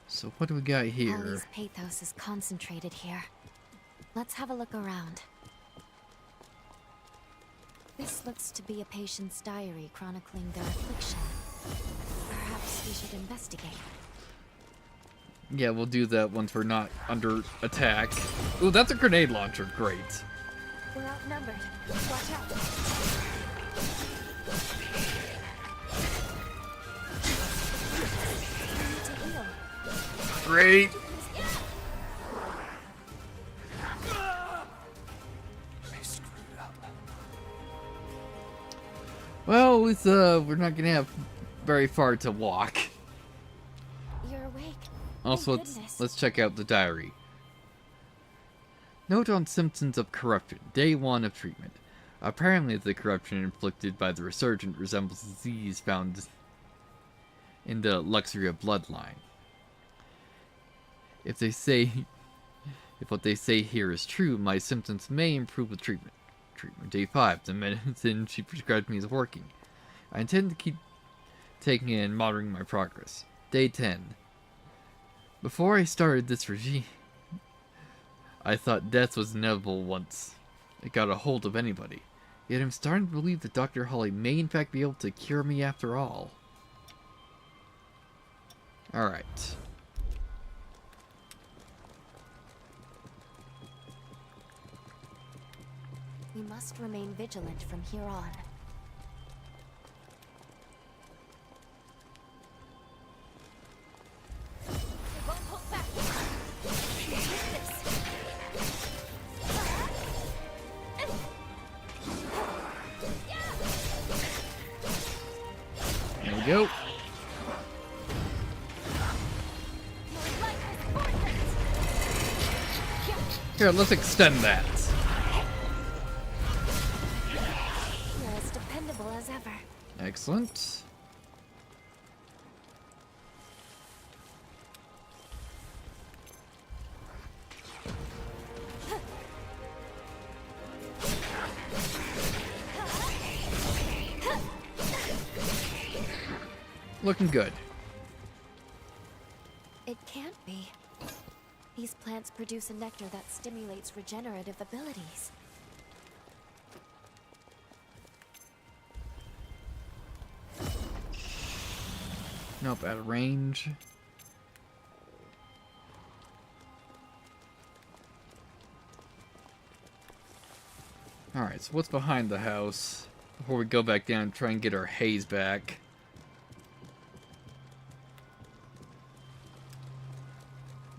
So what do we got here? Holly's pathos is concentrated here. Let's have a look around. This looks to be a patient's diary chronicling their affliction. Perhaps we should investigate. Yeah, we'll do that once we're not under attack. Ooh, that's a grenade launcher. Great. We're outnumbered. Watch out. We need to heal. Great. Well, at least, we're not gonna have very far to walk. You're awake. Also, Thank goodness. let's check out the diary. Note on symptoms of corruption. Day 1 of treatment. Apparently, the corruption inflicted by the resurgent resembles disease found in the Luxuria bloodline. If what they say here is true, my symptoms may improve with treatment. Day 5. The medicine she prescribed me is working. I intend to keep taking it and monitoring my progress. Day 10. Before I started this regime, I thought death was inevitable once it got a hold of anybody. Yet I'm starting to believe that Dr. Holly may in fact be able to cure me after all. Alright. We must remain vigilant from here on. We won't hold back. Use this. There we go. Your life is worth it. Here, let's extend that. You're as dependable as ever. Excellent. Looking good. It can't be. These plants produce a nectar that stimulates regenerative abilities. Nope, out of range. Alright, so what's behind the house? Before we go back down and try and get our haze back.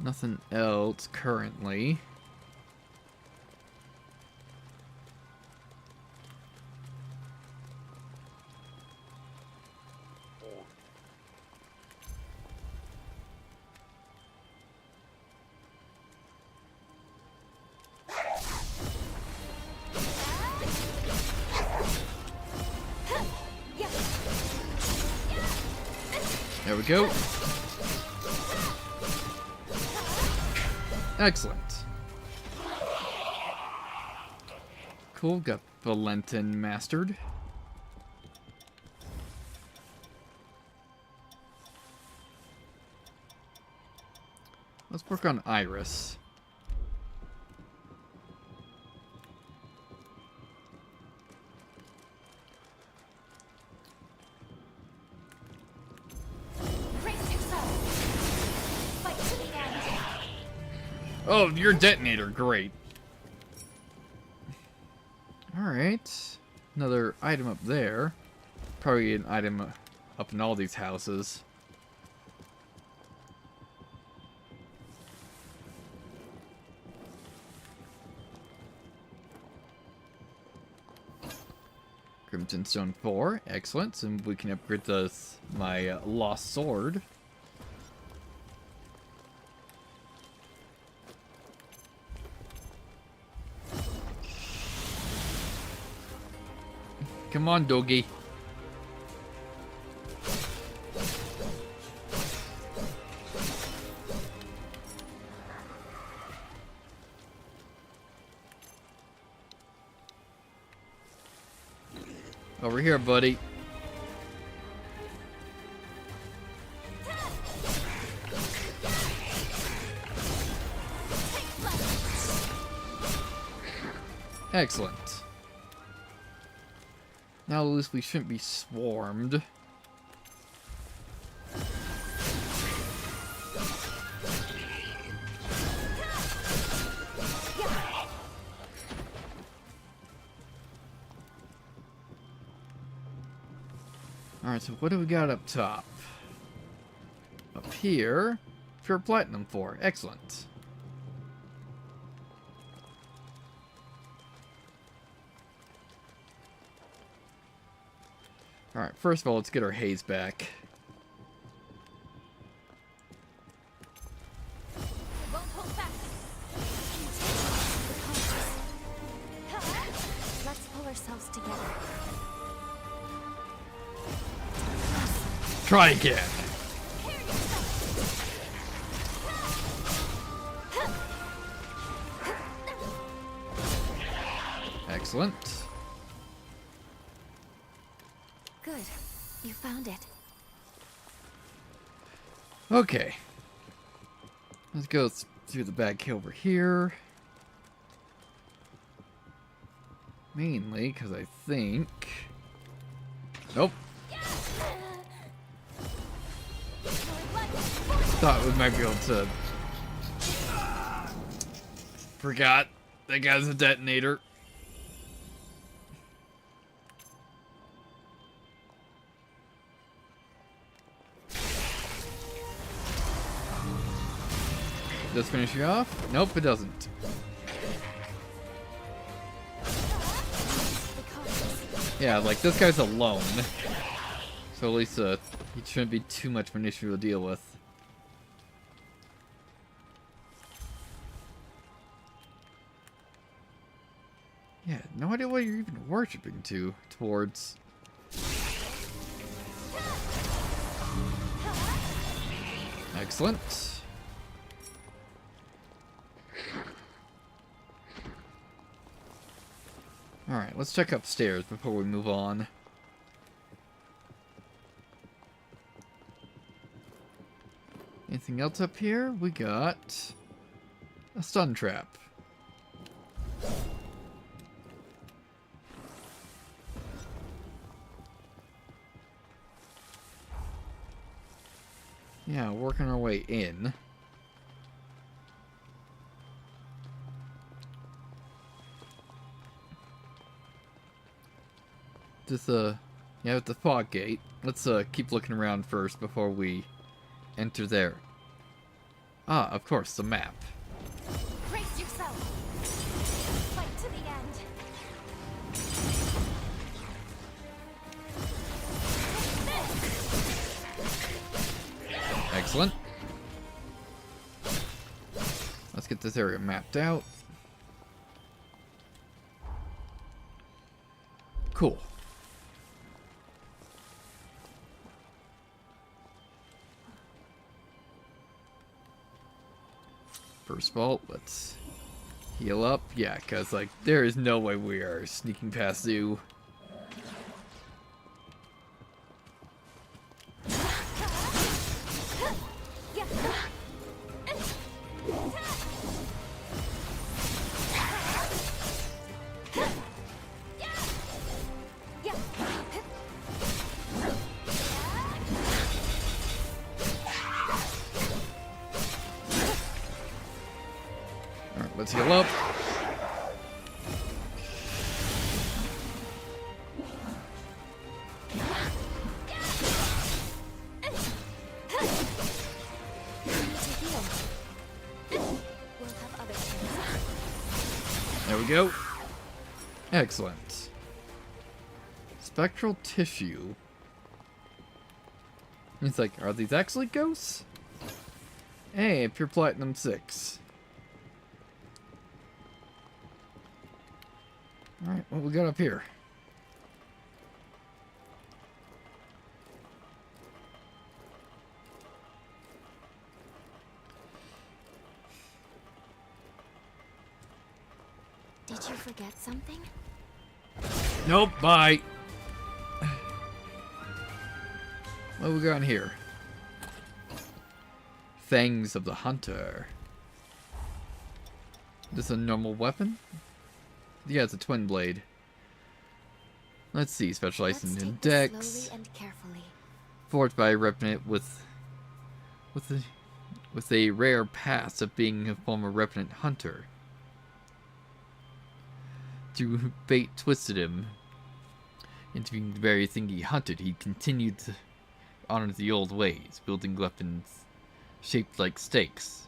Nothing else currently. There we go. Excellent. Cool, got Valentin mastered. Let's work on Iris. Oh, your detonator, great. Alright. Another item up there. Probably an item up in all these houses. Crimson Stone 4, excellent. And we can upgrade my lost sword. Come on, doggy. Over here, buddy. Excellent. Now at least we shouldn't be swarmed. Alright, so what do we got up top? Up here, pure platinum 4. Excellent. Alright, first of all, let's get our haze back. Let's pull ourselves together. Try again. Excellent. Good. You found it. Okay. Let's go through the back over here. Mainly because I think... Nope. Thought we might be able to... Forgot. That guy's a detonator. Does this finish you off? Nope, it doesn't. Yeah, like, this guy's alone. So at least, he shouldn't be too much of an issue to deal with. Yeah, no idea what you're even worshipping towards. Excellent. Alright, let's check upstairs before we move on. Anything else up here? We got a stun trap. Yeah, working our way in. Just yeah, with the fog gate. Let's keep looking around first before we enter there. Ah, of course, the map. Brace yourself. Fight to the end. Excellent. Let's get this area mapped out. Cool. First of all, let's heal up. Yeah, because, like, there is no way we are sneaking past you. Alright, let's heal up. There we go. Excellent. Spectral tissue. It's like, are these actually ghosts? Hey, pure platinum 6. Alright, what we got up here? Did you forget something? Nope, bye. What we got in here? Fangs of the Hunter. This a normal weapon? Yeah, it's a twin blade. Let's see, specializing in dex. Slowly and carefully. Forged by a revenant with a rare past of being a former revenant hunter. Through fate twisted him into being the very thing he hunted, he continued to honor the old ways, building weapons shaped like stakes,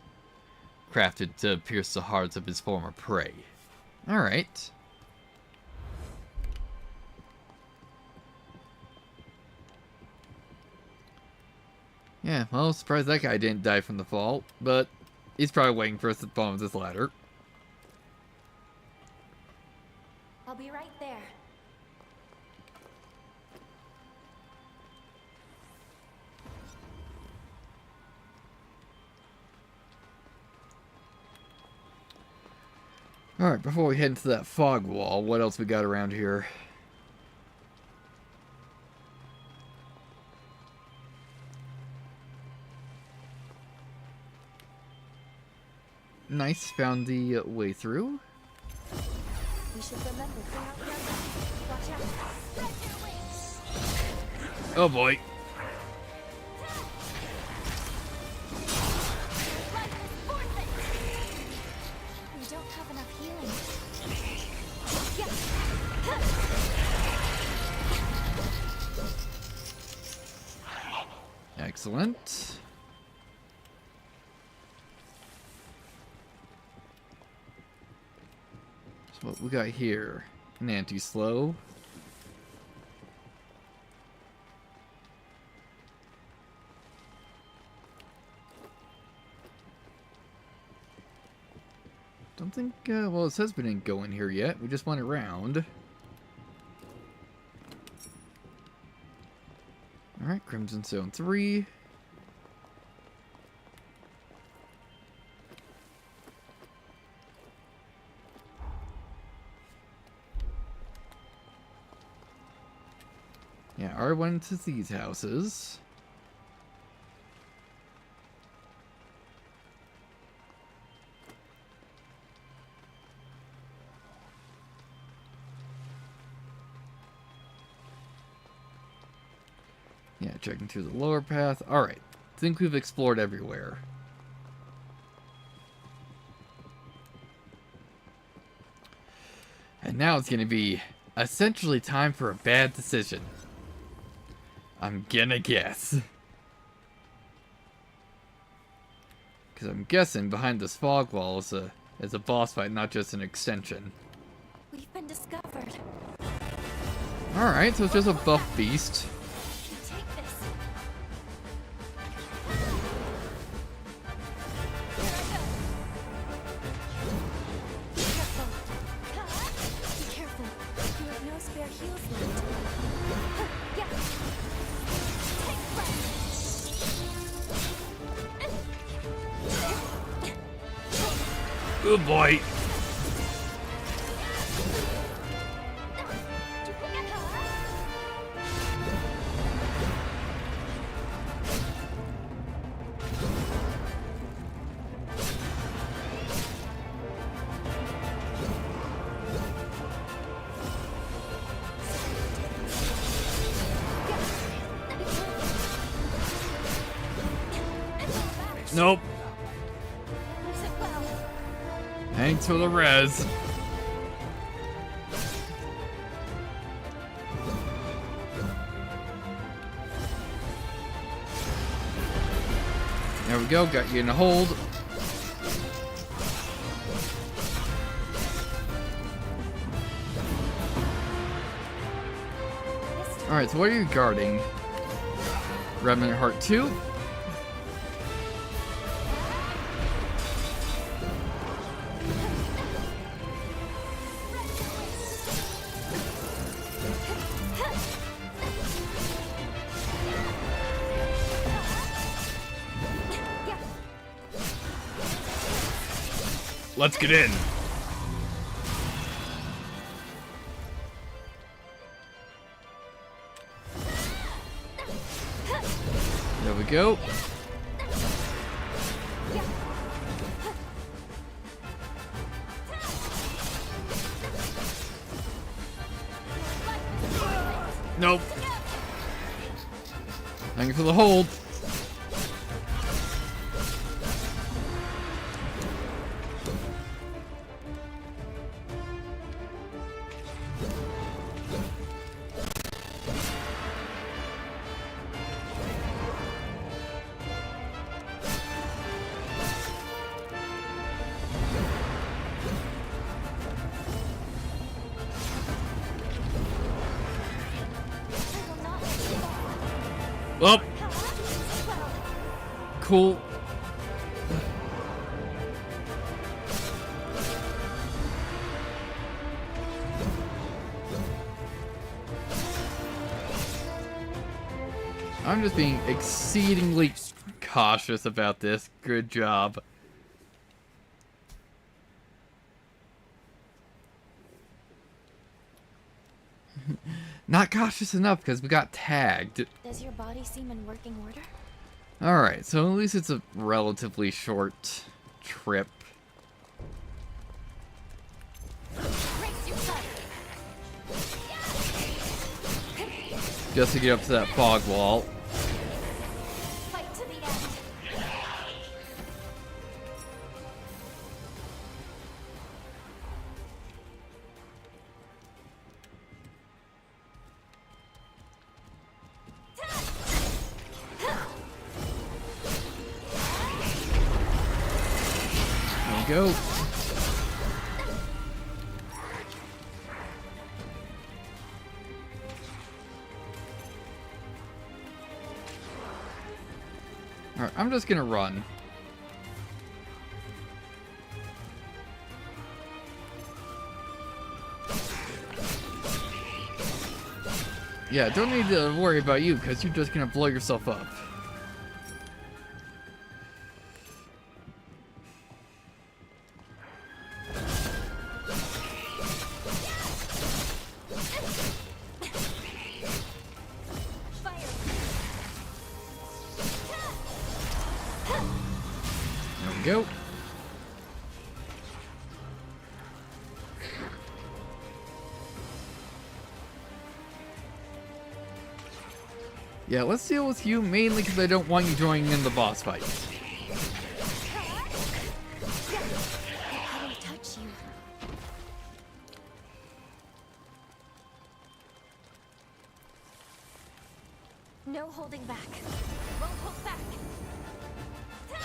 crafted to pierce the hearts of his former prey. Alright. Yeah, well, surprised that guy didn't die from the fall, but he's probably waiting for us at the bottom of this ladder. I'll be right there. Alright, before we head into that fog wall, what else we got around here? Nice, found the way through. We should remember clear out your left. Watch out. Spread your wings. Oh boy. Life is worth it. We don't have enough healing. Yeah. Excellent. So what we got here? An anti-slow. Don't think, well, it says we didn't go in here yet. We just went around. Alright, Crimson Stone 3. Yeah, I went to these houses. Yeah, checking through the lower path. Alright. Think we've explored everywhere. And now it's gonna be essentially time for a bad decision. I'm gonna guess. Because I'm guessing behind this fog wall is a boss fight, not just an extension. We've been discovered. Alright, so it's just a buff beast. Take this. Be careful. You have no spare heals left. Yeah. Take breath. Good boy. Nope. Thanks for the res. There we go, got you in a hold. Alright, so what are you guarding? Remnant Heart 2? Let's get in. There we go. Nope. Thank you for the hold. Well, cool. I'm just being exceedingly cautious about this. Good job. Not cautious enough because we got tagged. Does your body seem in working order? Alright, so at least it's a relatively short trip. Just to get up to that fog wall. Fight to the end. There we go. Alright, I'm just gonna run. Yeah, don't need to worry about you because you're just gonna blow yourself up. There we go. Yeah, let's deal with you mainly because I don't want you joining in the boss fight. I couldn't touch you. No holding back. Won't hold back. Your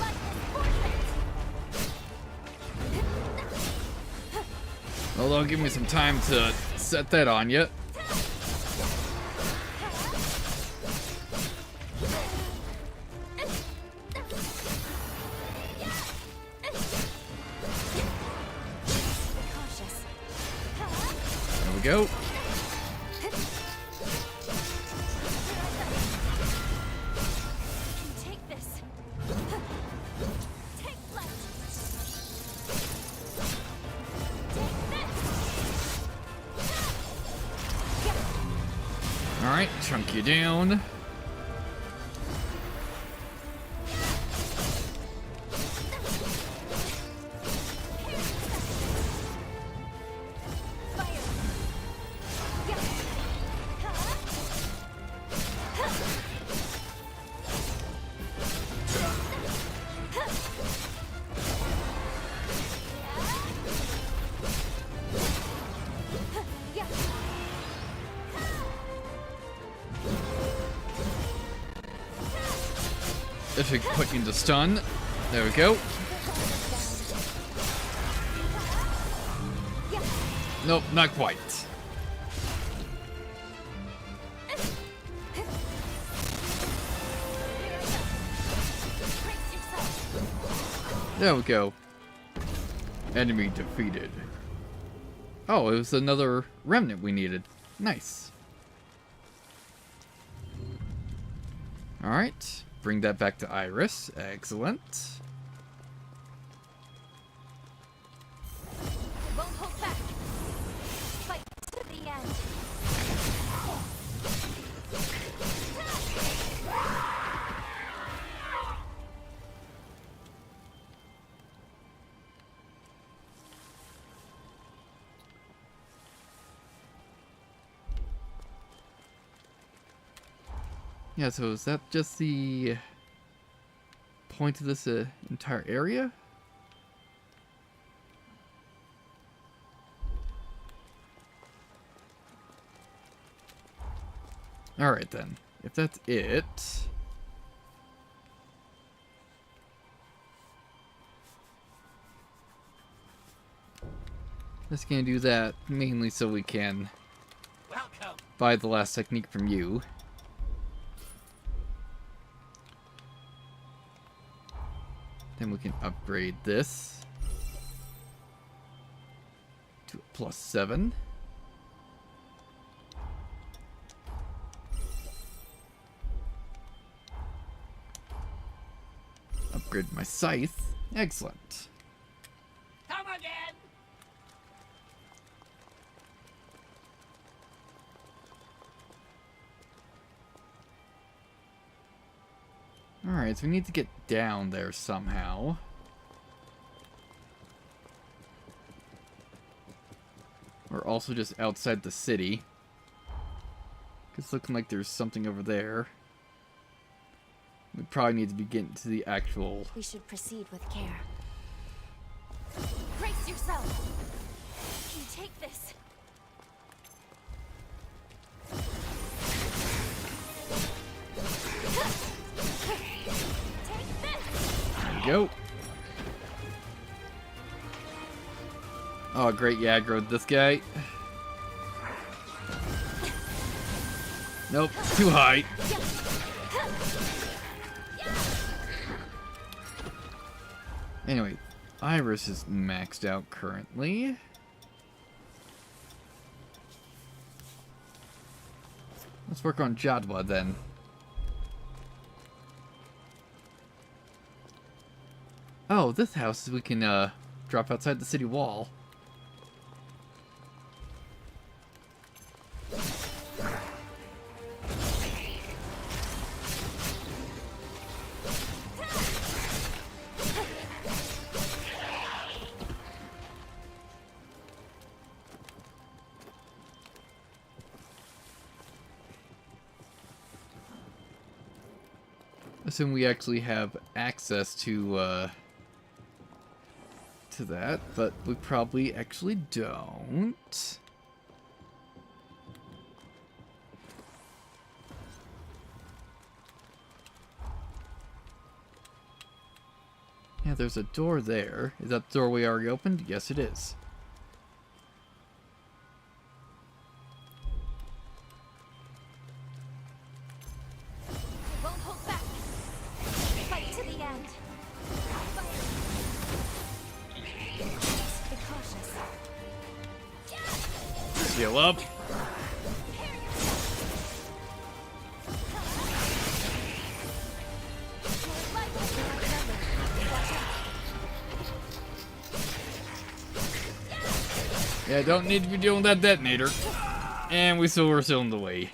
life is forfeit. Hold on, give me some time to set that on you. Cautious. There we go. Take this. Take left. Take this. Alright, chunk you down. That should put you into stun. There we go. Nope, not quite. There we go. Enemy defeated. Oh, it was another remnant we needed. Nice. Alright. Bring that back to Iris. Excellent. Won't hold back. Fight to the end. Yeah, so is that just the point of this entire area? Alright then. If that's it... Just gonna do that mainly so we can Welcome. buy the last technique from you. Then we can upgrade this to a +7. Upgrade my scythe. Excellent. Come again. Alright, so we need to get down there somehow. We're also just outside the city. It's looking like there's something over there. We probably need to be getting to the actual... We should proceed with care. Brace yourself. You take this. Take this. There we go. Oh, great, yeah, I aggroed this guy. Nope, too high. Anyway, Iris is maxed out currently. Let's work on Jadwa then. Oh, this house we can drop outside the city wall. assume we actually have access to that, but we probably actually don't. Yeah, there's a door there. Is that the door we already opened? Yes, it is. I won't hold back. Fight to the end. Be cautious. Heal up. Yeah, don't need to be dealing with that detonator. And we're still in the way.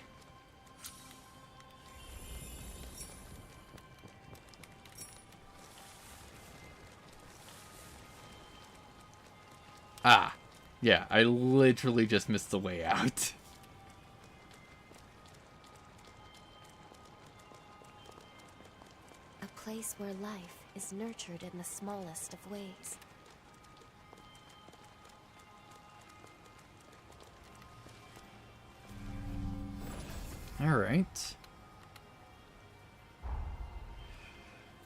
Ah. Yeah, I literally just missed the way out. A place where life is nurtured in the smallest of ways. Alright.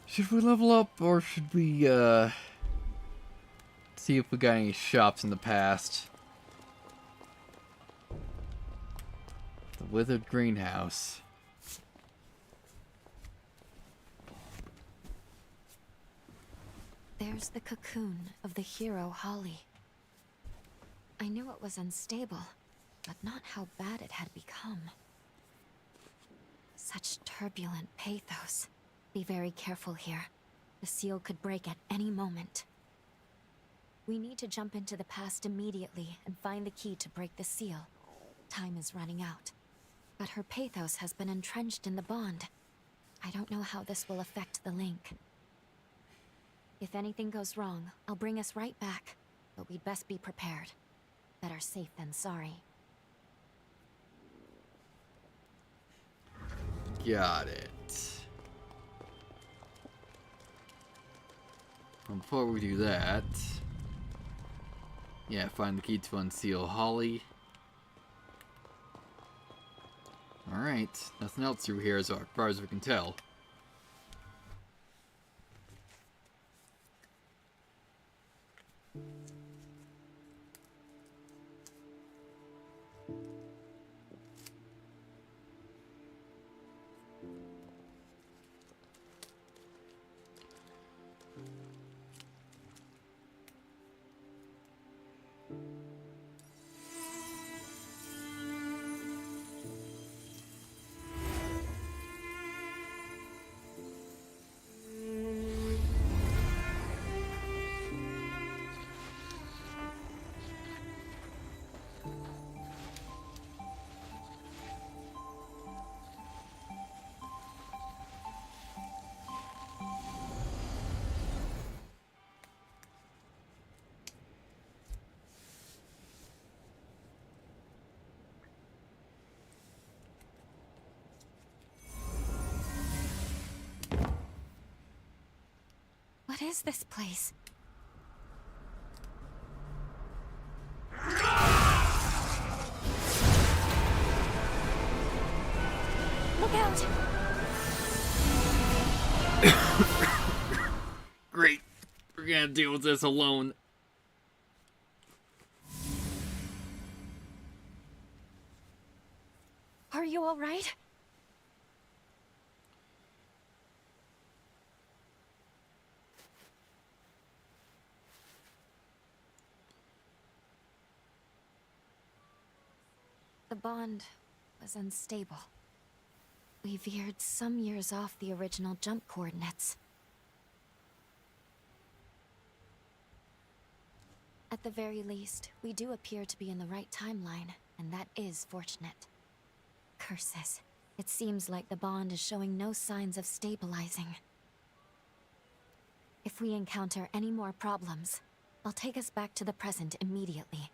Should we level up, or should we, see if we got any shops in the past? The Withered Greenhouse. There's the cocoon of the hero Holly. I knew it was unstable, but not how bad it had become. Such turbulent pathos. Be very careful here. The seal could break at any moment. We need to jump into the past immediately and find the key to break the seal. Time is running out. But her pathos has been entrenched in the bond. I don't know how this will affect the link. If anything goes wrong, I'll bring us right back. But we'd best be prepared. Better safe than sorry. Got it. Well, before we do that, yeah, find the key to unseal Holly. Alright, nothing else through here as far as we can tell. What is this place? Look out! Great. We're gonna deal with this alone. Are you all right? The bond was unstable. We veered some years off the original jump coordinates. At the very least, we do appear to be in the right timeline, and that is fortunate. Curses. It seems like the bond is showing no signs of stabilizing. If we encounter any more problems, I'll take us back to the present immediately.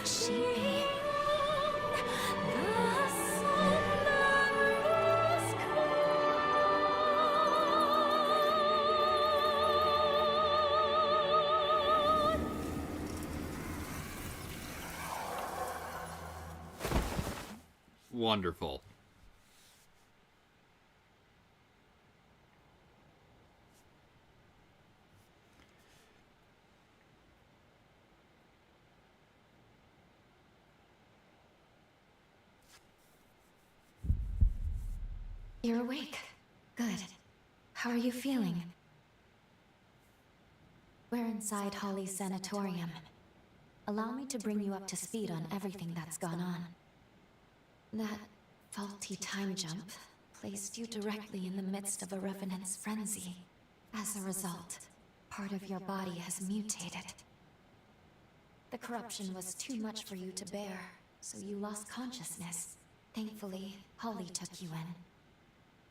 She. Wonderful. You're awake. Good. How are you feeling? We're inside Holly's sanatorium. Allow me to bring you up to speed on everything that's gone on. That faulty time jump placed you directly in the midst of a revenant's frenzy. As a result, part of your body has mutated. The corruption was too much for you to bear, so you lost consciousness. Thankfully, Holly took you in.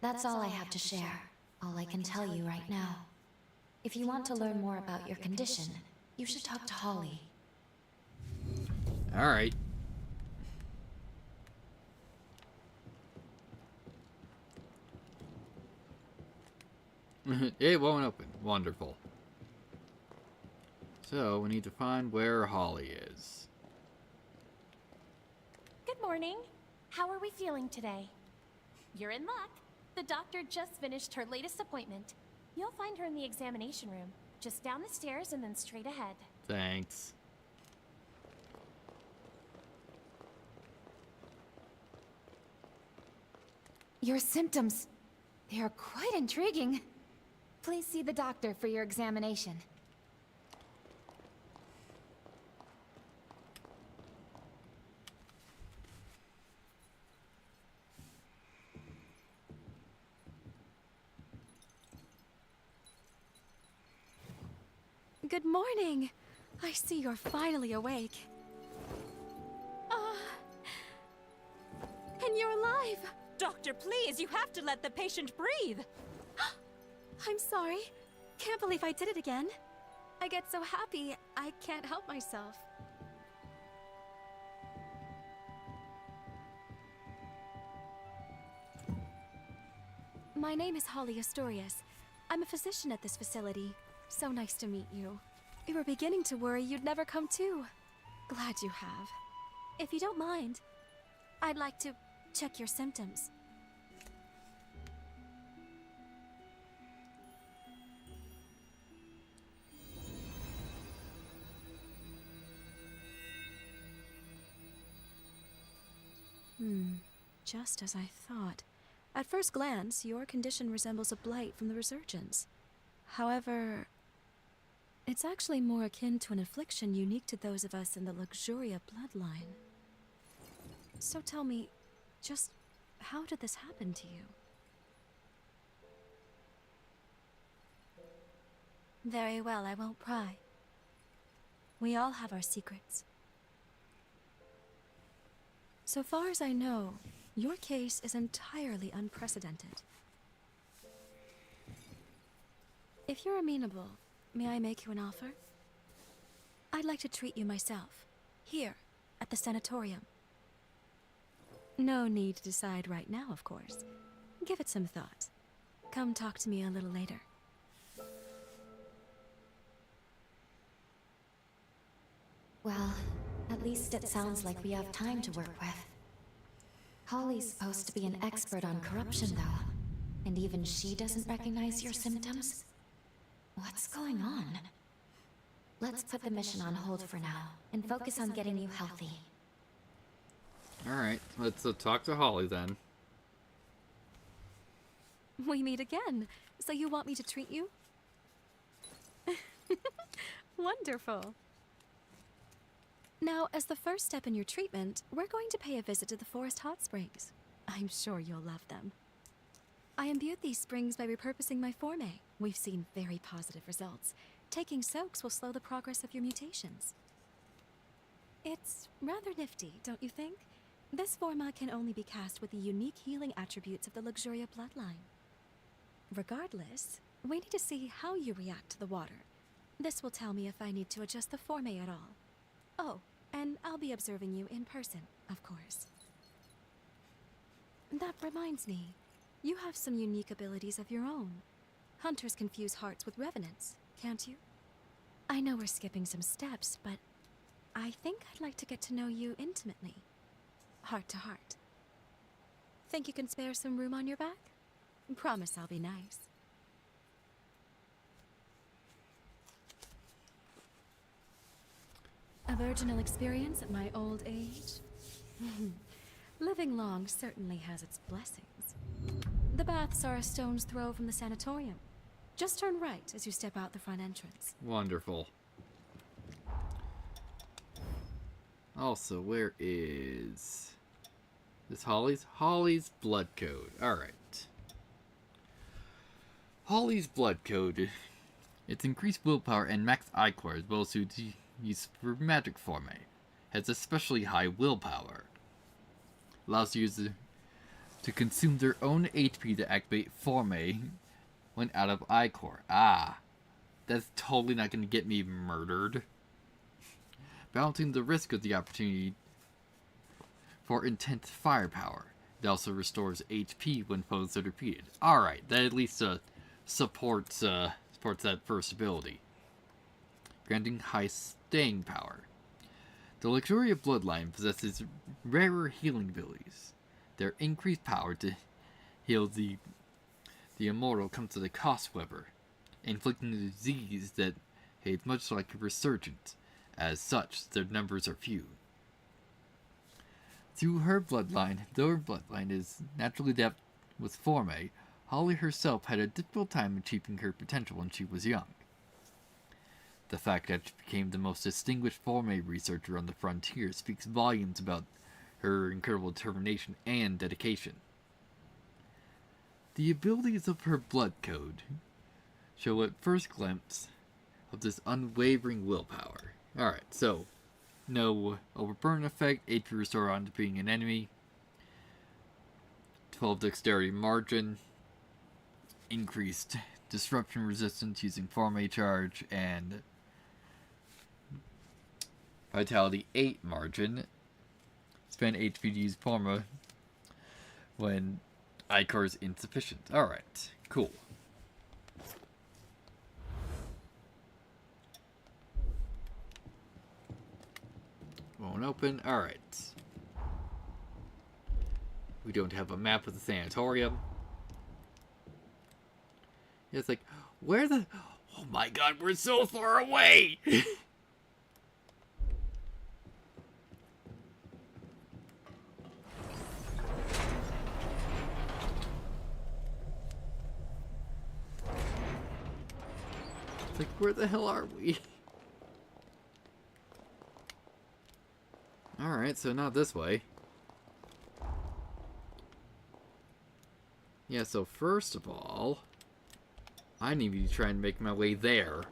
That's all I have to share, all I can tell you right now. If you want to learn more about your condition, you should talk to Holly. Alright. It won't open. Wonderful. So, we need to find where Holly is. Good morning. How are we feeling today? You're in luck. The doctor just finished her latest appointment. You'll find her in the examination room, just down the stairs and then straight ahead. Thanks. Your symptoms, they are quite intriguing. Please see the doctor for your examination. Good morning. I see you're finally awake. And you're alive. Doctor, please, you have to let the patient breathe. I'm sorry. Can't believe I did it again. I get so happy, I can't help myself. My name is Holly Astorius. I'm a physician at this facility. So nice to meet you. We were beginning to worry you'd never come to. Glad you have. If you don't mind, I'd like to check your symptoms. Just as I thought. At first glance, your condition resembles a blight from the resurgence. However, it's actually more akin to an affliction unique to those of us in the Luxuria bloodline. So tell me, just how did this happen to you? Very well, I won't pry. We all have our secrets. So far as I know, your case is entirely unprecedented. If you're amenable, may I make you an offer? I'd like to treat you myself, here, at the sanatorium. No need to decide right now, of course. Give it some thought. Come talk to me a little later. Well, at least it sounds like we have time to work with. Holly's supposed to be an expert on corruption, though. And even she doesn't recognize your symptoms? What's going on? Let's put the mission on hold for now, and focus on getting you healthy. Alright, let's talk to Holly then. We meet again. So you want me to treat you? Wonderful. Now, as the first step in your treatment, we're going to pay a visit to the forest hot springs. I'm sure you'll love them. I imbued these springs by repurposing my forme. We've seen very positive results. Taking soaks will slow the progress of your mutations. It's rather nifty, don't you think? This forma can only be cast with the unique healing attributes of the Luxuria bloodline. Regardless, we need to see how you react to the water. This will tell me if I need to adjust the forme at all. Oh, And I'll be observing you in person, of course. That reminds me, you have some unique abilities of your own. Hunters can fuse hearts with revenants, can't you? I know we're skipping some steps, but I think I'd like to get to know you intimately. Heart to heart. Think you can spare some room on your back? Promise I'll be nice. A virginal experience at my old age? Living long certainly has its blessings. The baths are a stone's throw from the sanatorium. Just turn right as you step out the front entrance. Wonderful. Also, where is this Holly's? Holly's blood code. Alright. Holly's blood code. Its increased willpower and max Ichor as well as to use for magic form. Has especially high willpower. Allows users to consume their own HP to activate Forme when out of Ichor. Ah, that's totally not going to get me murdered. Balancing the risk of the opportunity for intense firepower. It also restores HP when foes are defeated. Alright, that at least supports that first ability. Granting high staying power. The Luxuria bloodline possesses rarer healing abilities. Their increased power to heal the immortal comes at a cost, however, inflicting a disease that behaves much like a resurgence. As such, their numbers are few. Through her bloodline, though her bloodline is naturally adept with Forme, Holly herself had a difficult time achieving her potential when she was young. The fact that she became the most distinguished Forme researcher on the frontier speaks volumes about her incredible determination and dedication. The abilities of her blood code show at first glimpse of this unwavering willpower. Alright, so no overburn effect, HP restore on defeating an enemy, 12 dexterity margin, increased disruption resistance using Forme charge, and vitality 8 margin. Spend HP to use Forma when Ichor is insufficient. Alright, cool. Won't open. Alright. We don't have a map of the sanatorium. It's like, where the... Oh my god, we're so far away! It's like, where the hell are we? Alright, so not this way. Yeah, so first of all, I need to try and make my way there.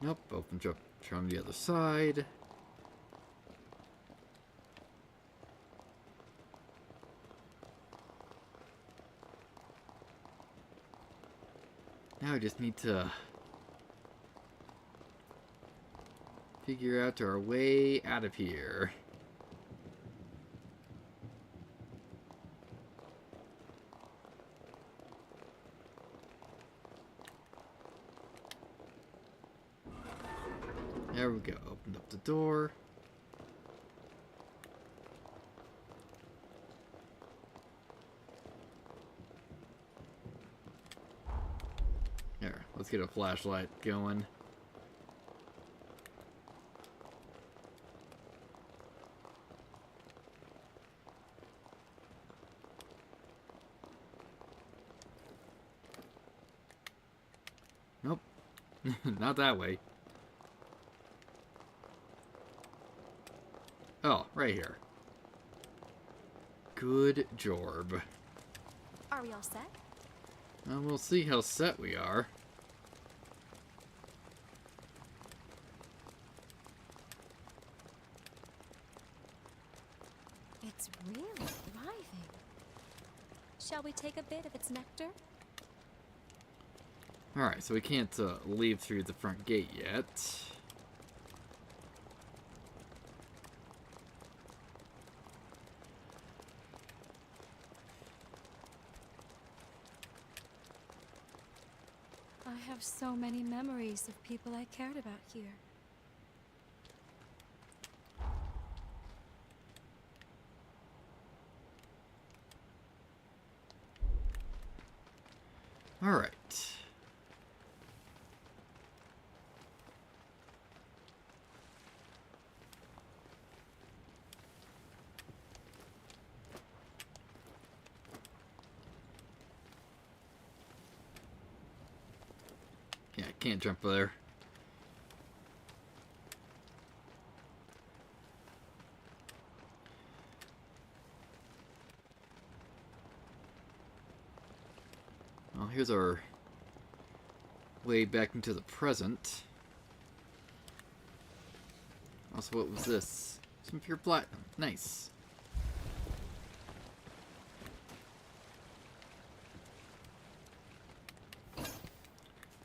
Nope, open jump on the other side. Now I just need to figure out our way out of here. There we go. Opened up the door. There, let's get a flashlight going. Nope. Not that way. Oh, right here. Good jorb. Are we all set? We'll see how set we are. Shall we take a bit of its nectar? Alright, so we can't leave through the front gate yet. I have so many memories of people I cared about here. Alright. Yeah, I can't jump there. Well, here's our way back into the present. Also, what was this? Some pure platinum. Nice.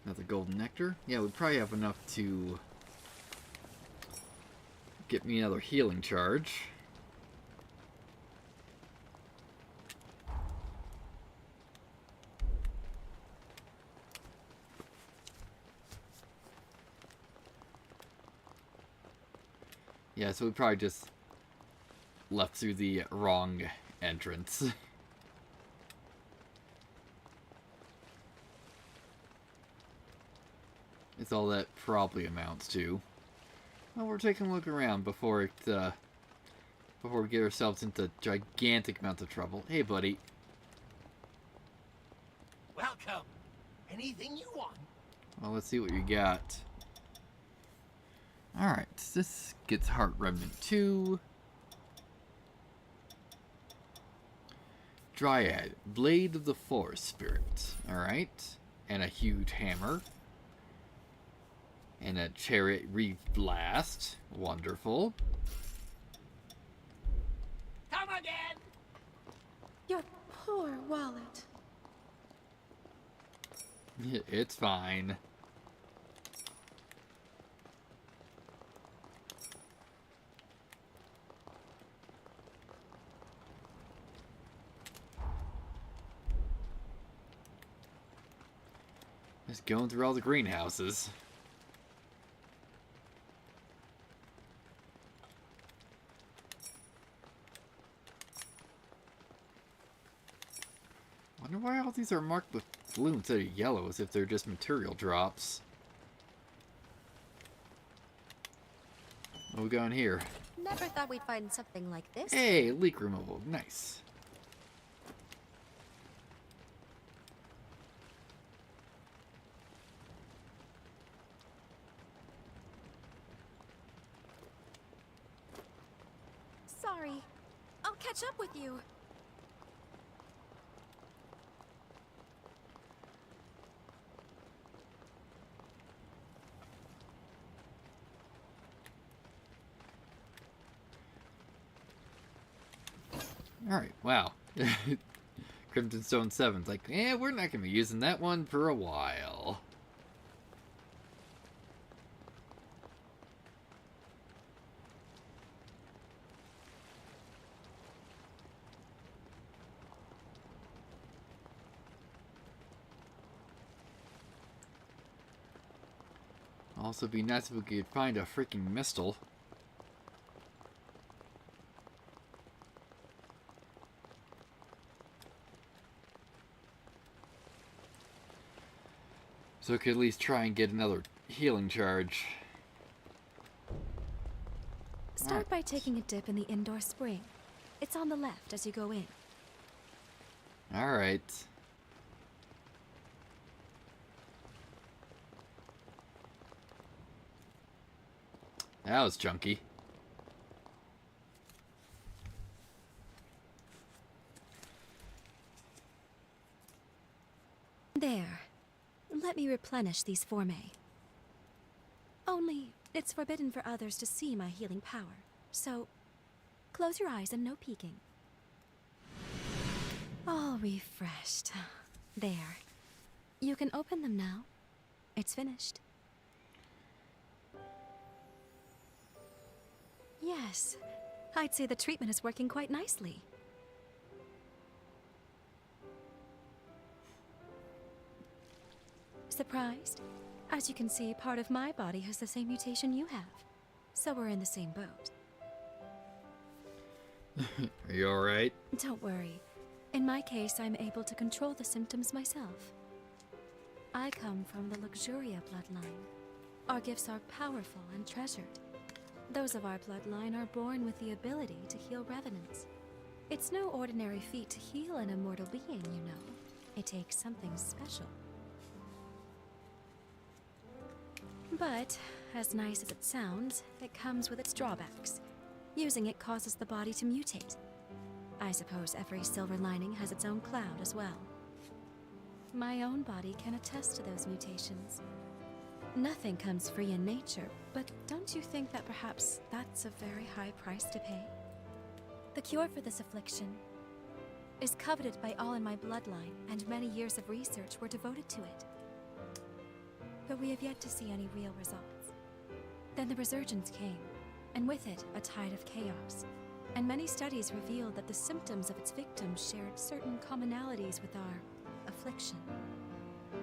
Another golden nectar. Yeah, we probably have enough to get me another healing charge. Yeah, so we probably just left through the wrong entrance. It's all that probably amounts to. Well, we're taking a look around before it, before we get ourselves into gigantic amounts of trouble. Hey, buddy. Welcome. Anything you want. Well, let's see what you got. Alright, this gets Heart Remnant 2. Dryad, Blade of the Forest Spirit. Alright. And a huge hammer. And a Chariot Reef Blast. Wonderful. Come again. Your poor wallet. It's fine. Just going through all the greenhouses. Wonder why all these are marked with blue instead of yellow, as if they're just material drops. What we got in here? Never thought we'd find something like this. Hey, leak removal. Nice. Sorry. I'll catch up with you. Alright, wow. Crimson Stone 7's like, yeah, we're not going to be using that one for a while. Also, be nice if we could find a freaking mistle. So we could at least try and get another healing charge. Start by taking a dip in the indoor spring. It's on the left as you go in. Alright. That was chunky. There. Let me replenish these formae. Only, it's forbidden for others to see my healing power. So, close your eyes and no peeking. All refreshed. There. You can open them now. It's finished. Yes. I'd say the treatment is working quite nicely. Surprised? As you can see, part of my body has the same mutation you have. So we're in the same boat. Are you alright? Don't worry. In my case, I'm able to control the symptoms myself. I come from the Luxuria bloodline. Our gifts are powerful and treasured. Those of our bloodline are born with the ability to heal revenants. It's no ordinary feat to heal an immortal being, you know. It takes something special. But, as nice as it sounds, it comes with its drawbacks. Using it causes the body to mutate. I suppose every silver lining has its own cloud as well. My own body can attest to those mutations. Nothing comes free in nature, but don't you think that perhaps that's a very high price to pay? The cure for this affliction is coveted by all in my bloodline, and many years of research were devoted to it. But we have yet to see any real results. Then the resurgence came, and with it, a tide of chaos. And many studies revealed that the symptoms of its victims shared certain commonalities with our affliction.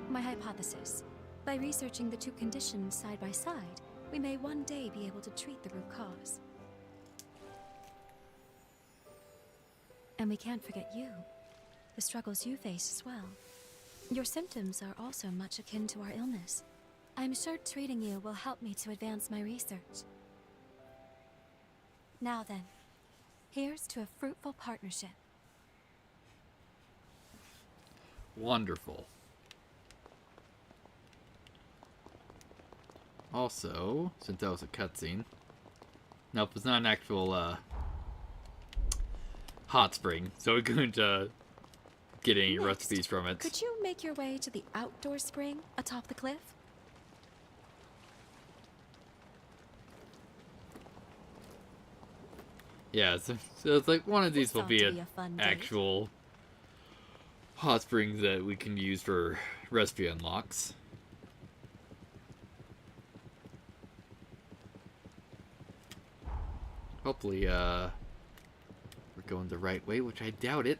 My hypothesis: by researching the two conditions side by side, we may one day be able to treat the root cause. And we can't forget you, the struggles you face as well. Your symptoms are also much akin to our illness. I'm sure treating you will help me to advance my research. Now then, here's to a fruitful partnership. Wonderful. Also, since that was a cutscene. Nope, it's not an actual hot spring, so we couldn't get any Next, recipes from it. Could you make your way to the outdoor spring atop the cliff? Yeah, so it's like one of these will This ought be to an be a fun date. actual hot springs that we can use for recipe unlocks. Hopefully, we're going the right way, which I doubt it.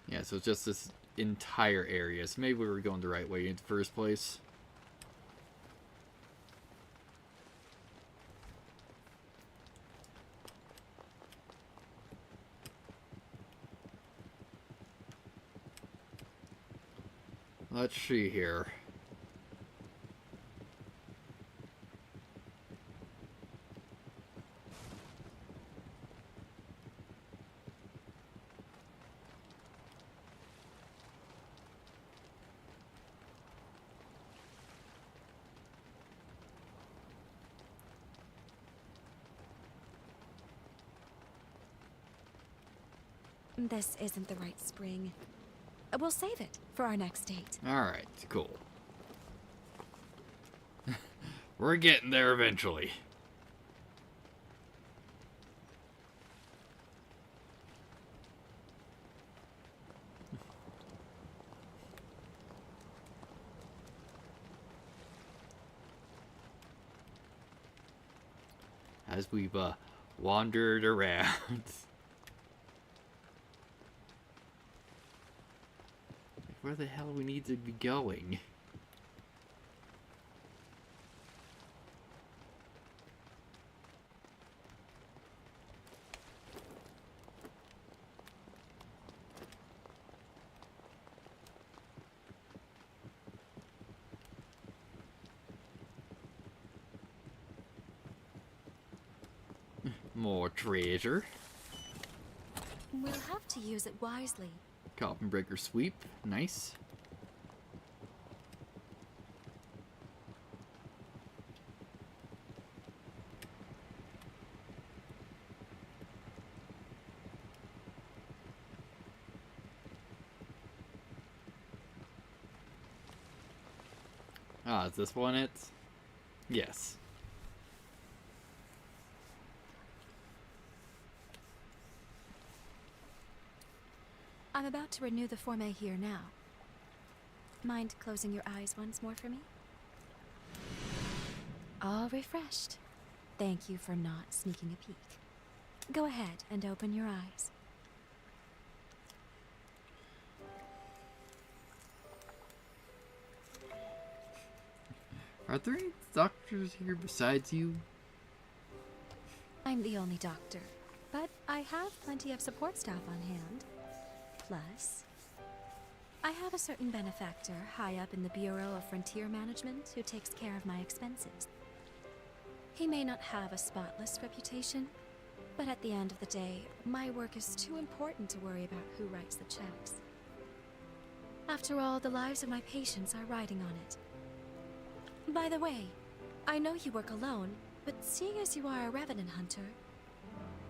Yeah, so it's just this entire area. So maybe we were going the right way in the first place. Let's see here. This isn't the right spring. We'll save it for our next date. Alright, cool. We're getting there eventually. As we've wandered around. Where the hell we need to be going? More treasure. We'll have to use it wisely. Coffin breaker sweep. Nice. Ah, is this one it? Yes. I'm about to renew the forme here now. Mind closing your eyes once more for me? All refreshed. Thank you for not sneaking a peek. Go ahead and open your eyes. Are there any doctors here besides you? I'm the only doctor, but I have plenty of support staff on hand. Plus, I have a certain benefactor high up in the Bureau of Frontier Management who takes care of my expenses. He may not have a spotless reputation, but at the end of the day, my work is too important to worry about who writes the checks. After all, the lives of my patients are riding on it. By the way, I know you work alone, but seeing as you are a revenant hunter,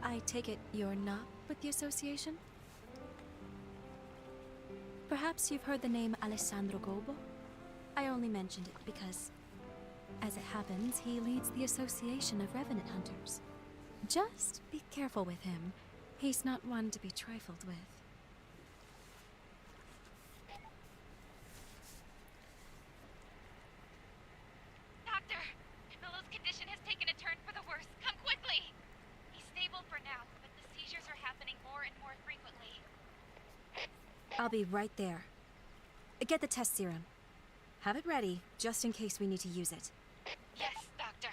I take it you're not with the association? Perhaps you've heard the name Alessandro Gobo? I only mentioned it because, as it happens, he leads the Association of Revenant Hunters. Just be careful with him. He's not one to be trifled with. Doctor! Camilo's condition has taken a turn for the worse. Come quickly! He's stable for now, but the seizures are happening more and more frequently. I'll be right there. Get the test serum. Have it ready, just in case we need to use it. Yes, Doctor.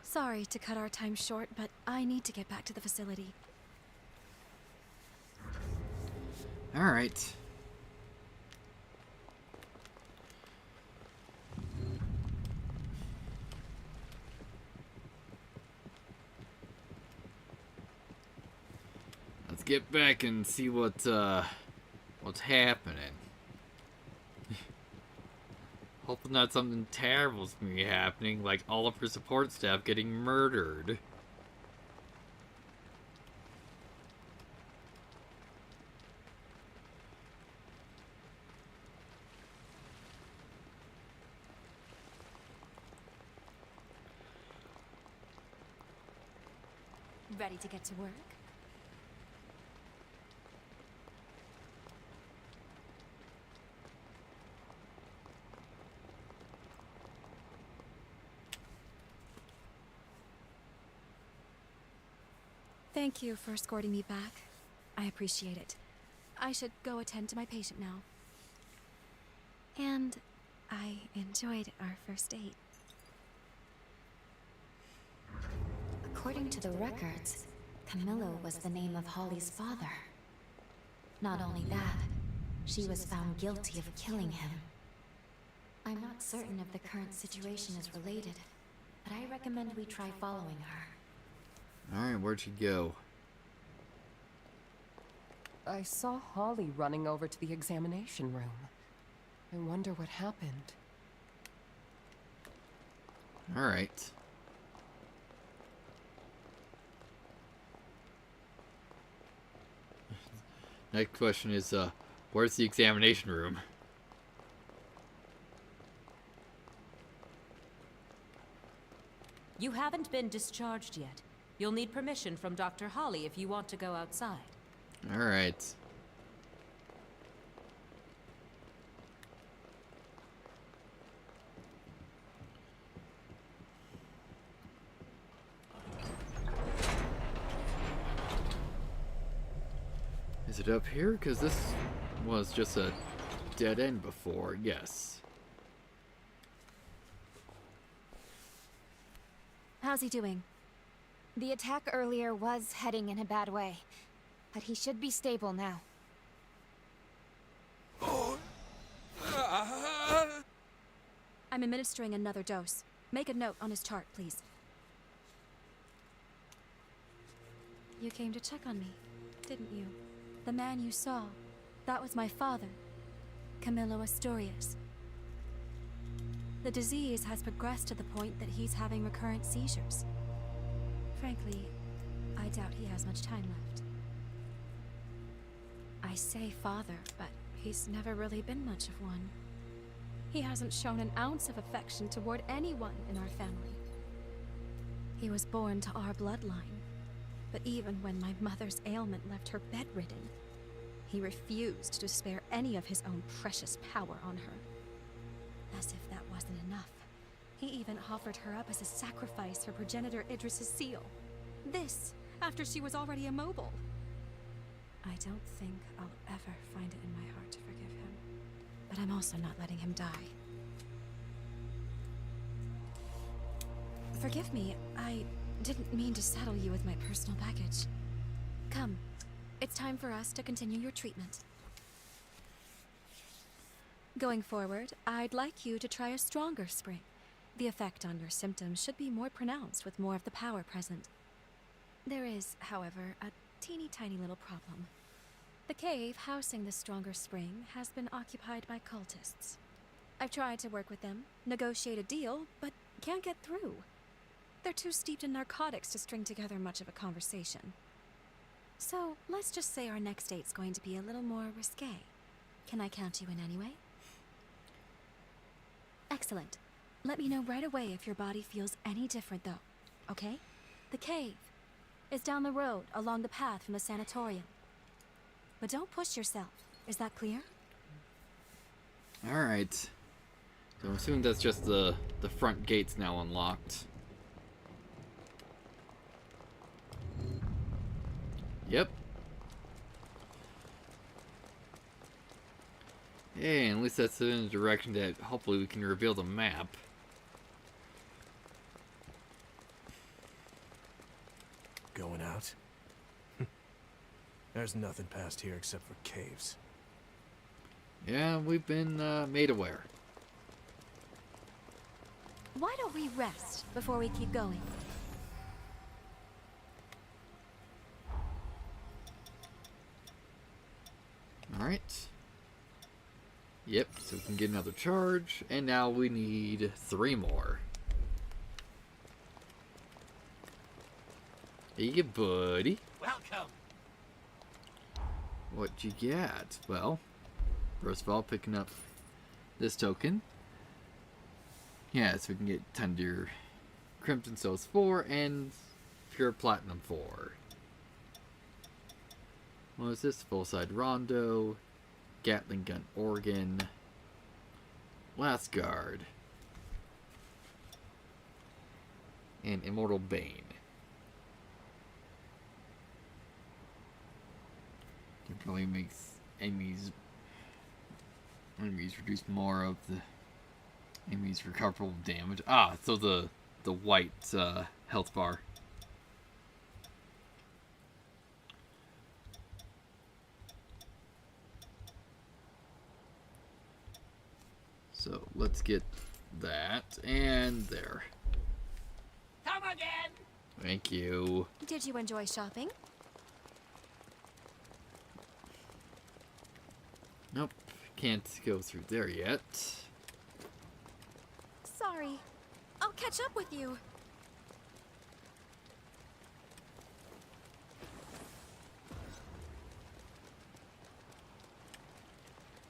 Sorry to cut our time short, but I need to get back to the facility. Alright. Let's get back and see what's happening. Hopefully not something terrible's gonna be happening, like all of her support staff getting murdered. Ready to get to work? Thank you for escorting me back. I appreciate it. I should go attend to my patient now. And I enjoyed our first date. According to the records, Camillo was the name of Holly's father. Not only that, she was found guilty of killing him. I'm not certain if the current situation is related, but I recommend we try following her. Alright, where'd she go? I saw Holly running over to the examination room. I wonder what happened. Alright. Next question is, where's the examination room? You haven't been discharged yet. You'll need permission from Dr. Holly if you want to go outside. Alright. Is it up here? Because this was just a dead end before. Yes. How's he doing? The attack earlier was heading in a bad way, but he should be stable now. I'm administering another dose. Make a note on his chart, please. You came to check on me, didn't you? The man you saw, that was my father, Camillo Asturias. The disease has progressed to the point that he's having recurrent seizures. Frankly, I doubt he has much time left. I say father, but he's never really been much of one. He hasn't shown an ounce of affection toward anyone in our family. He was born to our bloodline, but even when my mother's ailment left her bedridden, he refused to spare any of his own precious power on her. As if that wasn't enough, he even offered her up as a sacrifice for progenitor Idris's seal. This, after she was already immobile. I don't think I'll ever find it in my heart to forgive him. But I'm also not letting him die. Forgive me, I didn't mean to saddle you with my personal baggage. Come, it's time for us to continue your treatment. Going forward, I'd like you to try a stronger spring. The effect on your symptoms should be more pronounced with more of the power present. There is, however, a teeny tiny little problem. The cave housing the stronger spring has been occupied by cultists. I've tried to work with them, negotiate a deal, but can't get through. They're too steeped in narcotics to string together much of a conversation. So, let's just say our next date's going to be a little more risque. Can I count you in anyway? Excellent. Let me know right away if your body feels any different, though. Okay? The cave is down the road along the path from the sanatorium. But don't push yourself. Is that clear? Alright. So I'm assuming that's just the front gate's now unlocked. Yep. Hey, at least that's in a direction that hopefully we can reveal the map. Going out? There's nothing past here except for caves. Yeah, we've been made aware. Why don't we rest before we keep going? Alright. Yep, so we can get another charge, and now we need 3 more. Here you go, buddy. Welcome. What'd you get? Well, first of all, picking up this token. Yeah, so we can get Tender Crimson Souls 4 and Pure Platinum 4. What is this? Full Side Rondo, Gatling Gun Organ, Last Guard, and Immortal Bane. It probably makes enemies reduce more of the enemies' recoverable damage. Ah, so the white health bar. So let's get that and there. Come again. Thank you. Did you enjoy shopping? Nope, can't go through there yet. Sorry. I'll catch up with you.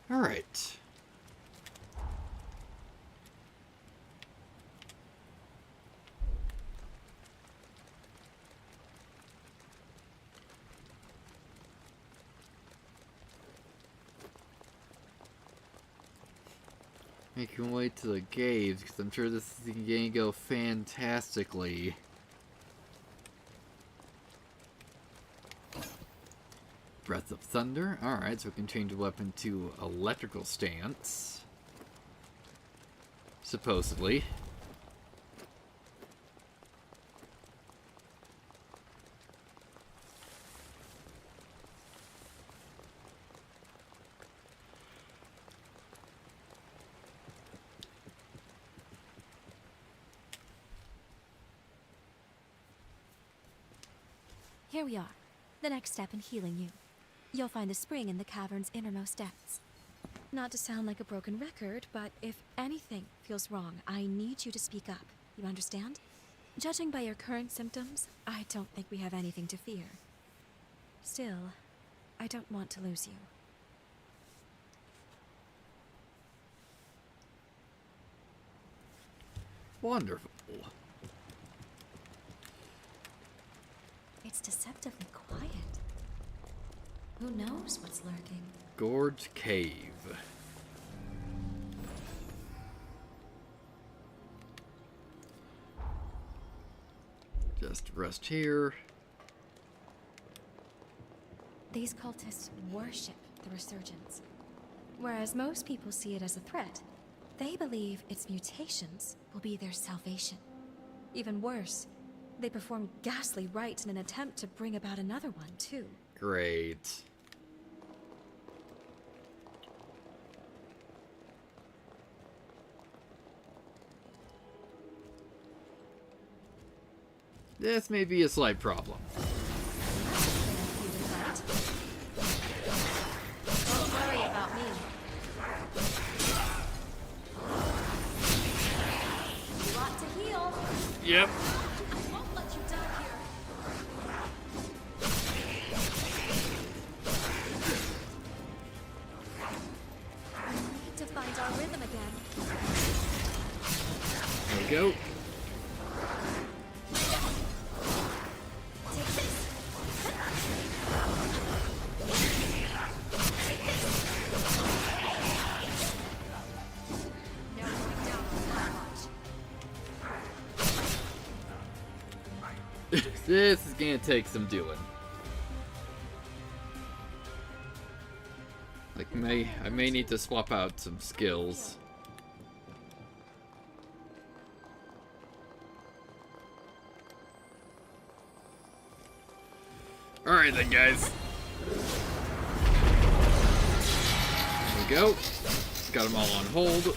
All right. Make your way to the caves, because I'm sure this is going to go fantastically. Breath of Thunder. Alright, so we can change the weapon to electrical stance. Supposedly. Here we are. The next step in healing you. You'll find the spring in the cavern's innermost depths. Not to sound like a broken record, but if anything feels wrong, I need you to speak up. You understand? Judging by your current symptoms, I don't think we have anything to fear. Still, I don't want to lose you. Wonderful. It's deceptively quiet. Who knows what's lurking? Gorge Cave. Just rest here. These cultists worship the resurgence. Whereas most people see it as a threat, they believe its mutations will be their salvation. Even worse, they perform ghastly rites in an attempt to bring about another one, too. Great. This may be a slight problem. Don't worry about me. You want to heal. Yep. I won't let you die here. We need to find our rhythm again. There we go. This is gonna take some doing. Like, I may need to swap out some skills. Alright then, guys. There we go. Got them all on hold.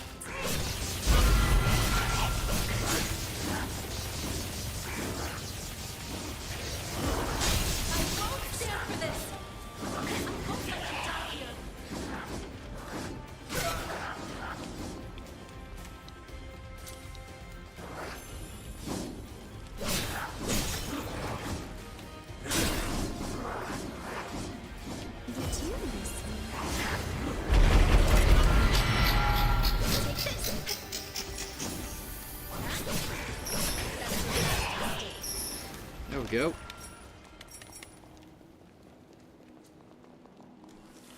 There we go.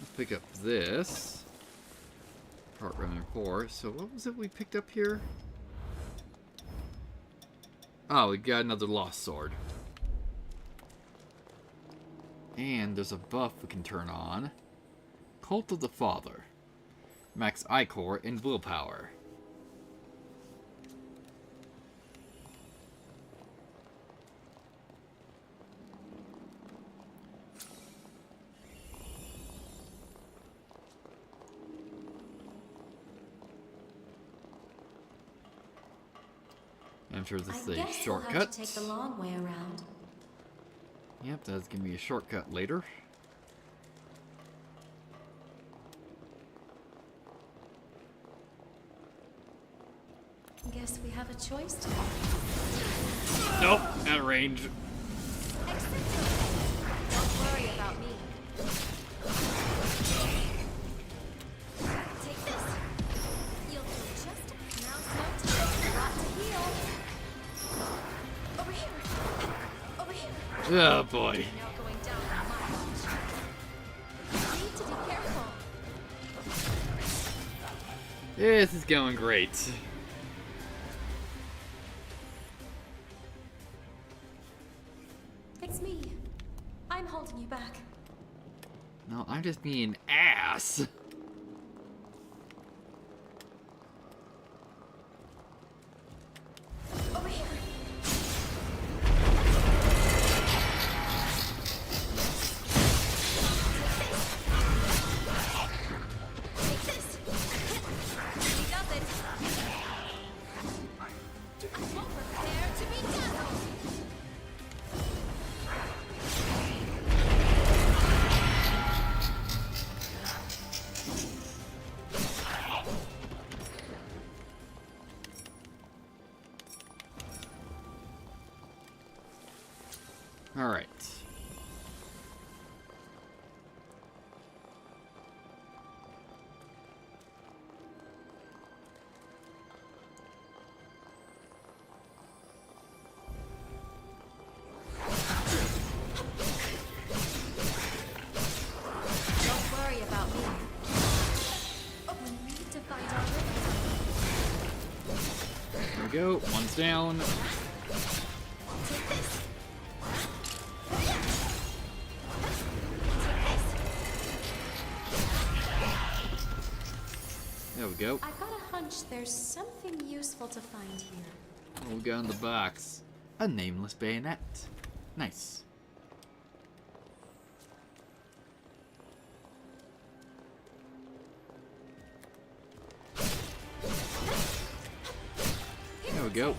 Let's pick up this. Part running 4. So what was it we picked up here? Oh, we got another lost sword. And there's a buff we can turn on. Cult of the Father. Max Ichor and willpower. Enter the safe shortcut. We'll have to take the long way around. Yep, that's gonna be a shortcut later. Guess we have a choice to Nope, out of range. Don't worry about me. Take this. You'll feel just now's no time. A lot to heal. Over here. Over here. Oh boy. Now going down on my watch. Need to be careful. This is going great. It's me. I'm holding you back. No, I'm just being ass. Over here. Take this. He does it. I won't prepare to be dazzled. All right. go. One's down. There we go. I've got a hunch there's something useful to find here. What we got in the box? A nameless bayonet. Nice. There we go.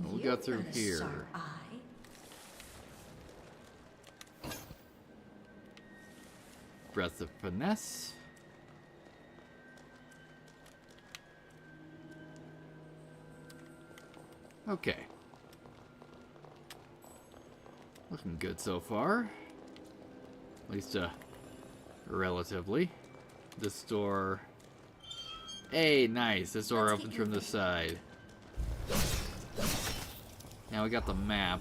What we got through here? Breath of finesse. Okay. Looking good so far. At least, relatively. This door... Hey, nice. This door opens from this side. Now we got the map.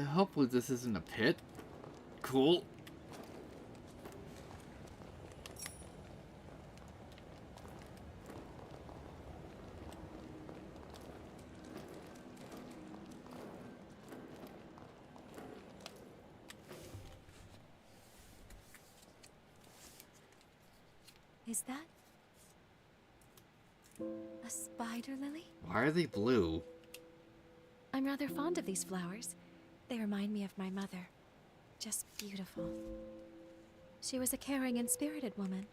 Hopefully this isn't a pit. Cool. Is that a spider lily? Why are they blue? I'm rather fond of these flowers. They remind me of my mother. Just beautiful. She was a caring and spirited woman,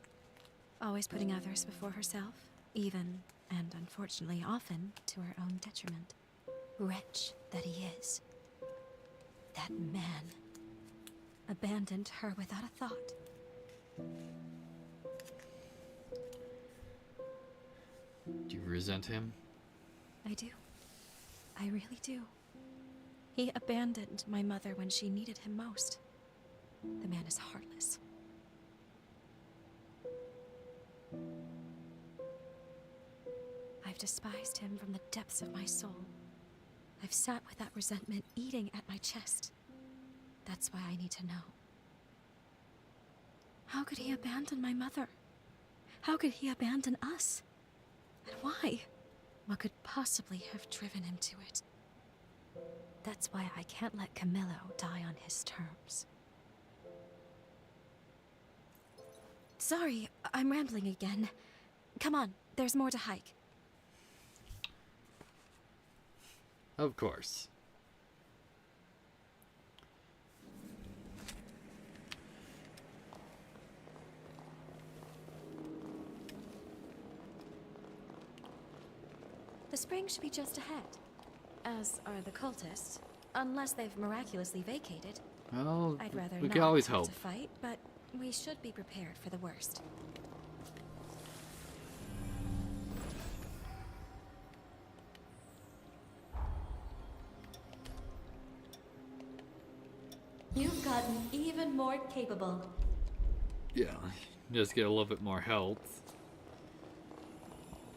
always putting others before herself, even, and unfortunately often, to her own detriment. Wretch that he is. That man abandoned her without a thought. Do you resent him? I do. I really do. He abandoned my mother when she needed him most. The man is heartless. I've despised him from the depths of my soul. I've sat with that resentment eating at my chest. That's why I need to know. How could he abandon my mother? How could he abandon us? And why? What could possibly have driven him to it? That's why I can't let Camillo die on his terms. Sorry, I'm rambling again. Come on, there's more to hike. Of course. The spring should be just ahead. As are the cultists, unless they've miraculously vacated. Well, I'd rather we not can always have hope. to fight, but we should be prepared for the worst. You've gotten even more capable. Yeah, just get a little bit more health.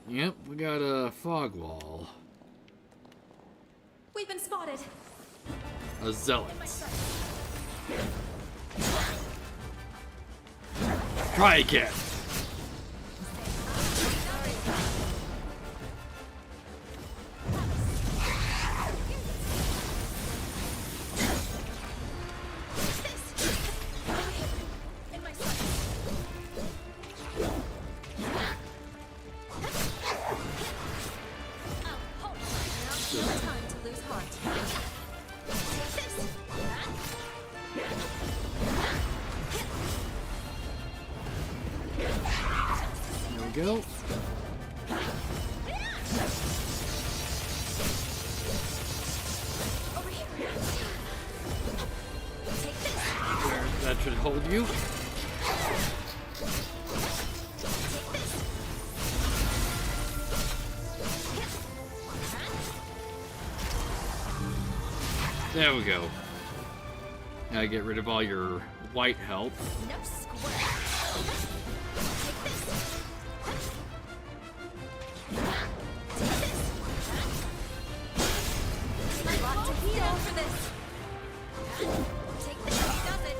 Yep, we got a fog wall. We've been spotted. A zealot. Try again. Go. There, that should hold you. There we go. Now get rid of all your white health. No square. Stand for this. Take this as he does it.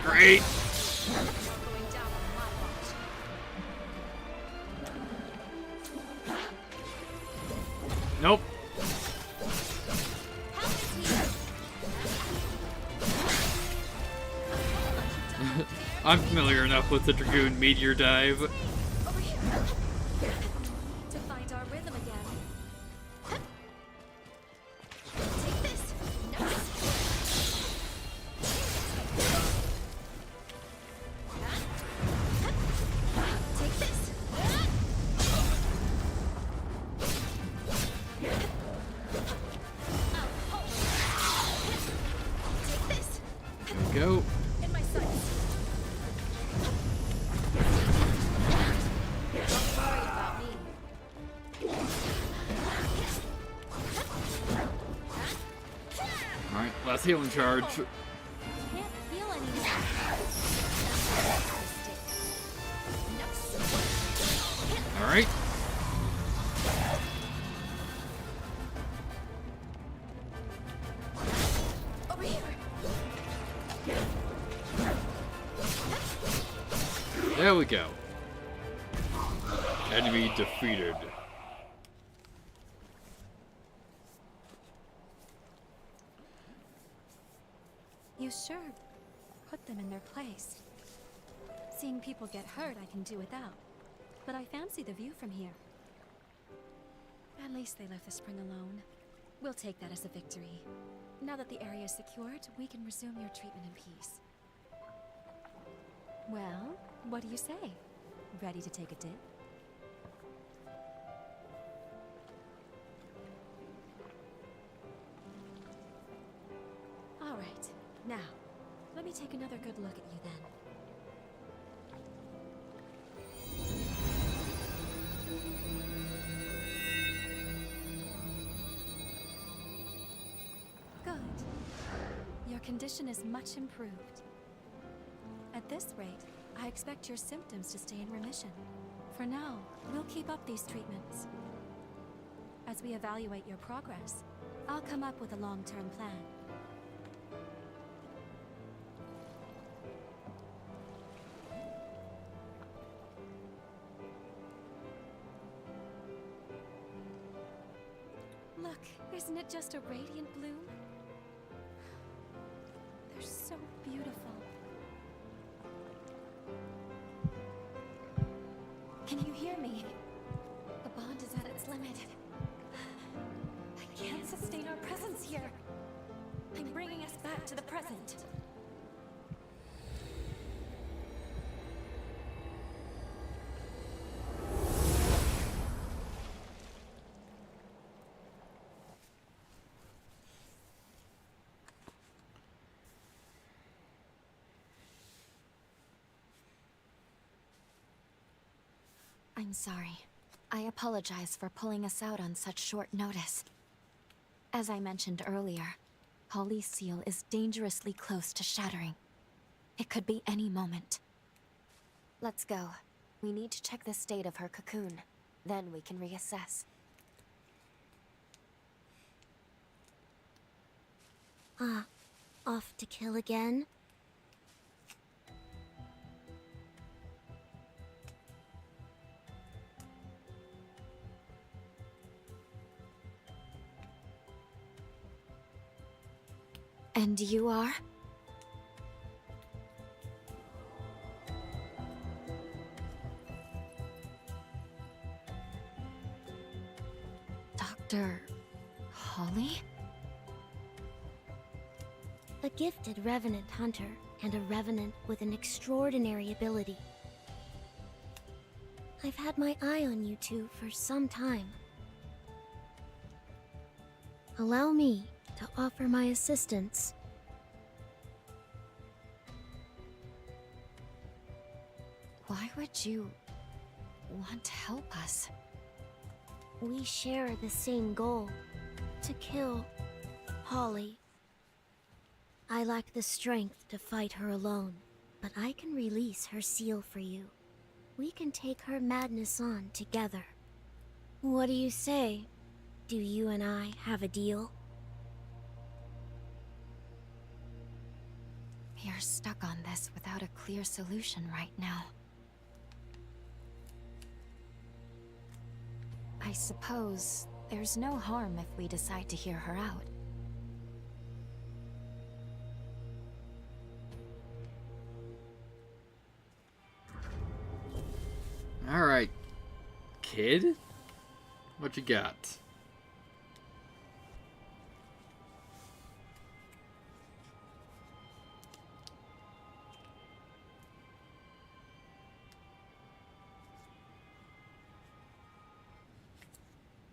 Great. Going down on my watch. Nope. I'm familiar enough with the Dragoon Meteor Dive. Over here. To find our rhythm again. Take this. Nice. Take this. Take this. There we go. In my sights. Don't worry about me. Alright, last healing charge. Can't feel anymore. Alright. Over here. There we go. Enemy defeated. You sure put them in their place. Seeing people get hurt I can do without, but I fancy the view from here. At least they left the spring alone. We'll take that as a victory. Now that the area is secured, we can resume your treatment in peace. Well, what do you say? Ready to take a dip? All right. Now, let me take another good look at you then. Good. Your condition is much improved. At this rate, I expect your symptoms to stay in remission. For now, we'll keep up these treatments. As we evaluate your progress, I'll come up with a long-term plan. Look, isn't it just a radiant bloom? They're so beautiful. Can you hear me? The bond is at its limit. I can't sustain our presence here. I'm bringing us back to the present. I'm sorry. I apologize for pulling us out on such short notice. As I mentioned earlier, Holly's seal is dangerously close to shattering. It could be any moment. Let's go. We need to check the state of her cocoon. Then we can reassess. Off to kill again? And you are? Dr. Holly? A gifted revenant hunter, and a revenant with an extraordinary ability. I've had my eye on you two for some time. Allow me to offer my assistance. Why would you want to help us? We share the same goal, to kill Holly. I lack the strength to fight her alone, but I can release her seal for you. We can take her madness on together. What do you say? Do you and I have a deal? You're stuck on this without a clear solution right now. I suppose there's no harm if we decide to hear her out. Alright, kid? What you got?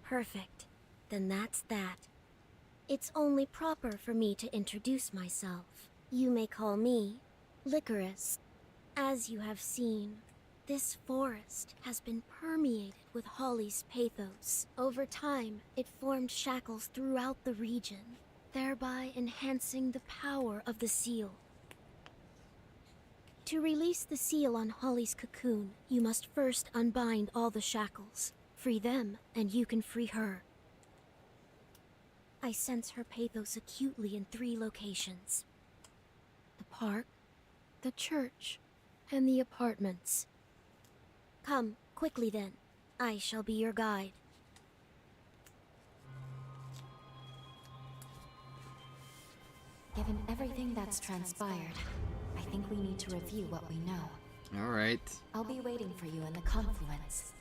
Perfect. Then that's that. It's only proper for me to introduce myself. You may call me Licorice. As you have seen, this forest has been permeated with Holly's pathos. Over time, it formed shackles throughout the region, thereby enhancing the power of the seal. To release the seal on Holly's cocoon, you must first unbind all the shackles. Free them, and you can free her. I sense her pathos acutely in 3 locations: the park, the church, and the apartments. Come, quickly then. I shall be your guide. Given everything that's transpired, I think we need to review what we know. Alright. I'll be waiting for you in the confluence.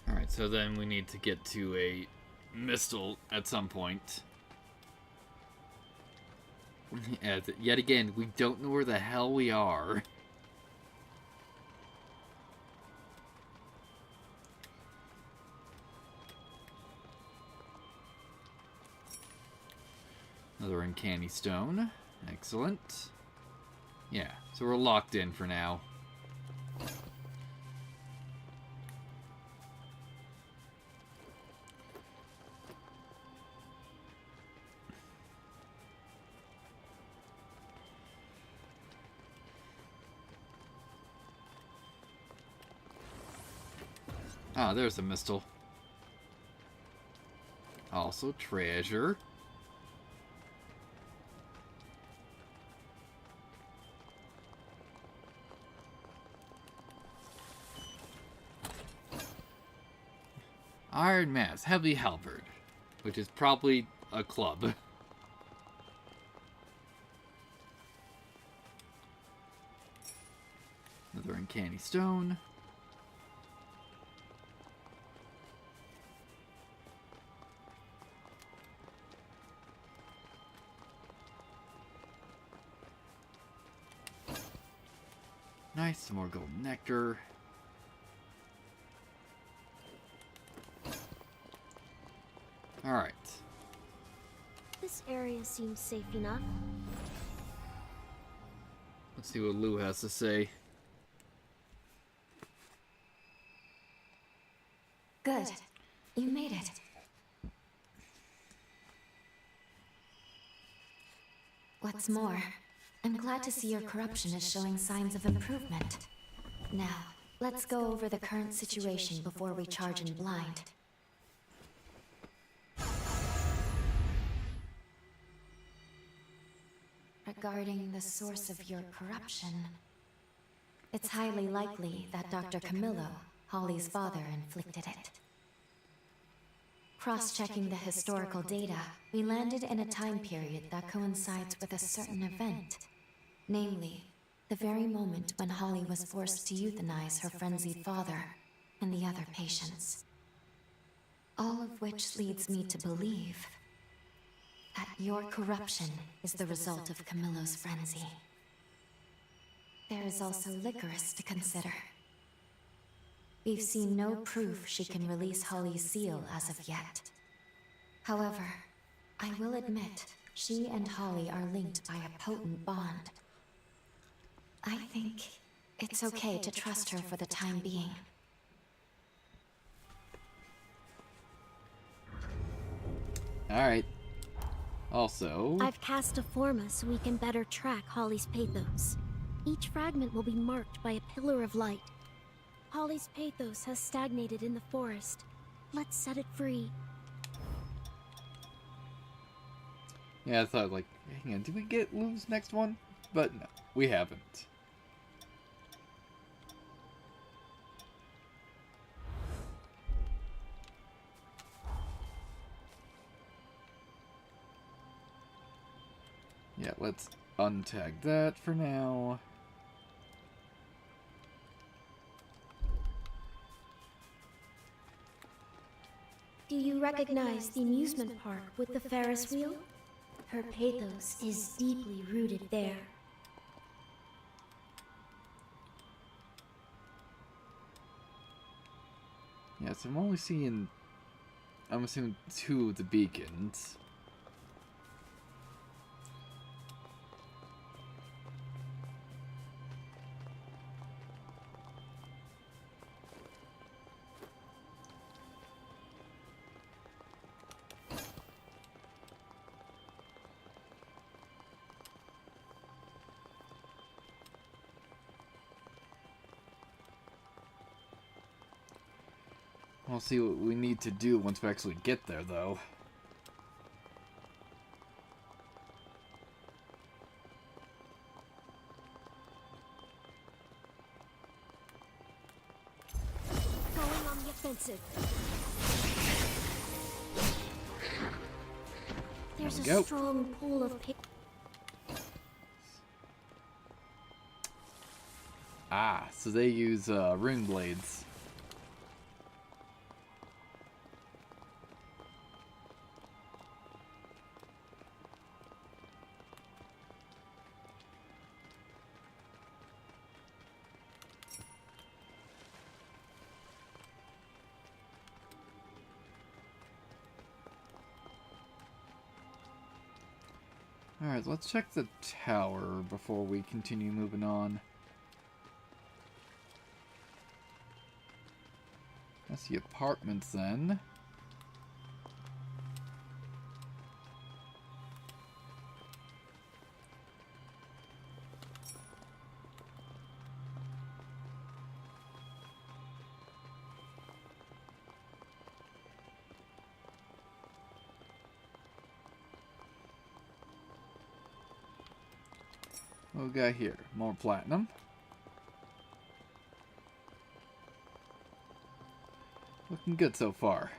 Alright, so then we need to get to a Mistle at some point. As yet again, we don't know where the hell we are. Another uncanny stone. Excellent. Yeah, so we're locked in for now. Ah, there's a Mistle. Also treasure. Iron Mass, Heavy Halberd, which is probably a club. Another uncanny stone. Nice, some more golden nectar. Alright. This area seems safe enough. Let's see what Lou has to say. Good. You made it. What's more, I'm glad to see your corruption is showing signs of improvement. Now, let's go over the current situation before we charge in blind. Regarding the source of your corruption, it's highly likely that Dr. Camillo, Holly's father, inflicted it. Cross-checking the historical data, we landed in a time period that coincides with a certain event. Namely, the very moment when Holly was forced to euthanize her frenzied father and the other patients. All of which leads me to believe that your corruption is the result of Camillo's frenzy. There is also Licorice to consider. We've seen no proof she can release Holly's seal as of yet. However, I will admit, she and Holly are linked by a potent bond. I think it's okay to trust her for the time being. Alright. Also, I've cast a forma so we can better track Holly's pathos. Each fragment will be marked by a pillar of light. Holly's pathos has stagnated in the forest. Let's set it free. yeah, I thought, like, hang on, did we get Lou's next one? But no, we haven't. Yeah, let's untag that for now. Do you recognize the amusement park with the Ferris wheel? Her pathos is deeply rooted there. Yeah, so I'm only seeing, I'm assuming 2 of the beacons. We'll see what we need to do once we actually get there, though. Going on the offensive. There's There we a go. strong pull of Ah, so they use rune blades. Alright, let's check the tower before we continue moving on. That's the apartments then. What we got here? More platinum. Looking good so far.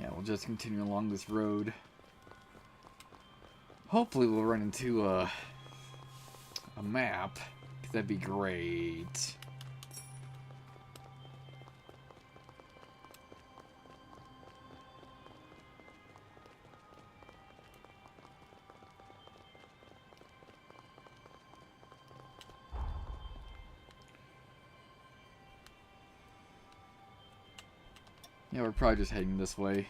Yeah, we'll just continue along this road. Hopefully we'll run into a map, 'cause that'd be great. Yeah, we're probably just heading this way.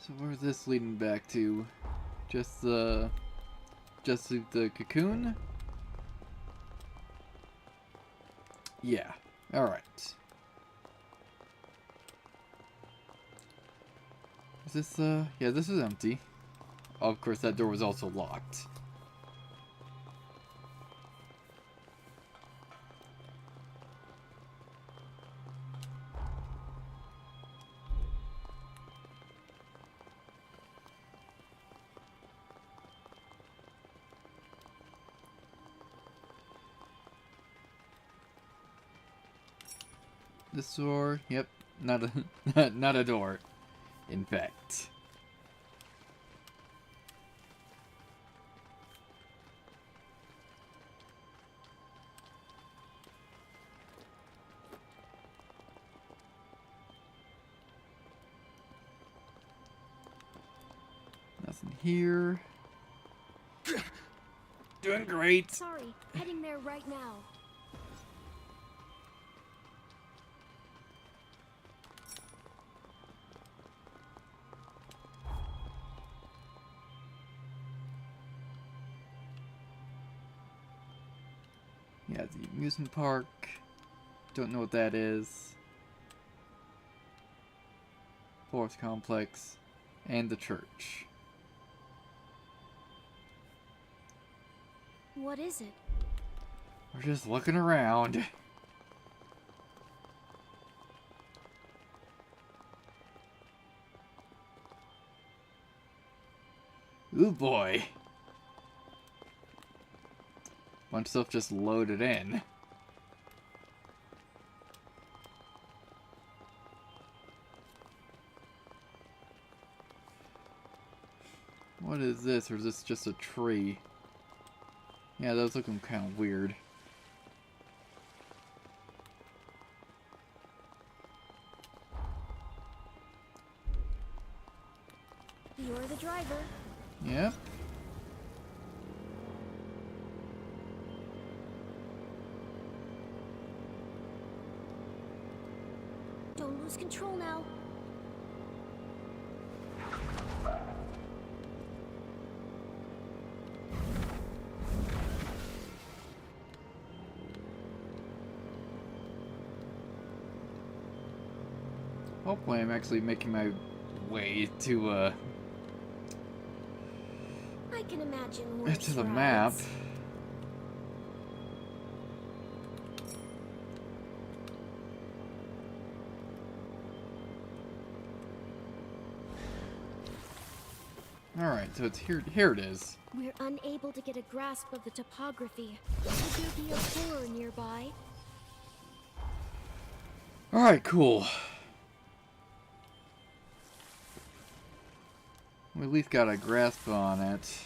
So where's this leading back to? Just the cocoon? Yeah. Alright. Is this yeah, this is empty. Oh, of course that door was also locked. This door? Yep. Not a not a door. In fact. Nothing here. Doing great. Sorry, heading there right now. Yeah, the amusement park. Don't know what that is. Forest complex. And the church. What is it? We're just looking around. Ooh boy. Bunch of stuff just loaded in. What is this? Or is this just a tree? Yeah, those looking kind of weird. You're the driver. Yep. Don't lose control now. Hopefully I'm actually making my way to I can imagine worse to the map. rides. Alright, so it's here. Here it is. We're unable to get a grasp of the topography. Could there be a door nearby? Alright, cool. We at least got a grasp on it.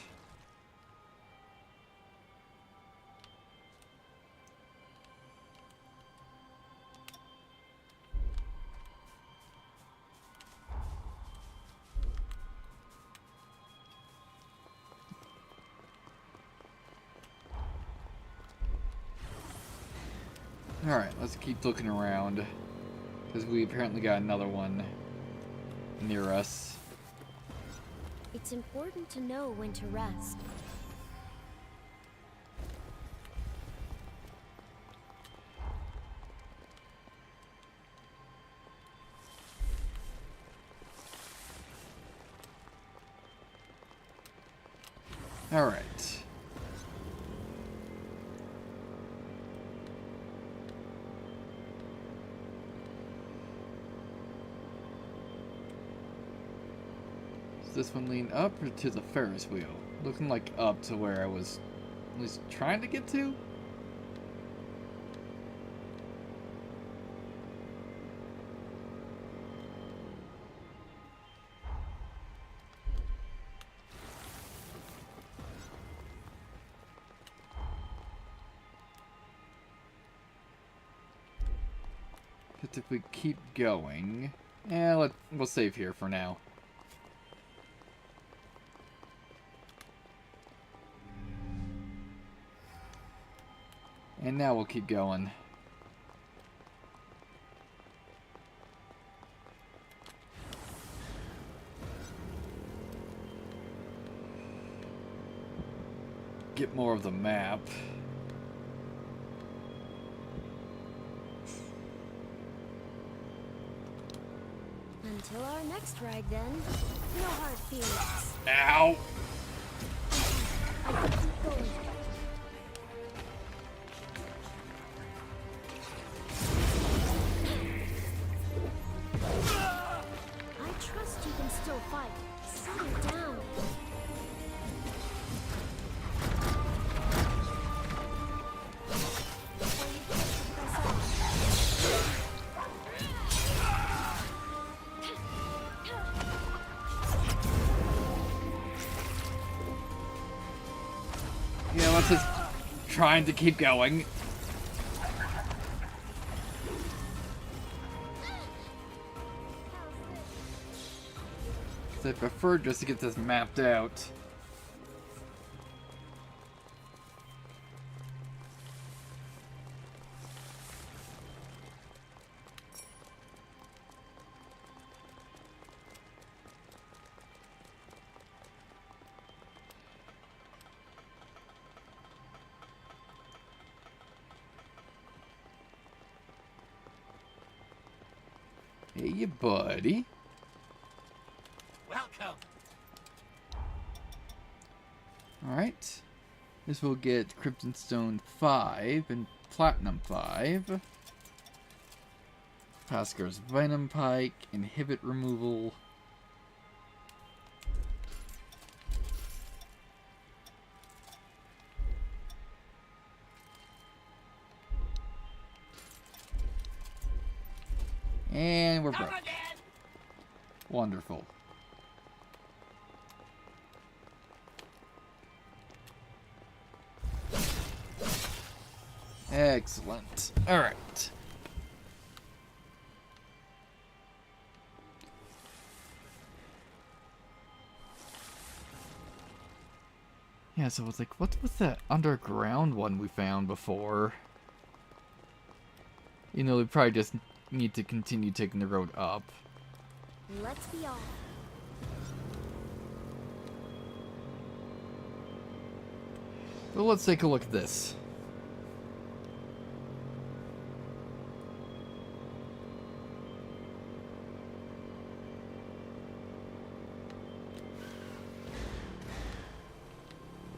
Alright, let's keep looking around. Because we apparently got another one near us. It's important to know when to rest. Alright. Does this one lean up or to the Ferris wheel? Looking like up to where I was at least trying to get to? Because if we keep going... we'll save here for now. And now we'll keep going. Get more of the map. Until our next ride, then. No hard feelings. Ow! I can keep going. I trust you can still fight. Settle down. Alice is trying to keep going. I prefer just to get this mapped out. Hey, buddy. Welcome. Alright. This will get Krypton Stone 5 and Platinum 5. Pascar's Venom Pike, Inhibit Removal. And we're broke. Wonderful. Excellent. Alright. Yeah, so it's like, what was that underground one we found before? You know, we probably just need to continue taking the road up. Let's be off. But let's take a look at this.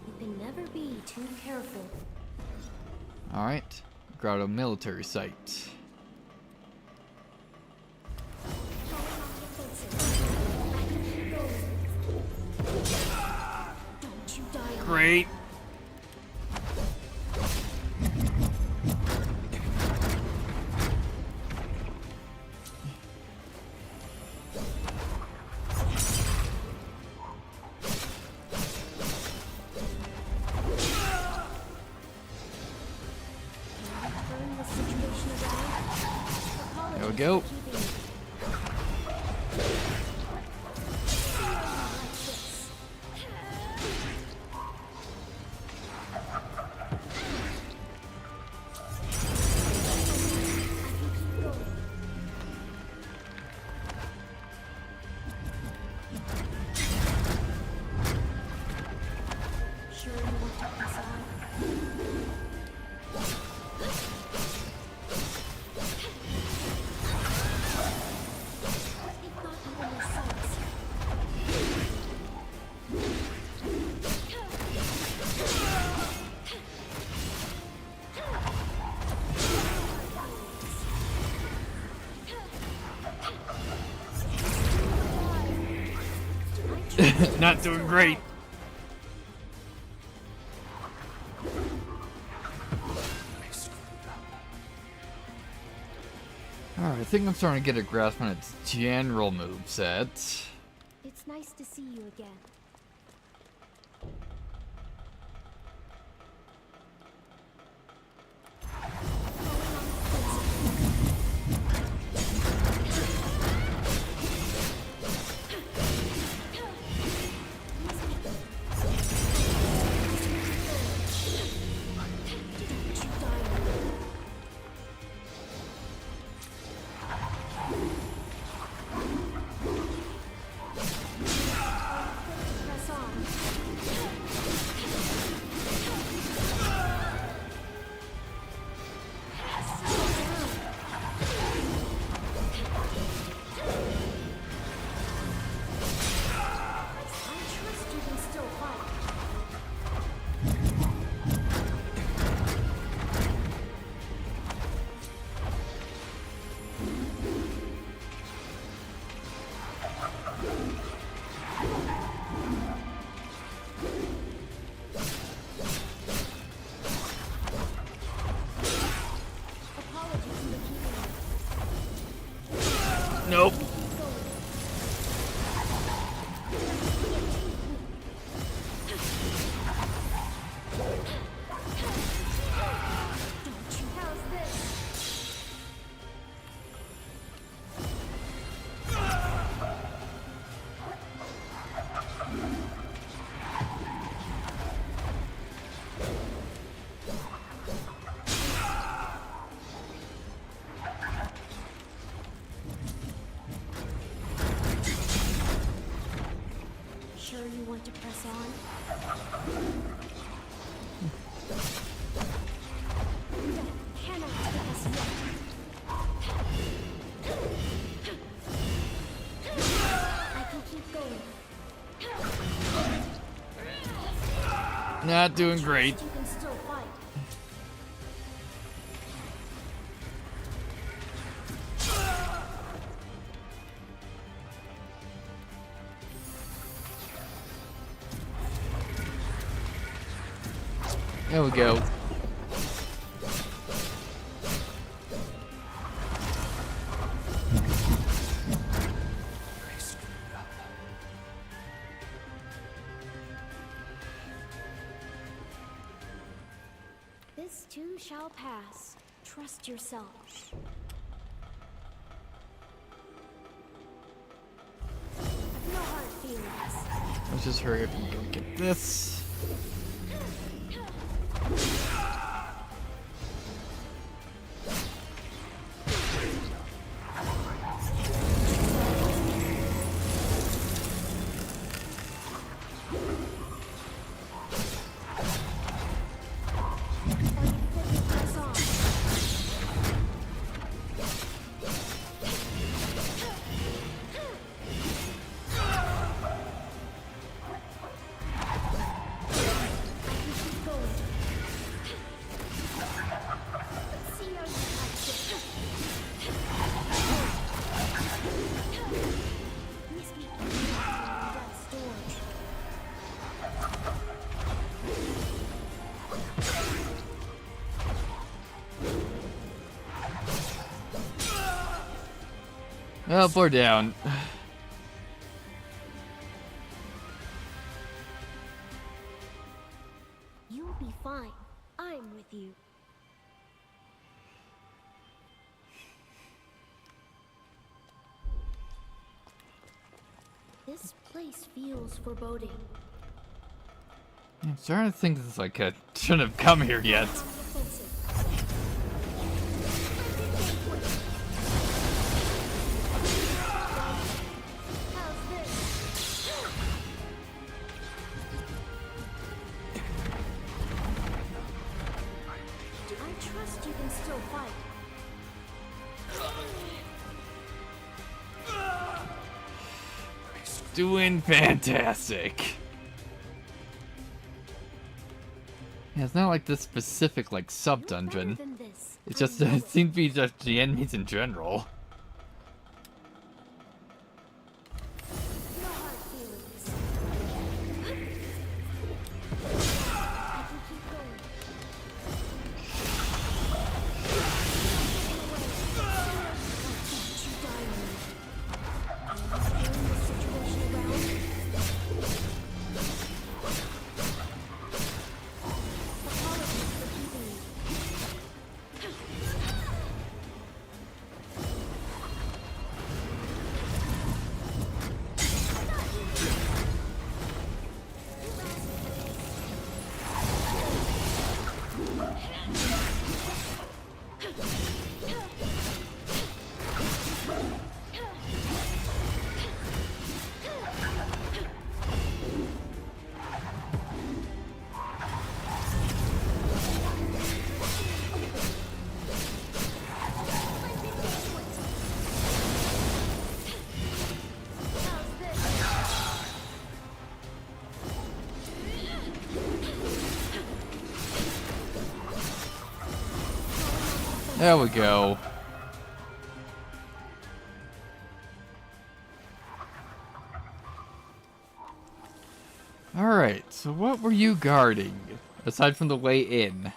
You can never be too careful. Alright. Grotto military site. Great. There we go. Sure you want to decide? Not doing great. Alright, I think I'm starting to get a grasp on its general moveset. It's nice to see you again. on. Death cannot get us yet. I can keep going. Not doing great. You can still fight. There we go. This too shall pass. Trust yourself. No hard feelings. Let's just hurry up and go get this. Up or down. You'll be fine. I'm with you. This place feels foreboding. I'm starting to think this like I shouldn't have come here yet. I trust you can still fight. Doing fantastic. Yeah, it's not like this specific like sub dungeon. It's just it seems to be just the enemies in general. There we go. Alright, so what were you guarding? Aside from the way in.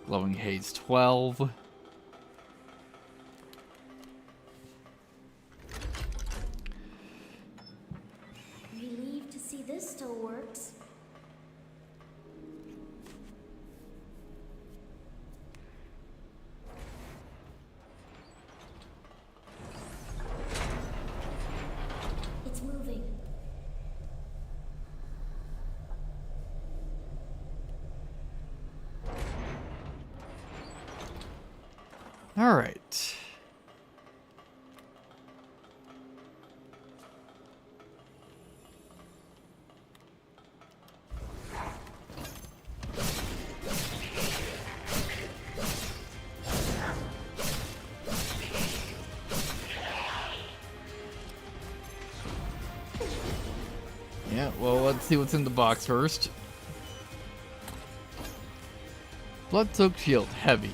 Glowing Haze 12. Relieved to see this still works. It's moving. Alright. Yeah, well, let's see what's in the box first. Blood-soaked shield, heavy.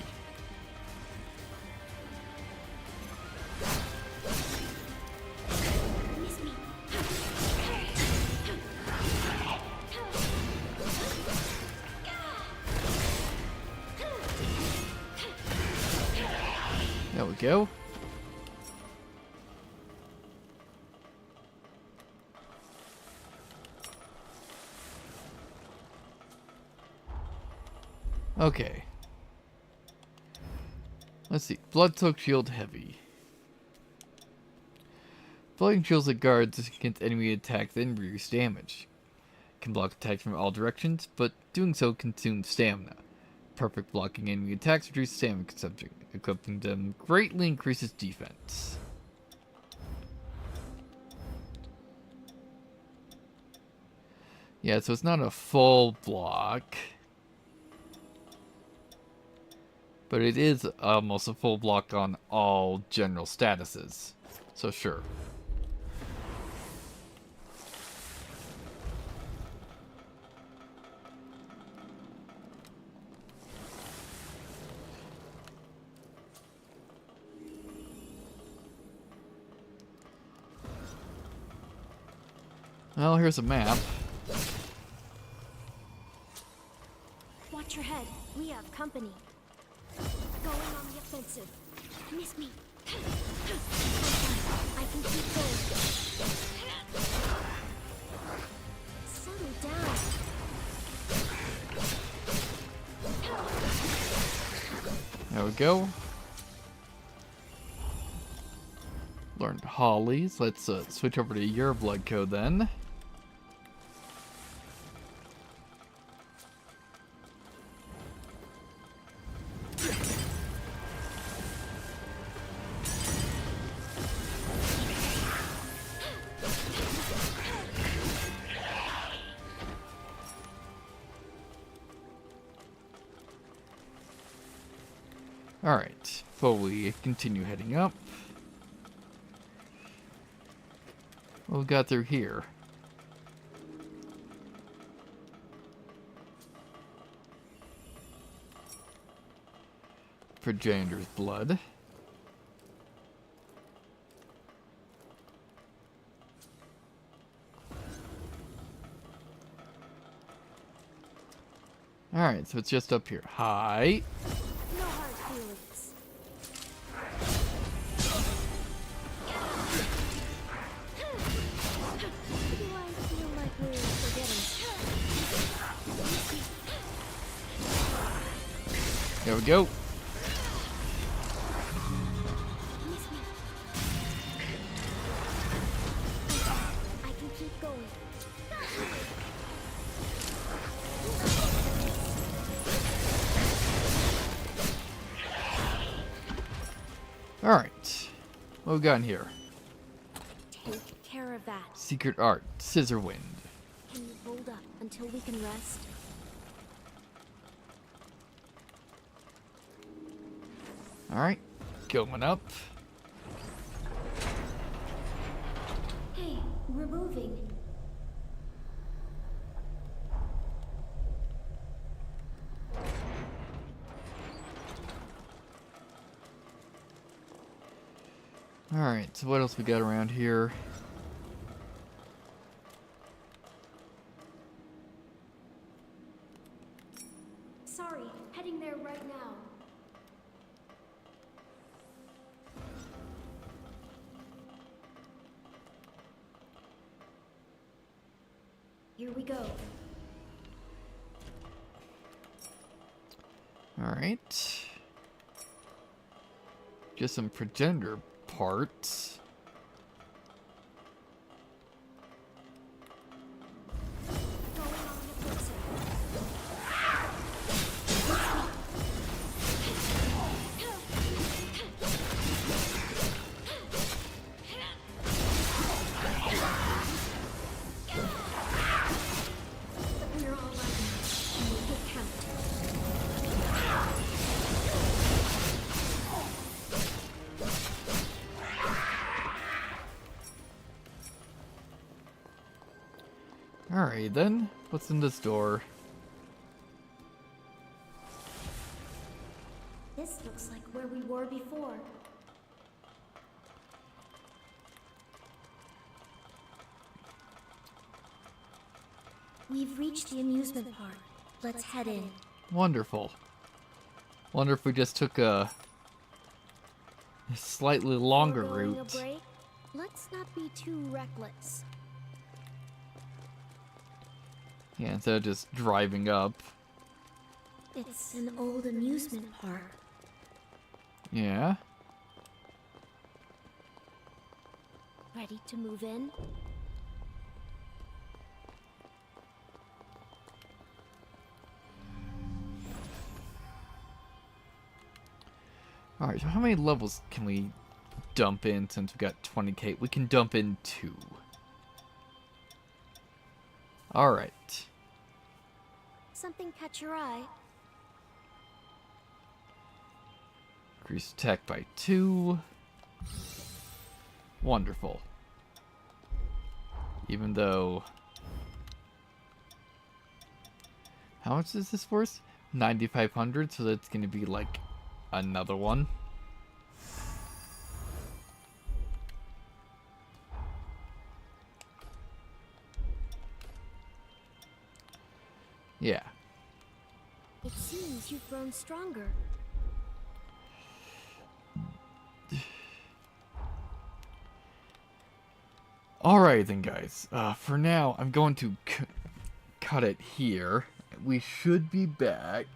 There we go. Okay. Let's see. Blood-soaked shield heavy. Floating shields that guards against enemy attacks and reduce damage. Can block attacks from all directions, but doing so consumes stamina. Perfect blocking enemy attacks reduces stamina consumption. Equipping them greatly increases defense. Yeah, so it's not a full block. But it is almost a full block on all general statuses. So sure. Well, here's a map. Watch your head. We have company. Going on the offensive. Miss me. I can keep going. Settle down. There we go. Learned Hollies. Let's switch over to your blood code then. Alright, before we continue heading up, what we got through here? Progeniter's blood. Alright, so it's just up here. Hi. No hard feelings. Do I feel like we're forgetting? There we go. I can keep going. Alright. What we got in here? Take care of that. Secret art. Scissor wind. Can you hold up until we can rest? Alright. Going up. Hey, we're moving. Alright, so what else we got around here? Sorry, heading there right now. Here we go. Alright. Just some progenitor parts. We're all right now. Make it count. Alright then, what's in this door? This looks like where we were before. We've reached the amusement park. Let's head in. Wonderful. Wonder if we just took a slightly longer Foregoing route. a break, let's not be too reckless. Yeah, instead of just driving up. It's an old amusement park. Yeah. Ready to move in? Alright, so how many levels can we dump in since we got 20k? We can dump in 2. Alright. Something catch your eye? Increase attack by 2. Wonderful. Even though... How much is this worth? 9,500, so that's gonna be like another one. Yeah. It seems you've grown stronger. Alright then, guys. For now, I'm going to cut it here. We should be back,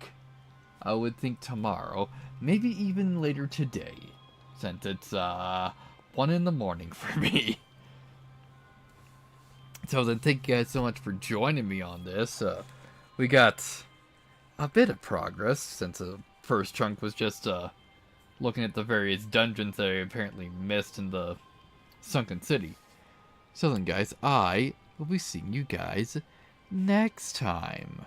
I would think, tomorrow. Maybe even later today. Since it's, 1 in the morning for me. So then thank you guys so much for joining me on this. We got a bit of progress, since the first chunk was just, looking at the various dungeons that I apparently missed in the Sunken City. So then, guys, I will be seeing you guys next time.